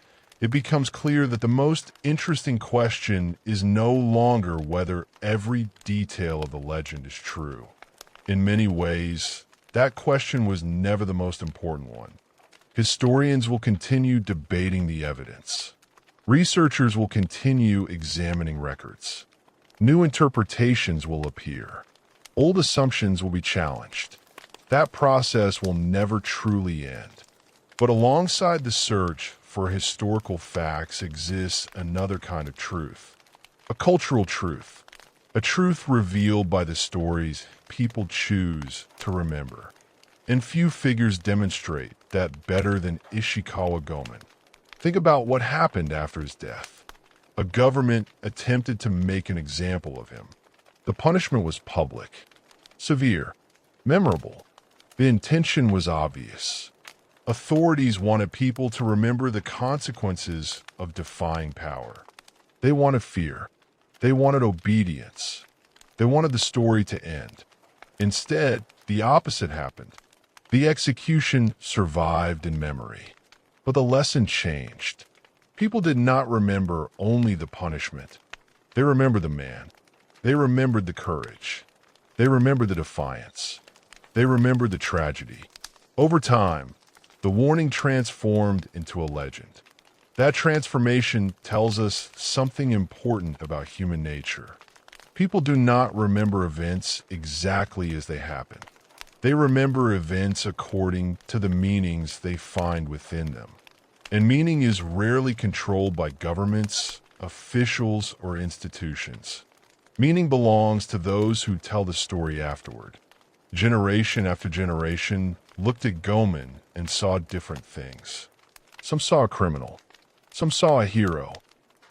it becomes clear that the most interesting question is no longer whether every detail of the legend is true. In many ways, that question was never the most important one. Historians will continue debating the evidence. Researchers will continue examining records. New interpretations will appear. Old assumptions will be challenged. That process will never truly end. But alongside the search for historical facts exists another kind of truth. A cultural truth. A truth revealed by the stories people choose to remember. And few figures demonstrate that better than Ishikawa Goemon. Think about what happened after his death. A government attempted to make an example of him. The punishment was public, severe, memorable. The intention was obvious. Authorities wanted people to remember the consequences of defying power. They wanted fear. They wanted obedience. They wanted the story to end. Instead, the opposite happened. The execution survived in memory. But the lesson changed. People did not remember only the punishment. They remembered the man. They remembered the courage. They remembered the defiance. They remembered the tragedy. Over time, the warning transformed into a legend. That transformation tells us something important about human nature. People do not remember events exactly as they happen. They remember events according to the meanings they find within them. And meaning is rarely controlled by governments, officials, or institutions. Meaning belongs to those who tell the story afterward. Generation after generation looked at Goemon and saw different things. Some saw a criminal. Some saw a hero.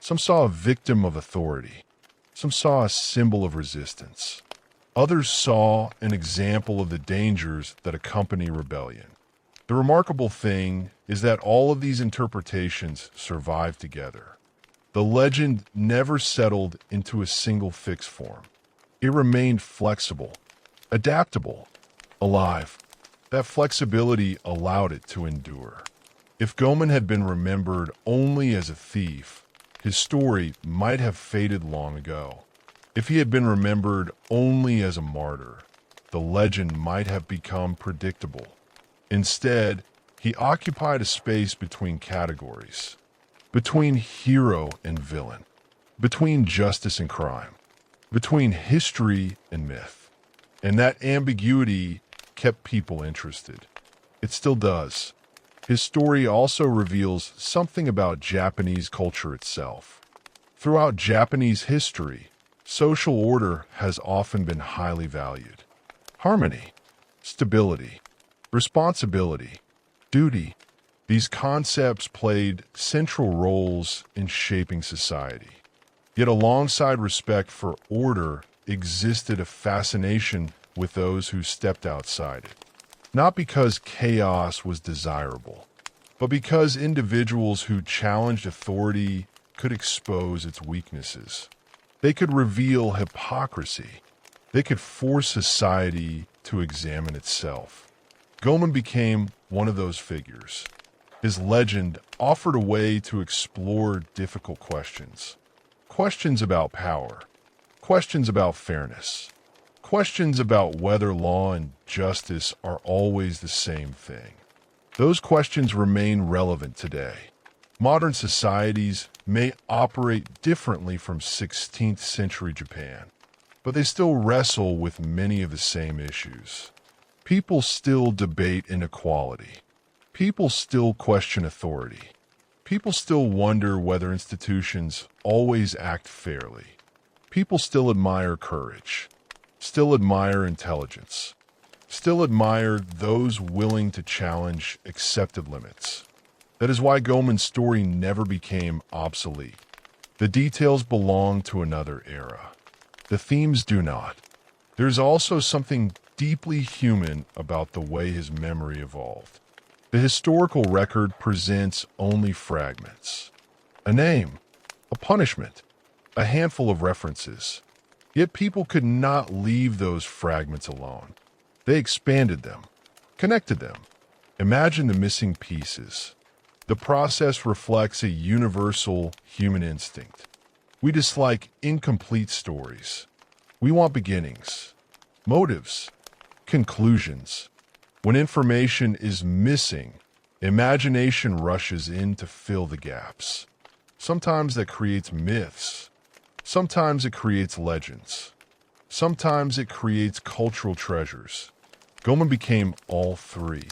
Some saw a victim of authority. Some saw a symbol of resistance. Others saw an example of the dangers that accompany rebellion. The remarkable thing is that all of these interpretations survive together. The legend never settled into a single fixed form. It remained flexible, adaptable, alive. That flexibility allowed it to endure. If Goemon had been remembered only as a thief, his story might have faded long ago. If he had been remembered only as a martyr, the legend might have become predictable. Instead, he occupied a space between categories, between hero and villain, between justice and crime, between history and myth. And that ambiguity kept people interested. It still does. His story also reveals something about Japanese culture itself. Throughout Japanese history, social order has often been highly valued. Harmony, stability, responsibility, duty. These concepts played central roles in shaping society. Yet alongside respect for order existed a fascination with those who stepped outside it. Not because chaos was desirable, but because individuals who challenged authority could expose its weaknesses. They could reveal hypocrisy. They could force society to examine itself. Goemon became one of those figures. His legend offered a way to explore difficult questions. Questions about power. Questions about fairness. Questions about whether law and justice are always the same thing. Those questions remain relevant today. Modern societies may operate differently from 16th century Japan, but they still wrestle with many of the same issues. People still debate inequality. People still question authority. People still wonder whether institutions always act fairly. People still admire courage, still admire intelligence, still admire those willing to challenge accepted limits. That is why Goemon's story never became obsolete. The details belong to another era. The themes do not. There's also something deeply human about the way his memory evolved. The historical record presents only fragments. A name, a punishment, a handful of references. Yet people could not leave those fragments alone. They expanded them, connected them. Imagine the missing pieces. The process reflects a universal human instinct. We dislike incomplete stories. We want beginnings, motives, conclusions. When information is missing, imagination rushes in to fill the gaps. Sometimes that creates myths. Sometimes it creates legends. Sometimes it creates cultural treasures. Goemon became all three.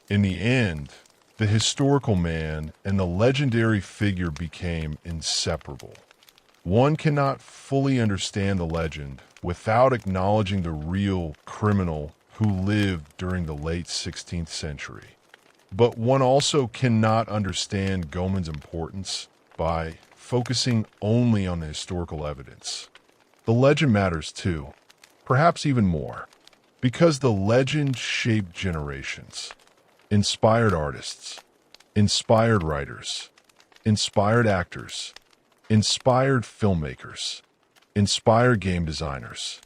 In the end, the historical man and the legendary figure became inseparable. One cannot fully understand the legend without acknowledging the real criminal who lived during the late 16th century. But one also cannot understand Goemon's importance by focusing only on the historical evidence. The legend matters too, perhaps even more, because the legend shaped generations, inspired artists, inspired writers, inspired actors, inspired filmmakers, inspired game designers,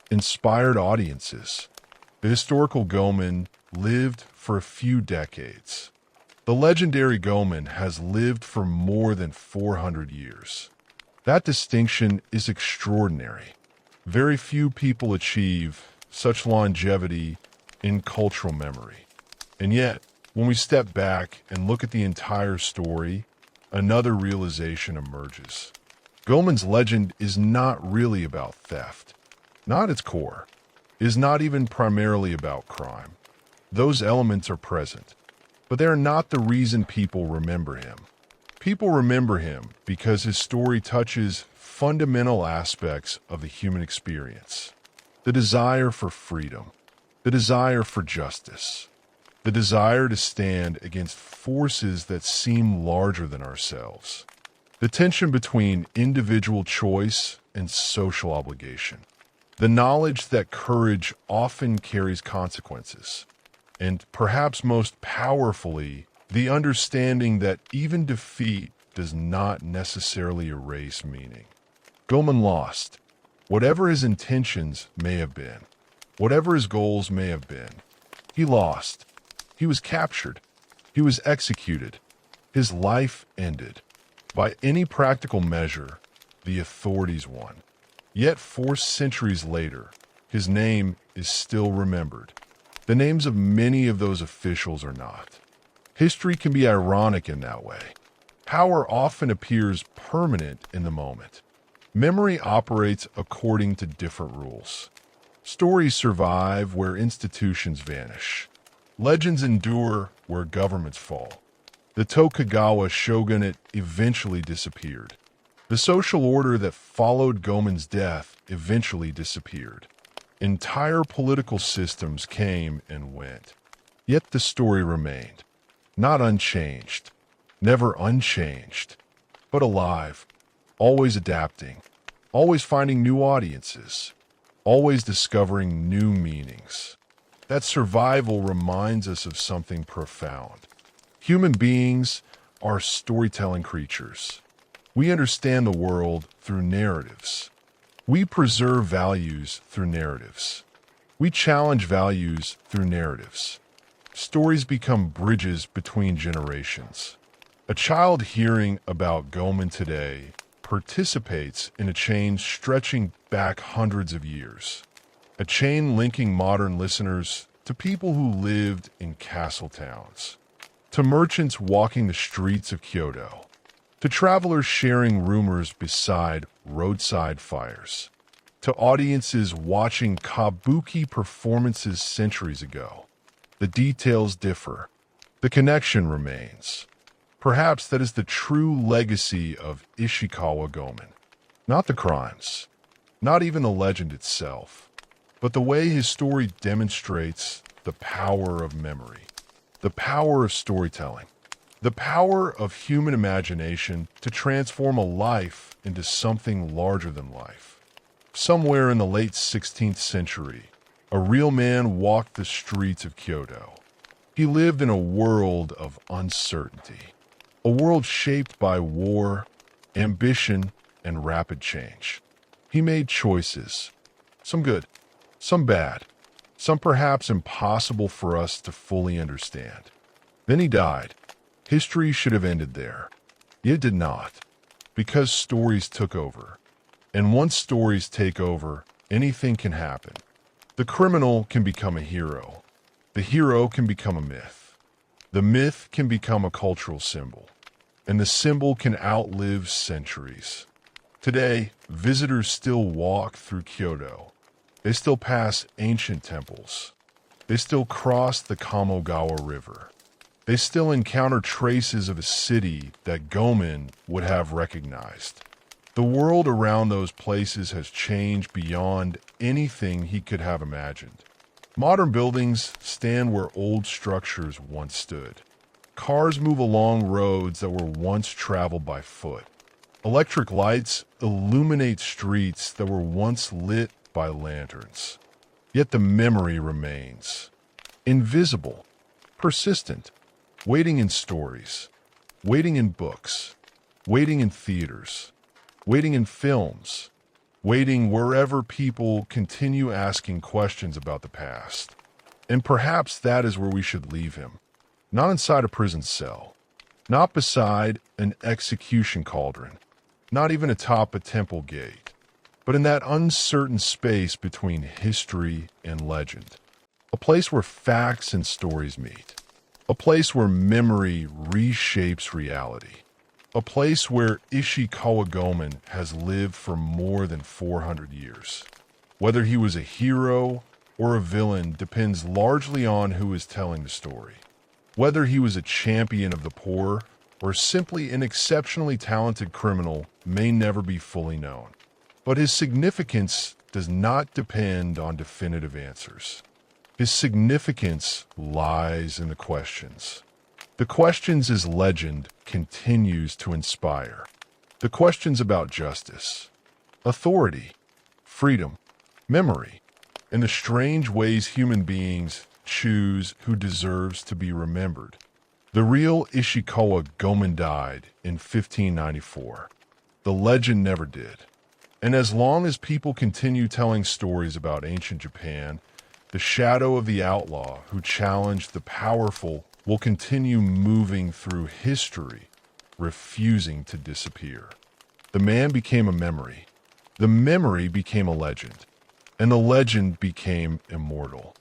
inspired audiences. The historical Goemon lived for a few decades. The legendary Goemon has lived for more than 400 years. That distinction is extraordinary. Very few people achieve such longevity in cultural memory. And yet, when we step back and look at the entire story, another realization emerges. Goemon's legend is not really about theft. Not its core. It is not even primarily about crime. Those elements are present, but they are not the reason people remember him. People remember him because his story touches fundamental aspects of the human experience. The desire for freedom, the desire for justice, the desire to stand against forces that seem larger than ourselves, the tension between individual choice and social obligation, the knowledge that courage often carries consequences, and perhaps most powerfully, the understanding that even defeat does not necessarily erase meaning. Goemon lost. Whatever his intentions may have been, whatever his goals may have been, he lost. He was captured. He was executed. His life ended. By any practical measure, the authorities won. Yet 4 centuries later, his name is still remembered. The names of many of those officials are not. History can be ironic in that way. Power often appears permanent in the moment. Memory operates according to different rules. Stories survive where institutions vanish. Legends endure where governments fall. The Tokugawa shogunate eventually disappeared. The social order that followed Goemon's death eventually disappeared. Entire political systems came and went. Yet the story remained. Not unchanged. Never unchanged. But alive. Always adapting. Always finding new audiences. Always discovering new meanings. That survival reminds us of something profound. Human beings are storytelling creatures. We understand the world through narratives. We preserve values through narratives. We challenge values through narratives. Stories become bridges between generations. A child hearing about Goemon today participates in a chain stretching back hundreds of years. A chain linking modern listeners to people who lived in castle towns. to merchants walking the streets of Kyoto, to travelers sharing rumors beside roadside fires, to audiences watching kabuki performances centuries ago. The details differ. The connection remains. Perhaps that is the true legacy of Ishikawa Goemon. Not the crimes, not even the legend itself, but the way his story demonstrates the power of memory, the power of storytelling, the power of human imagination to transform a life into something larger than life. Somewhere in the late 16th century, a real man walked the streets of Kyoto. He lived in a world of uncertainty, a world shaped by war, ambition, and rapid change. He made choices, some good, some bad, some perhaps impossible for us to fully understand. Then he died. History should have ended there. Yet it did not, because stories took over. And once stories take over, anything can happen. The criminal can become a hero. The hero can become a myth. The myth can become a cultural symbol. And the symbol can outlive centuries. Today, visitors still walk through Kyoto. They still pass ancient temples. They still cross the Kamogawa River. They still encounter traces of a city that Goemon would have recognized. The world around those places has changed beyond anything he could have imagined. Modern buildings stand where old structures once stood. Cars move along roads that were once traveled by foot. Electric lights illuminate streets that were once lit by lanterns. Yet the memory remains. Invisible, persistent, waiting in stories, waiting in books, waiting in theaters, waiting in films, waiting wherever people continue asking questions about the past. And perhaps that is where we should leave him. Not inside a prison cell, not beside an execution cauldron, not even atop a temple gate, but in that uncertain space between history and legend. A place where facts and stories meet. A place where memory reshapes reality. A place where Ishikawa Goemon has lived for more than 400 years. Whether he was a hero or a villain depends largely on who is telling the story. Whether he was a champion of the poor or simply an exceptionally talented criminal may never be fully known. But his significance does not depend on definitive answers. His significance lies in the questions. The questions his legend continues to inspire. The questions about justice, authority, freedom, memory, and the strange ways human beings choose who deserves to be remembered. The real Ishikawa Goemon died in 1594. The legend never did. And as long as people continue telling stories about ancient Japan, the shadow of the outlaw who challenged the powerful will continue moving through history, refusing to disappear. The man became a memory. The memory became a legend. And the legend became immortal.